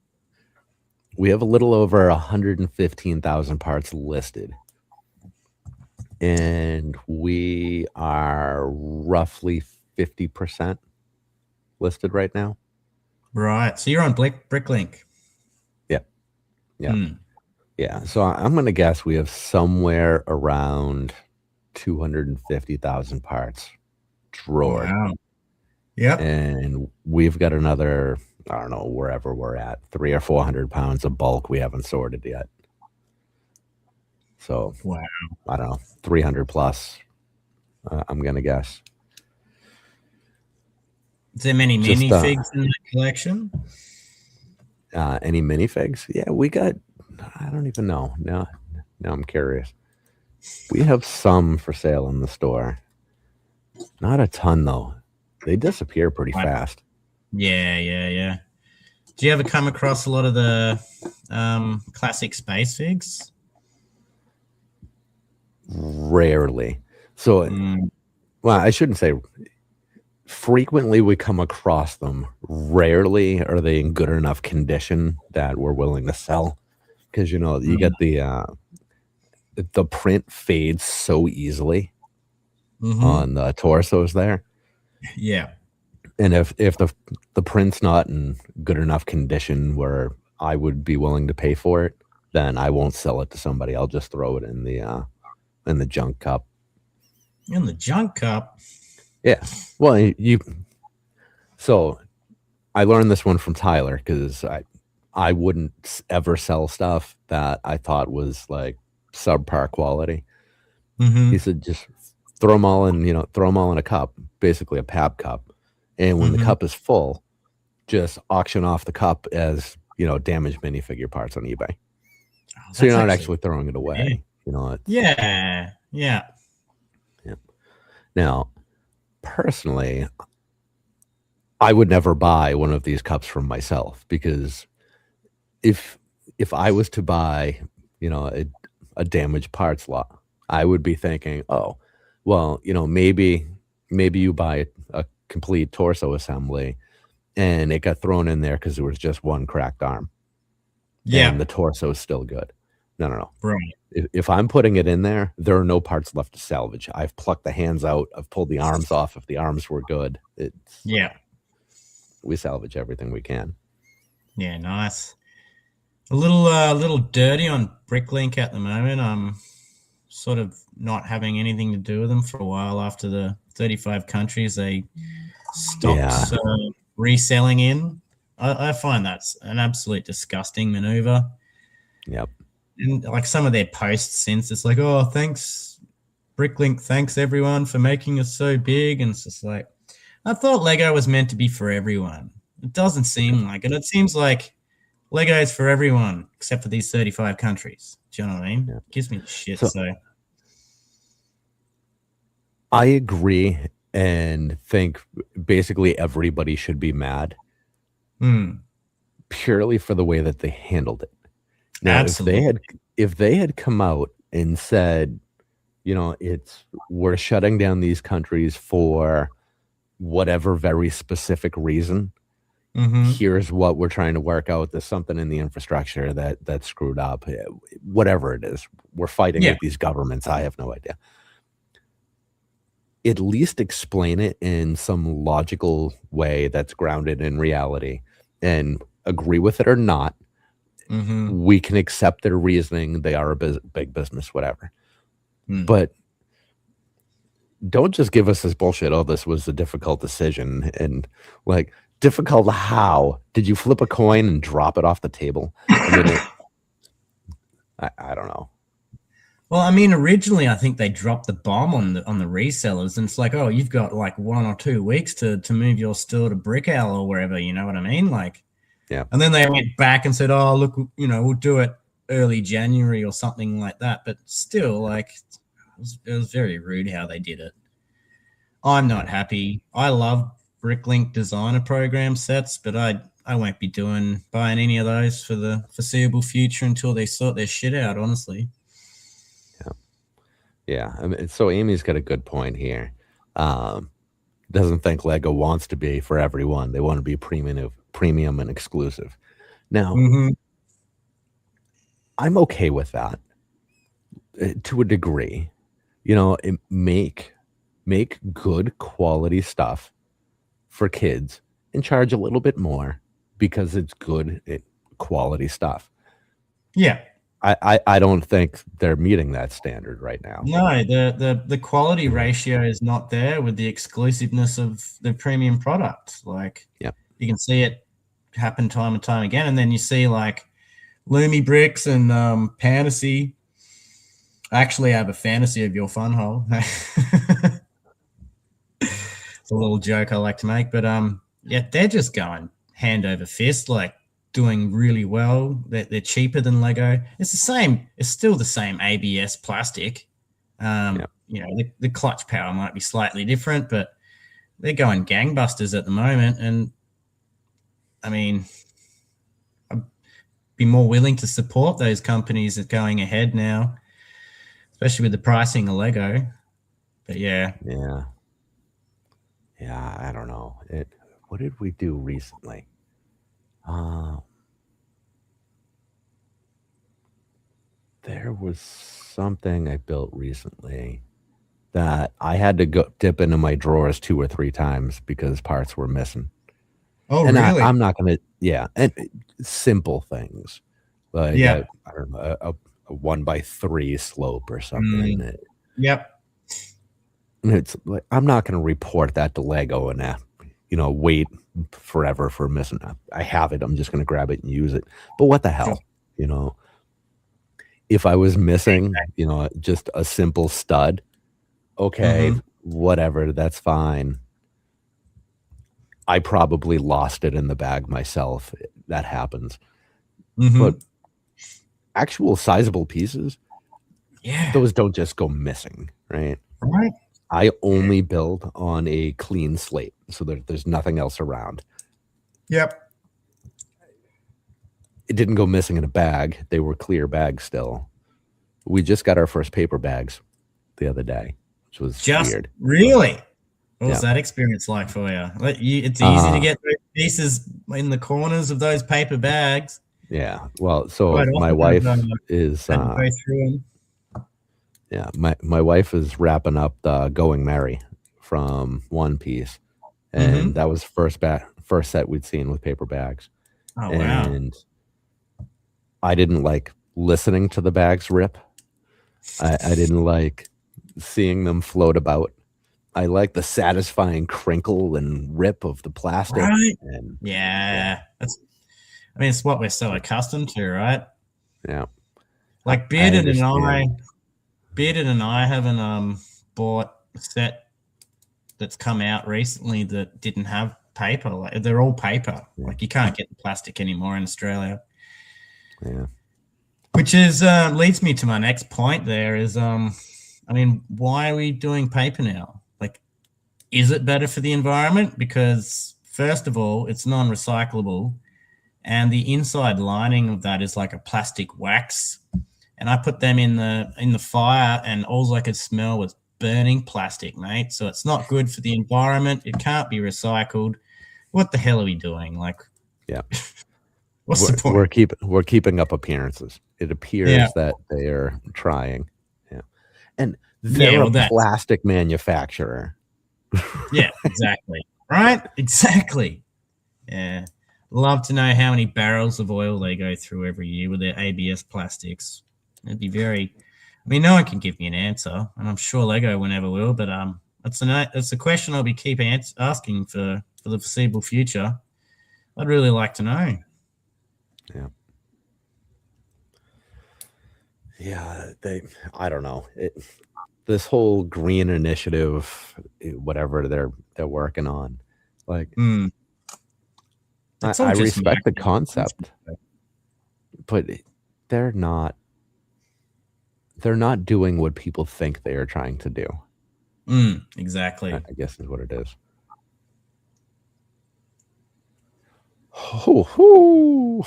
We have a little over 115,000 parts listed. And we are roughly 50% listed right now. Right. So you're on Bricklink. Yeah. Yeah. So I'm going to guess we have somewhere around 250,000 parts drawered. Wow. Yeah. And we've got another, I don't know, wherever we're at, 300 or 400 pounds of bulk we haven't sorted yet. So, wow. I don't know, 300 plus, I'm going to guess. Is there many minifigs in the collection? Any minifigs? Yeah, we got, I don't even know. Now I'm curious. We have some for sale in the store. Not a ton, though. They disappear pretty fast. Yeah. Do you ever come across a lot of the classic space figs? Rarely. So, well, I shouldn't say frequently we come across them. Rarely are they in good enough condition that we're willing to sell. Because, you know, you get the print fades so easily on the torsos there. Yeah. And if the print's not in good enough condition where I would be willing to pay for it, then I won't sell it to somebody. I'll just throw it in the junk cup. In the junk cup? Yeah. Well, so I learned this one from Tyler because I wouldn't ever sell stuff that I thought was like subpar quality. He said, just throw them all in, throw them all in a cup, basically a pab cup. And when the cup is full, just auction off the cup as, damaged minifigure parts on eBay. So you're not actually throwing it away. Yeah. Now, personally, I would never buy one of these cups from myself, because if I was to buy, a damaged parts lot, I would be thinking, oh, well, maybe you buy a complete torso assembly and it got thrown in there because there was just one cracked arm. Yeah. And the torso is still good. No. Right. If I'm putting it in there, there are no parts left to salvage. I've plucked the hands out. I've pulled the arms off if the arms were good. We salvage everything we can. Yeah, nice. A little dirty on Bricklink at the moment. I'm sort of not having anything to do with them for a while after the 35 countries they stopped reselling in. I find that's an absolute disgusting maneuver. Yep. And like some of their posts since, it's like, oh, thanks, Bricklink, thanks everyone for making us so big. And it's just like, I thought Lego was meant to be for everyone. It doesn't seem like it. It seems like Lego is for everyone except for these 35 countries. Do you know what I mean? Yeah. It gives me shit. So I agree and think basically everybody should be mad purely for the way that they handled it. Now, absolutely. if they had come out and said, we're shutting down these countries for whatever very specific reason. Here's what we're trying to work out. There's something in the infrastructure that's screwed up. Whatever it is, we're fighting with these governments. I have no idea. At least explain it in some logical way that's grounded in reality, and agree with it or not. We can accept their reasoning. They are a big business, whatever. But don't just give us this bullshit. Oh, this was a difficult decision. And like, difficult how? Did you flip a coin and drop it off the table? I don't know. Well, I mean, originally I think they dropped the bomb on the resellers, and it's like, oh, you've got like 1 or 2 weeks to move your store to Brickworld or wherever. You know what I mean? Like, yeah. And then they went back and said, oh, look, we'll do it early January or something like that. But still, like, it was very rude how they did it. I'm not happy. I love Bricklink designer program sets, but I won't be buying any of those for the foreseeable future until they sort their shit out, honestly. Yeah. I mean, so Amy's got a good point here. Doesn't think Lego wants to be for everyone. They want to be premium and exclusive. Now, I'm okay with that to a degree. Make good quality stuff for kids and charge a little bit more because it's good quality stuff. Yeah. I don't think they're meeting that standard right now. No, the quality ratio is not there with the exclusiveness of the premium product. Like, you can see it happen time and time again. And then you see like Loomy Bricks and Fantasy. I actually have a fantasy of your fun hole. It's a little joke I like to make, but they're just going hand over fist, like doing really well. They're cheaper than Lego. It's the same. It's still the same ABS plastic. The clutch power might be slightly different, but they're going gangbusters at the moment. And I mean, I'd be more willing to support those companies that going ahead now, especially with the pricing of Lego. But yeah, I don't know. What did we do recently? There was something I built recently that I had to go dip into my drawers 2 or 3 times because parts were missing. Oh, and really? I'm not going to, and simple things. Like, I don't know, a 1x3 slope or something. Yep. And it's like, I'm not going to report that to Lego and wait forever for missing. I have it. I'm just going to grab it and use it. But what the hell, if I was missing, just a simple stud, okay, whatever, that's fine. I probably lost it in the bag myself. That happens. But actual sizable pieces, those don't just go missing, right? Right. I only build on a clean slate, so there's nothing else around. Yep. It didn't go missing in a bag. They were clear bags still. We just got our first paper bags the other day, which was weird. Really? What was that experience like for you? It's easy to get those pieces in the corners of those paper bags. Yeah. Well, so my wife is go through them. Yeah, my wife is wrapping up the Going Merry from One Piece, and that was first set we'd seen with paper bags. Oh, and I didn't like listening to the bags rip. I didn't like seeing them float about. I like the satisfying crinkle and rip of the plastic. Right. And, it's what we're so accustomed to, right? Yeah. Like Bearded and I haven't bought a set that's come out recently that didn't have paper. Like they're all paper. Like you can't get the plastic anymore in Australia. Yeah. Which is leads me to my next point. There is, why are we doing paper now? Like, is it better for the environment? Because first of all, it's non-recyclable, and the inside lining of that is like a plastic wax. And I put them in the fire, and all I could smell was burning plastic, mate. So it's not good for the environment. It can't be recycled. What the hell are we doing? Like, what's the point? We're keeping up appearances. It appears that they are trying. Yeah, and they're a plastic manufacturer. Yeah, exactly. Right? Exactly. Yeah. Love to know how many barrels of oil they go through every year with their ABS plastics. It'd be no one can give me an answer, and I'm sure Lego never will, but that's a question I'll be keep asking for the foreseeable future. I'd really like to know. Yeah. Yeah, I don't know. This whole green initiative, whatever they're working on, like I respect the concept, but they're not doing what people think they are trying to do. Exactly. I guess is what it is. Oh,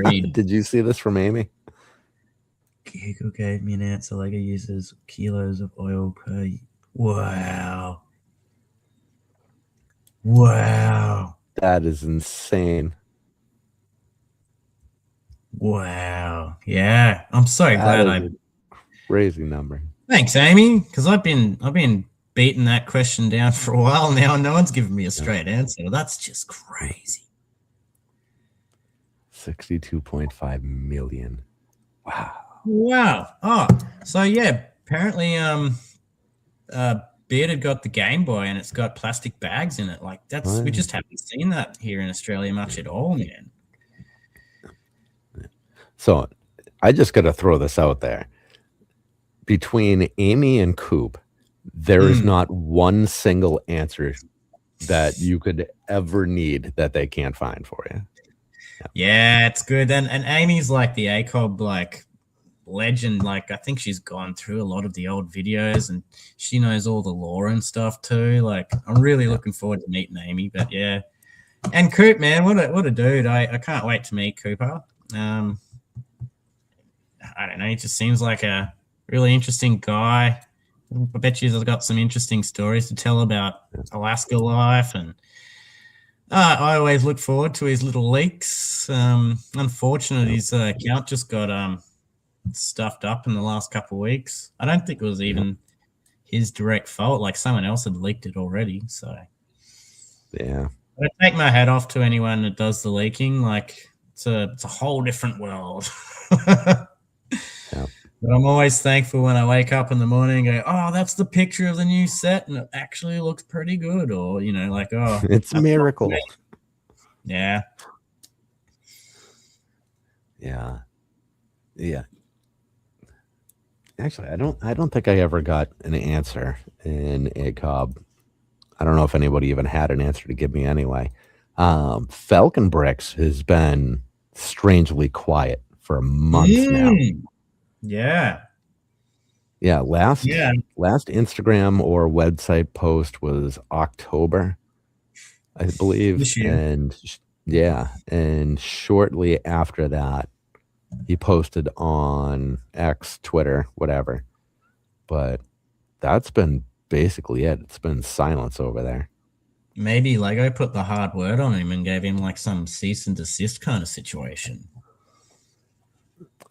did you see this from Amy? Google gave me an answer. Lego uses kilos of oil per. Wow. That is insane. Wow. Yeah, I'm so glad crazy number. Thanks, Amy, because I've been beating that question down for a while now. No one's given me a straight answer. That's just crazy. 62.5 million. Wow. Oh, so yeah, apparently Bearded got the Game Boy and it's got plastic bags in it. Like we just haven't seen that here in Australia much at all, man. So I just got to throw this out there. Between Amy and Coop, there is not one single answer that you could ever need that they can't find for you. Yeah, it's good. And Amy's like the ACOB like legend. Like I think she's gone through a lot of the old videos and she knows all the lore and stuff too. Like I'm really looking forward to meeting Amy. But yeah. And Coop, man, what a dude. I can't wait to meet Cooper. I don't know, he just seems like a really interesting guy. I bet you've got some interesting stories to tell about Alaska life, and I always look forward to his little leaks. Unfortunately, his account just got stuffed up in the last couple of weeks. I don't think it was even his direct fault. Like someone else had leaked it already. So yeah, I take my hat off to anyone that does the leaking. Like it's a whole different world. But I'm always thankful when I wake up in the morning and go, oh, that's the picture of the new set, and it actually looks pretty good. Or, like, oh, it's a miracle. Yeah. Yeah. Yeah. Actually, I don't think I ever got an answer in ACOB. I don't know if anybody even had an answer to give me anyway. Falcon Bricks has been strangely quiet for months now. Yeah. Yeah, last Instagram or website post was October, I believe. This year. And shortly after that, he posted on X, Twitter, whatever. But that's been basically it. It's been silence over there. Maybe Lego put the hard word on him and gave him like some cease and desist kind of situation.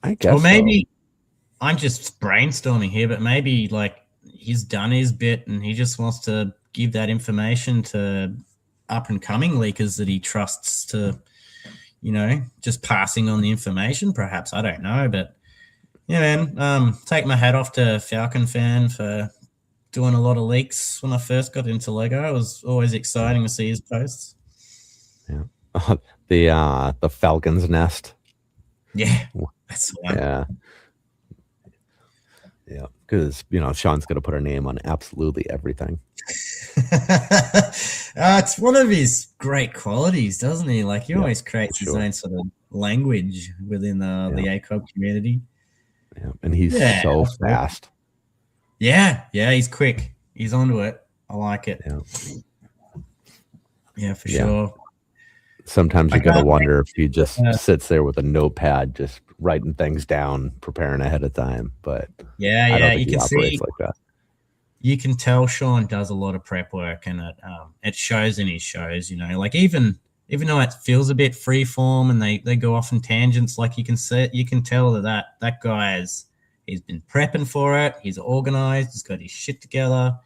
I guess. Or maybe I'm just brainstorming here, but maybe like he's done his bit and he just wants to give that information to up and coming leakers that he trusts to, just passing on the information, perhaps. I don't know. But yeah, man, take my hat off to Falcon Fan for doing a lot of leaks when I first got into Lego. It was always exciting to see his posts. Yeah. The Falcon's Nest. Yeah. That's the one. Yeah. Yeah. Because, Sean's going to put her name on absolutely everything. It's one of his great qualities, doesn't he? Like he always creates his own sort of language within the ACOB community. Yeah. And he's so fast. Yeah, he's quick. He's onto it. I like it. Yeah, for sure. Sometimes you gotta wonder if he just sits there with a notepad, just writing things down, preparing ahead of time. But I don't think he operates like that. You can tell Sean does a lot of prep work, and it shows in his shows. Like even though it feels a bit free form and they go off in tangents, like you can tell that guy he's been prepping for it. He's organized. He's got his shit together.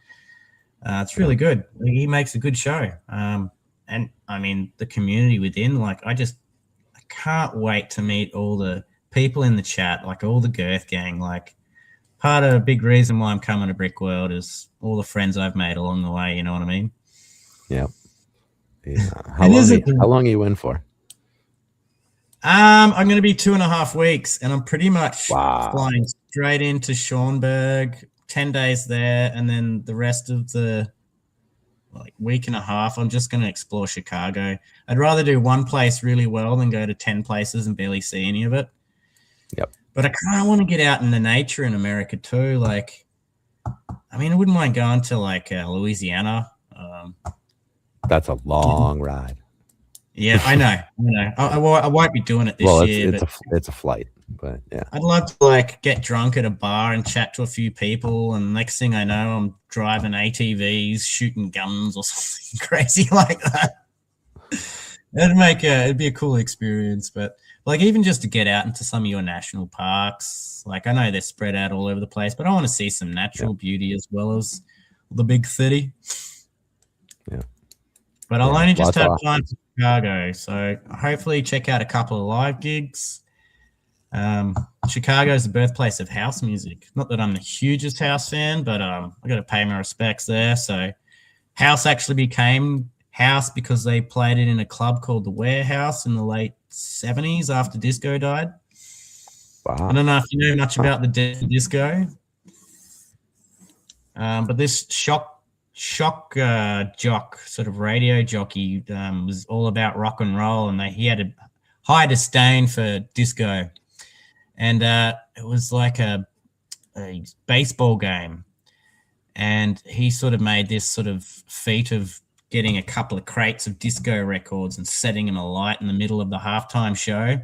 It's really good. He makes a good show. And I mean, the community within, like, I can't wait to meet all the people in the chat, like all the Girth gang. Like, part of a big reason why I'm coming to Brickworld is all the friends I've made along the way. You know what I mean? Yeah. How long are you in for? I'm going to be 2.5 weeks, and I'm pretty much flying straight into Schauenberg, 10 days there, and then the rest of the week and a half, I'm just going to explore Chicago. I'd rather do one place really well than go to 10 places and barely see any of it. Yep. But I kind of want to get out in the nature in America too. Like, I mean, I wouldn't mind going to Louisiana. That's a long ride. Yeah, I know. I won't be doing it this year. It's a flight, but yeah. I'd love to get drunk at a bar and chat to a few people, and next thing I know, I'm driving ATVs, shooting guns or something crazy like that. It'd be a cool experience. But even just to get out into some of your national parks, I know they're spread out all over the place, but I want to see some natural beauty as well as the big city. Yeah. But I'll only just have time for Chicago, so hopefully check out a couple of live gigs. Chicago is the birthplace of house music. Not that I'm the hugest house fan, but I got to pay my respects there. So house actually became house because they played it in a club called the Warehouse in the late 70s after disco died. Wow. I don't know if you know much about the disco, but this shock jock, sort of radio jockey, was all about rock and roll, and he had a high disdain for disco. And it was like a baseball game, and he sort of made this sort of feat of getting a couple of crates of disco records and setting them alight in the middle of the halftime show.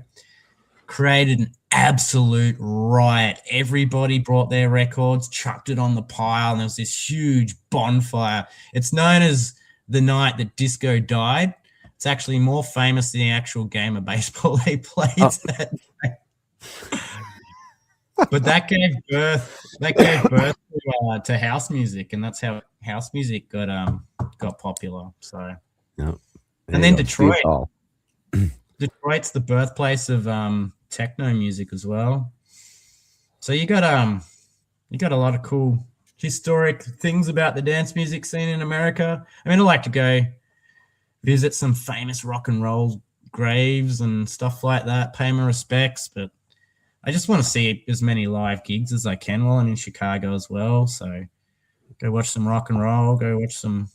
Created an absolute riot. Everybody brought their records, chucked it on the pile, and there was this huge bonfire. It's known as the night that disco died. It's actually more famous than the actual game of baseball they played that day. But that gave birth to house music, and that's how house music got popular. So, and then Detroit. Detroit's the birthplace of techno music as well. So you got a lot of cool historic things about the dance music scene in America. I mean, I like to go visit some famous rock and roll graves and stuff like that, pay my respects, but I just want to see as many live gigs as I can while I'm in Chicago as well. So go watch some rock and roll, go watch some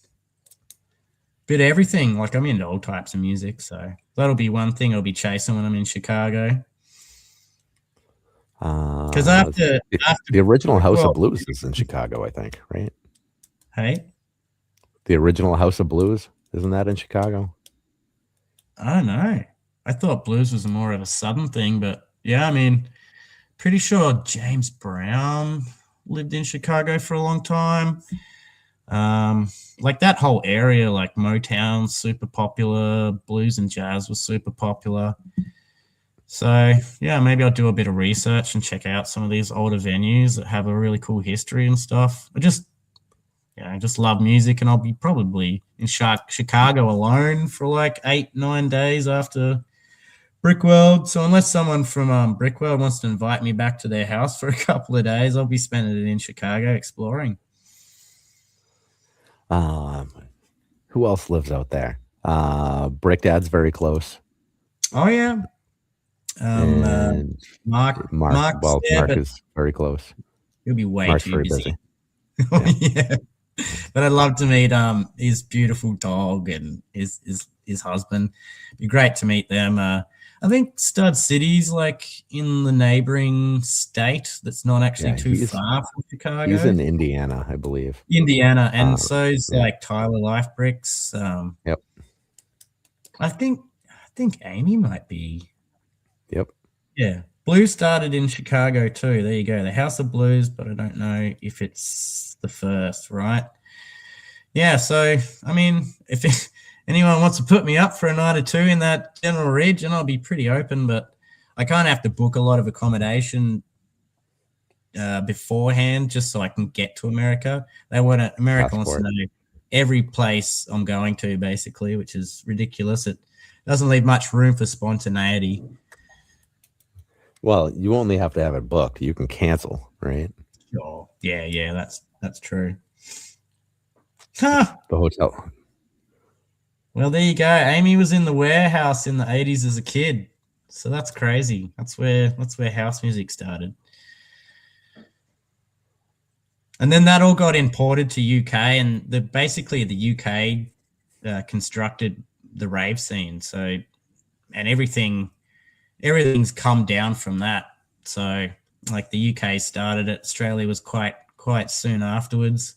bit of everything. Like I'm into all types of music, so that'll be one thing I'll be chasing when I'm in Chicago. Because after the original House of Blues is in Chicago, I think, right? Hey, the original House of Blues, isn't that in Chicago? I don't know. I thought blues was more of a southern thing, but yeah, I mean, pretty sure James Brown lived in Chicago for a long time. Like that whole area, like Motown's super popular, blues and jazz was super popular. So yeah, maybe I'll do a bit of research and check out some of these older venues that have a really cool history and stuff. I just love music, and I'll be probably in Chicago alone for like 8-9 days after Brickworld. So unless someone from Brickworld wants to invite me back to their house for a couple of days, I'll be spending it in Chicago exploring. Who else lives out there? Brick Dad's very close. Oh yeah. Mark is very close. He'll be way Mark's too busy. Yeah. But I'd love to meet his beautiful dog and his husband. It'd be great to meet them. I think Stud City's like in the neighboring state that's not actually too far from Chicago. He's in Indiana, I believe. Indiana, and so's like Tyler Life Bricks. Yep. I think Amy might be. Yep. Yeah. Blues started in Chicago too. There you go. The House of Blues, but I don't know if it's the first, right? Yeah, so, I mean, if anyone wants to put me up for a night or two in that general region, I'll be pretty open, but I can't have to book a lot of accommodation beforehand just so I can get to America. America wants to know every place I'm going to, basically, which is ridiculous. It doesn't leave much room for spontaneity. Well, you only have to have it booked. You can cancel, right? Sure. Yeah, that's true. Huh. The hotel. Well, there you go. Amy was in the warehouse in the 80s as a kid. So that's crazy. That's where house music started. And then that all got imported to UK, and basically the UK constructed the rave scene. So, and everything's come down from that. So like the UK started it, Australia was quite soon afterwards.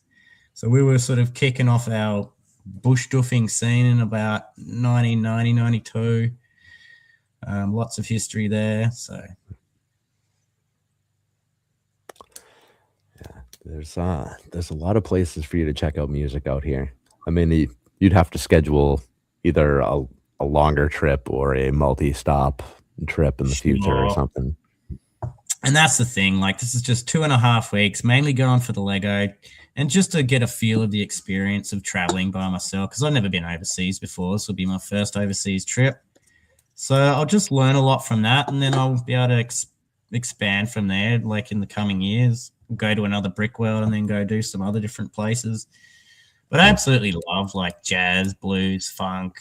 So we were sort of kicking off our bush doofing scene in about 1990, 92. Lots of history there. So yeah, there's a lot of places for you to check out music out here. I mean, you'd have to schedule either a longer trip or a multi-stop trip in the future or something. And that's the thing, like this is just 2.5 weeks, mainly going for the Lego and just to get a feel of the experience of traveling by myself, because I've never been overseas before. This will be my first overseas trip. So I'll just learn a lot from that, and then I'll be able to expand from there, like in the coming years. Go to another Brickworld and then go do some other different places. But I absolutely love like jazz, blues, funk,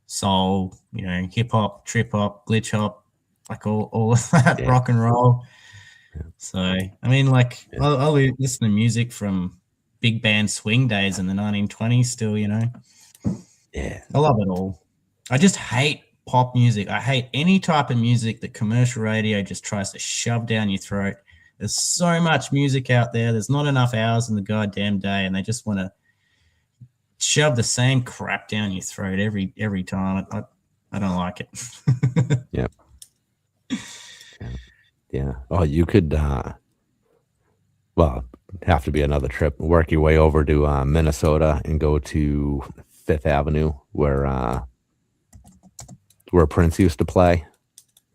soul, hip hop, trip hop, glitch hop, like all of that, rock and roll. Yeah. So, I mean, like I'll listen to music from big band swing days in the 1920s still, Yeah. I love it all. I just hate pop music. I hate any type of music that commercial radio just tries to shove down your throat. There's so much music out there. There's not enough hours in the goddamn day, and they just want to shove the same crap down your throat every time. I don't like it. Yeah. Yeah. Oh, you could have to be another trip. Work your way over to Minnesota and go to Fifth Avenue where Prince used to play.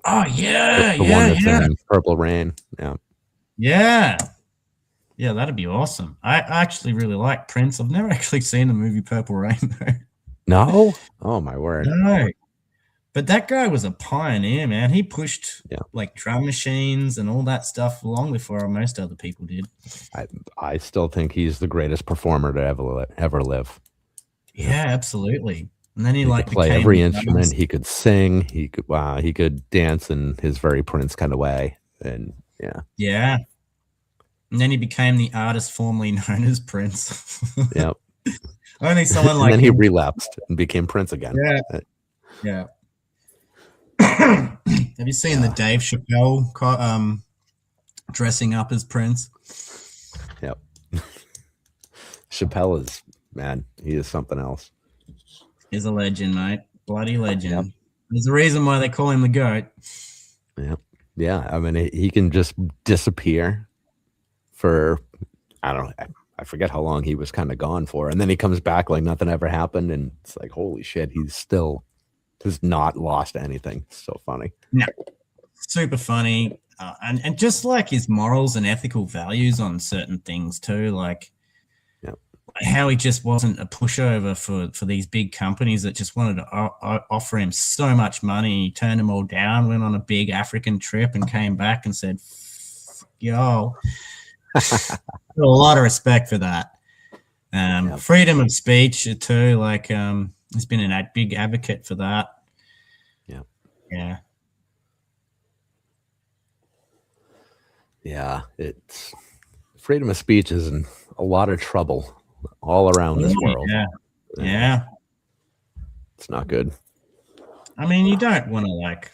Oh yeah, the one that's in Purple Rain. Yeah. Yeah, that'd be awesome. I actually really like Prince. I've never actually seen the movie Purple Rain though. No? Oh my word. No. But that guy was a pioneer, man. He pushed like drum machines and all that stuff long before most other people did. I still think he's the greatest performer to ever live. Yeah, absolutely. And then he could play every instrument. He could sing. He could dance in his very Prince kind of way. And yeah. And then he became the artist formerly known as Prince. Yep. Only someone like and then him. He relapsed and became Prince again. Yeah. Have you seen the Dave Chappelle dressing up as Prince? Yep. Chappelle is, man, he is something else. He's a legend, mate. Bloody legend. Yep. There's a reason why they call him the GOAT. Yep. Yeah. I mean, he can just disappear for, I don't know, I forget how long he was kind of gone for. And then he comes back like nothing ever happened. And it's like, holy shit, he's still has not lost anything. It's so funny. No. Super funny. And just like his morals and ethical values on certain things too, like how he just wasn't a pushover for these big companies that just wanted to offer him so much money. He turned them all down, went on a big African trip and came back and said, yo, a lot of respect for that. Freedom of speech too. Like he's been a big advocate for that. Yeah. Yeah, it's freedom of speech is in a lot of trouble all around this world. Yeah. It's not good. I mean, you don't want to like,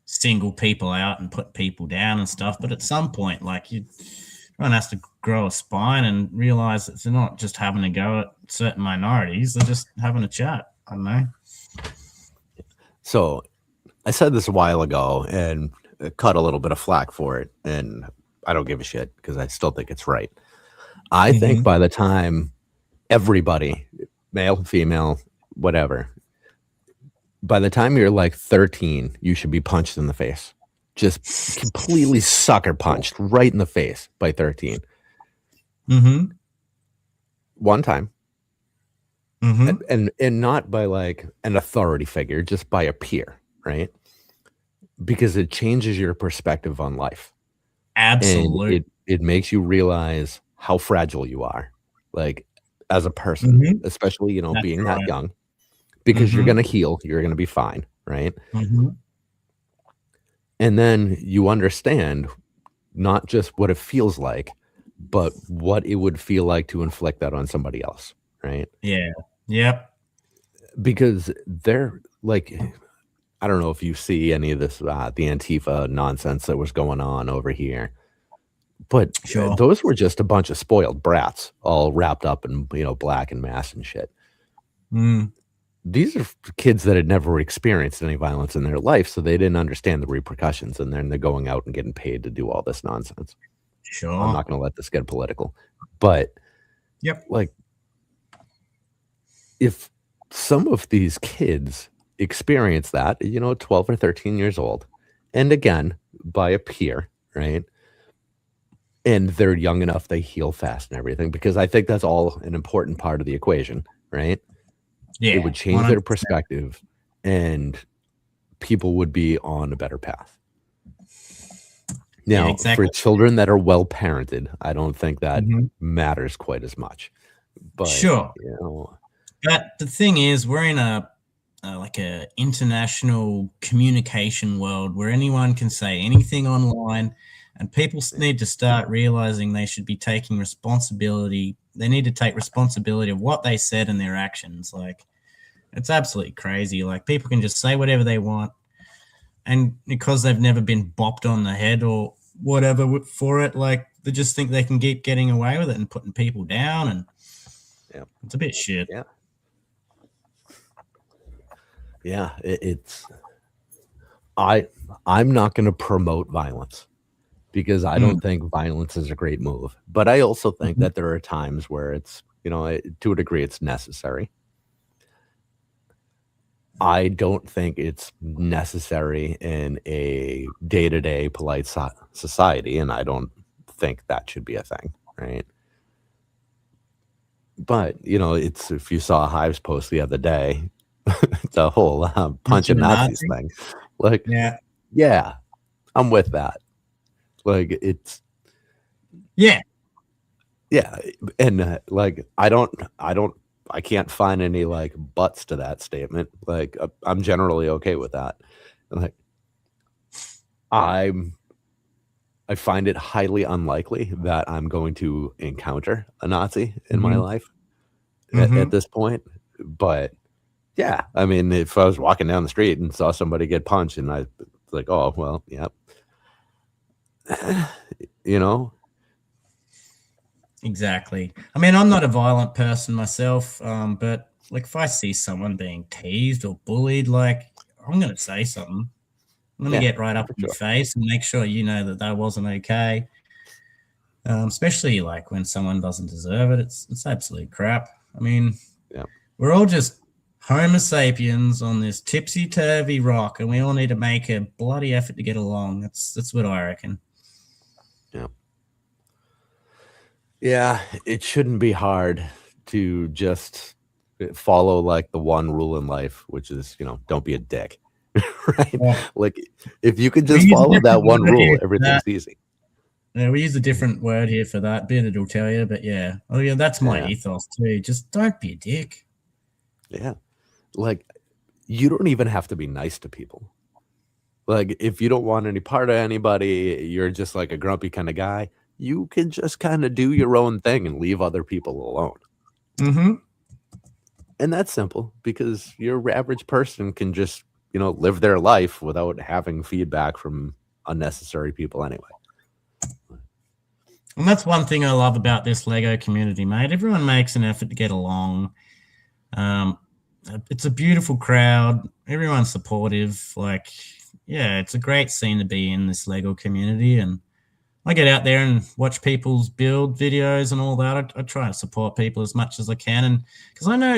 single people out and put people down and stuff, but at some point, like everyone has to grow a spine and realize that they're not just having a go at certain minorities, they're just having a chat. I don't know. So I said this a while ago and cut a little bit of flack for it, and I don't give a shit because I still think it's right. I think by the time everybody, male, female, whatever, by the time you're like 13, you should be punched in the face. Just completely sucker punched right in the face by 13. One time. And not by like an authority figure, just by a peer, right? Because it changes your perspective on life. Absolutely. And it makes you realize how fragile you are, like as a person, especially, That's being right. that young, because you're going to heal, you're going to be fine, right? And then you understand not just what it feels like, but what it would feel like to inflict that on somebody else, right? Yeah. Yep. Because they're like, I don't know if you see any of this, the Antifa nonsense that was going on over here, but those were just a bunch of spoiled brats all wrapped up in, black and mask and shit. These are kids that had never experienced any violence in their life, so they didn't understand the repercussions, and then they're going out and getting paid to do all this nonsense. I'm not going to let this get political, but like if some of these kids experience that, 12 or 13 years old, and again, by a peer, right? And they're young enough, they heal fast and everything, because I think that's all an important part of the equation, right? Yeah. It would change 100%. Their perspective, and people would be on a better path. Now, for children that are well parented, I don't think that matters quite as much. But but the thing is, we're in a international communication world where anyone can say anything online, and people need to start realizing they should be taking responsibility. They need to take responsibility of what they said and their actions. Like, it's absolutely crazy. Like, people can just say whatever they want, and because they've never been bopped on the head or whatever for it, like, they just think they can keep getting away with it and putting people down, and it's a bit shit. I'm not going to promote violence, because I don't think violence is a great move. But I also think that there are times where it's, to a degree, it's necessary. I don't think it's necessary in a day-to-day polite society, and I don't think that should be a thing, right? But, it's, if you saw a Hives post the other day, the whole punching Nazis thing. Like, yeah, I'm with that. Like, it's yeah, and like I can't find any like buts to that statement. Like, I'm generally okay with that. Like, I find it highly unlikely that I'm going to encounter a Nazi in my life at this point. But yeah, I mean, if I was walking down the street and saw somebody get punched, and I like, oh well, yep, you know, exactly. I mean, I'm not a violent person myself, but like if I see someone being teased or bullied, like I'm gonna say something. I'm gonna get right up in your face and make sure you know that wasn't okay. Especially like when someone doesn't deserve it. It's absolute crap. I mean, we're all just Homo sapiens on this tipsy-turvy rock, and we all need to make a bloody effort to get along. That's what I reckon. Yeah. Yeah, it shouldn't be hard to just follow like the one rule in life, which is, don't be a dick. Right? Yeah. Like, if you could just follow that one rule, everything's easy. Yeah, we use a different word here for that. Bit it'll tell you, but yeah. Oh yeah, that's my ethos too. Just don't be a dick. Yeah. Like, you don't even have to be nice to people. Like, if you don't want any part of anybody, you're just like a grumpy kind of guy, you can just kind of do your own thing and leave other people alone. Mm-hmm. And that's simple, because your average person can just, live their life without having feedback from unnecessary people anyway. And that's one thing I love about this Lego community, mate. Everyone makes an effort to get along. It's a beautiful crowd. Everyone's supportive. Like, yeah, it's a great scene to be in, this Lego community. And I get out there and watch people's build videos and all that. I try to support people as much as I can. And because I know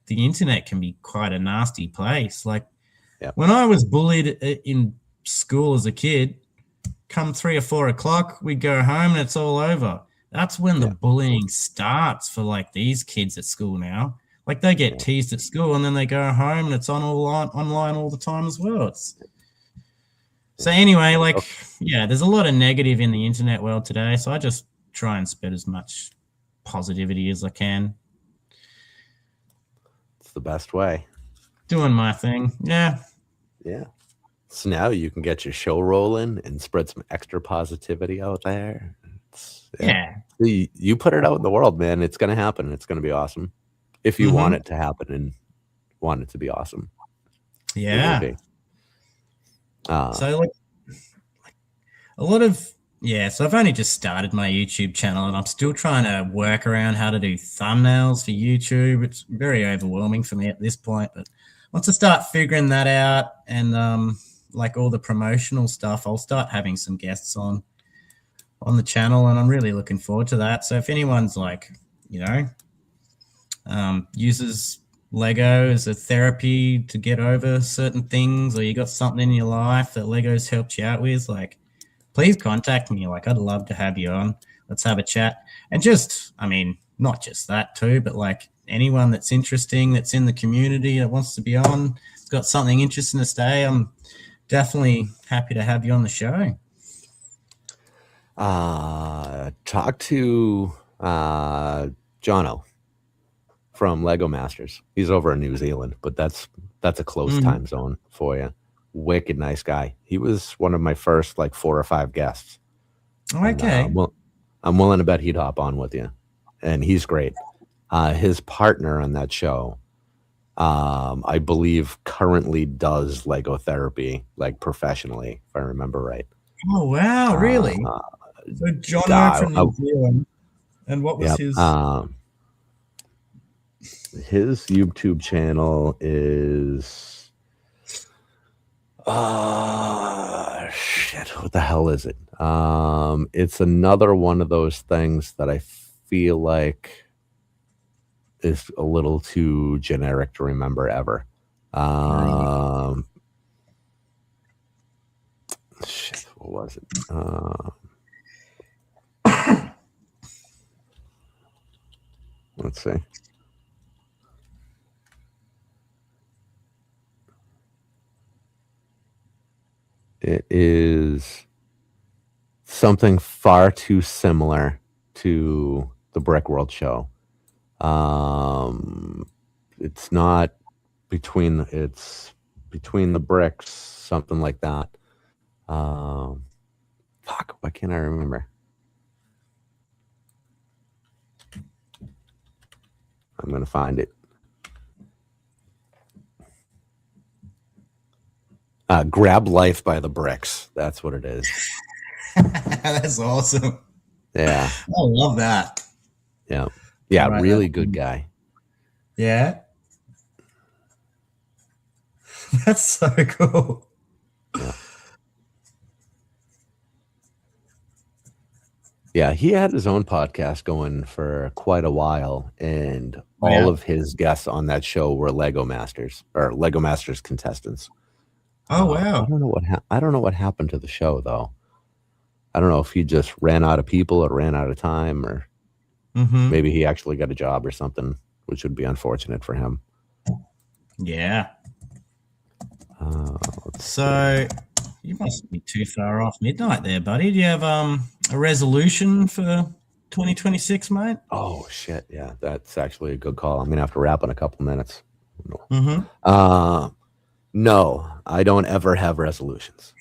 the internet can be quite a nasty place. Like, when I was bullied in school as a kid, come 3 or 4 o'clock, we go home and it's all over. That's when the bullying starts for like these kids at school now. Like, they get teased at school and then they go home and it's online all the time as well. So anyway, like, there's a lot of negative in the internet world today. So I just try and spread as much positivity as I can. It's the best way. Doing my thing. Yeah. Yeah. So now you can get your show rolling and spread some extra positivity out there. You put it out in the world, man. It's going to happen. It's going to be awesome. If you want it to happen and want it to be awesome. Yeah. So like a lot of, so I've only just started my YouTube channel and I'm still trying to work around how to do thumbnails for YouTube. It's very overwhelming for me at this point, but once I start figuring that out and like all the promotional stuff, I'll start having some guests on the channel, and I'm really looking forward to that. So if anyone's like, uses Lego as a therapy to get over certain things, or you got something in your life that Lego's helped you out with, like, please contact me. Like, I'd love to have you on. Let's have a chat. And just, I mean, not just that too, but like anyone that's interesting, that's in the community, that wants to be on, has got something interesting to say, I'm definitely happy to have you on the show. Talk to Jono from Lego Masters. He's over in New Zealand, but that's a close time zone for you. Wicked nice guy. He was one of my first like 4 or 5 guests. Okay. And, I'm willing to bet he'd hop on with you, and he's great. His partner on that show, I believe, currently does Lego therapy like professionally, if I remember right. Oh wow, really? So Jono from New Zealand, and what was his? His YouTube channel is shit. What the hell is it? It's another one of those things that I feel like is a little too generic to remember ever. Shit, what was it? Let's see. It is something far too similar to the Brickworld show. It's not it's between the bricks, something like that. Fuck, why can't I remember? I'm gonna find it. Grab life by the bricks. That's what it is. That's awesome. Yeah. I love that. Yeah. Yeah. Right, really good guy. Yeah. That's so cool. Yeah. Yeah, he had his own podcast going for quite a while, and all of his guests on that show were Lego Masters or Lego Masters contestants. Oh wow! I don't know what happened to the show though. I don't know if he just ran out of people or ran out of time, or maybe he actually got a job or something, which would be unfortunate for him. Yeah. So you mustn't be too far off midnight there, buddy. Do you have a resolution for 2026, mate? Oh shit, yeah, that's actually a good call. I'm gonna have to wrap in a couple minutes. No, I don't ever have resolutions.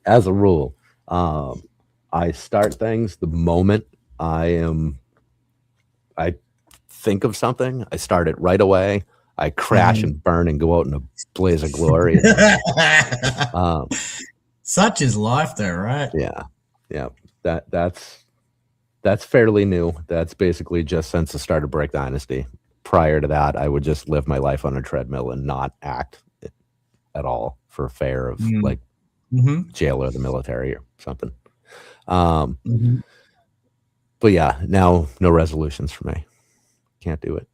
As a rule, I start things the moment I think of something. I start it right away. I crash and burn and go out in a blaze of glory. Such is life, though, right? Yeah. That's fairly new. That's basically just since the start of Brick Dynasty. Prior to that, I would just live my life on a treadmill and not act at all for fear of like jail or the military or something. But yeah, now no resolutions for me. Can't do it.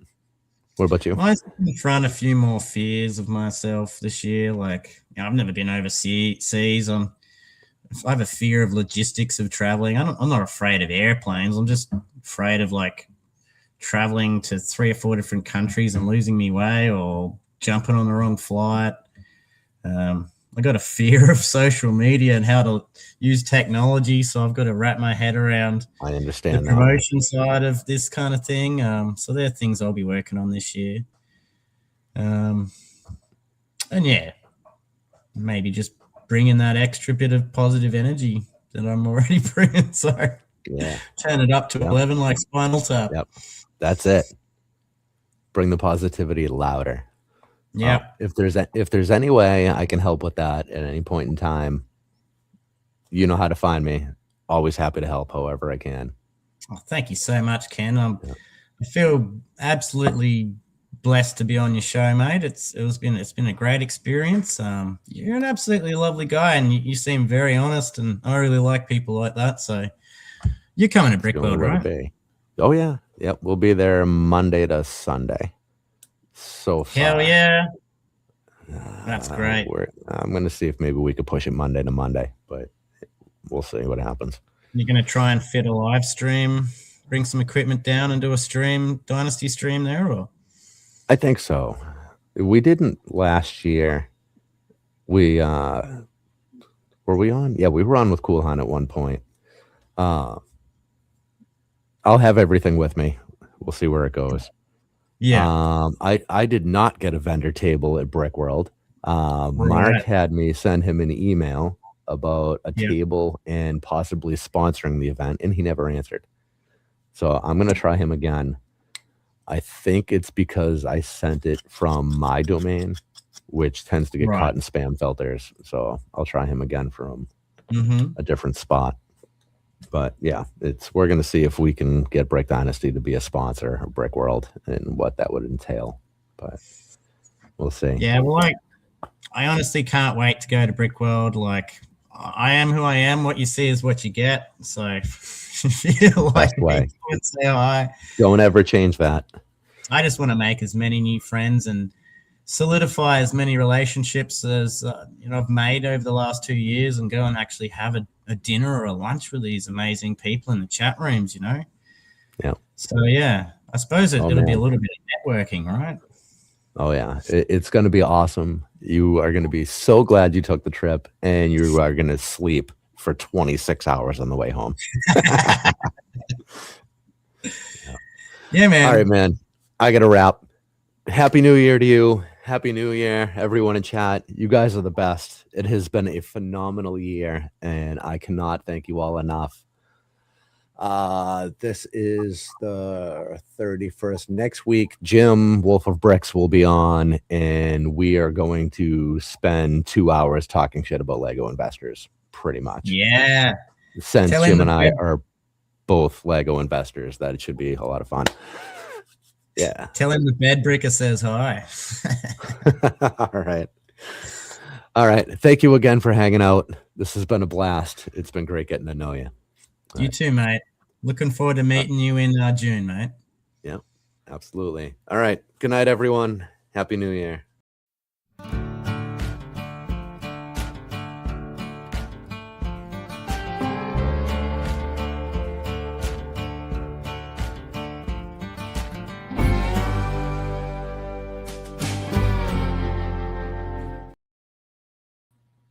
What about you? I confront a few more fears of myself this year. Like, I've never been overseas. I have a fear of logistics of traveling. I'm not afraid of airplanes. I'm just afraid of like traveling to 3 or 4 different countries and losing me way or jumping on the wrong flight. I got a fear of social media and how to use technology, so I've got to wrap my head around. I understand the promotion side of this kind of thing. So there are things I'll be working on this year. And yeah, maybe just bringing that extra bit of positive energy that I'm already bringing. So yeah, turn it up to 11 like Spinal Tap. Yep, that's it. Bring the positivity louder. Yeah. If there's any way I can help with that at any point in time, you know how to find me. Always happy to help however I can. Oh, thank you so much, Ken. I feel absolutely blessed to be on your show, mate. It's been a great experience. You're an absolutely lovely guy, and you seem very honest, and I really like people like that. So you're coming to Brickworld, right? Oh yeah, yep. We'll be there Monday to Sunday. So far. Hell yeah. That's great. I'm going to see if maybe we could push it Monday to Monday, but we'll see what happens. You're going to try and fit a live stream, bring some equipment down and do a Dynasty stream there? Or? I think so. We didn't last year. Were we on? Yeah, we were on with Cool Hunt at one point. I'll have everything with me. We'll see where it goes. Yeah. I did not get a vendor table at Brickworld. Mark had me send him an email about a table and possibly sponsoring the event, and he never answered. So I'm going to try him again. I think it's because I sent it from my domain, which tends to get caught in spam filters. So I'll try him again from a different spot. But yeah, we're going to see if we can get Brick Dynasty to be a sponsor of Brickworld and what that would entail. But we'll see. Yeah, well, I honestly can't wait to go to Brickworld. Like, I am who I am. What you see is what you get. So feel like say hi. Don't ever change that. I just want to make as many new friends and solidify as many relationships as I've made over the last 2 years, and go and actually have a dinner or a lunch with these amazing people in the chat rooms, Yeah. So yeah, I suppose it'll be a little bit of networking, right? Oh yeah, it's going to be awesome. You are going to be so glad you took the trip, and you are going to sleep for 26 hours on the way home. Yeah, man. All right, man. I got to wrap. Happy New Year to you. Happy New Year, everyone in chat. You guys are the best. It has been a phenomenal year, and I cannot thank you all enough. This is the 31st. Next week, Jim, Wolf of Bricks, will be on, and we are going to spend 2 hours talking shit about Lego investors, pretty much. Yeah. Since Jim and I are both Lego investors, that it should be a lot of fun. Yeah. Tell him the bed bricker says hi. All right. Thank you again for hanging out. This has been a blast. It's been great getting to know you. You too, mate. Looking forward to meeting you in June, mate. Yeah, absolutely. All right. Good night, everyone. Happy New Year.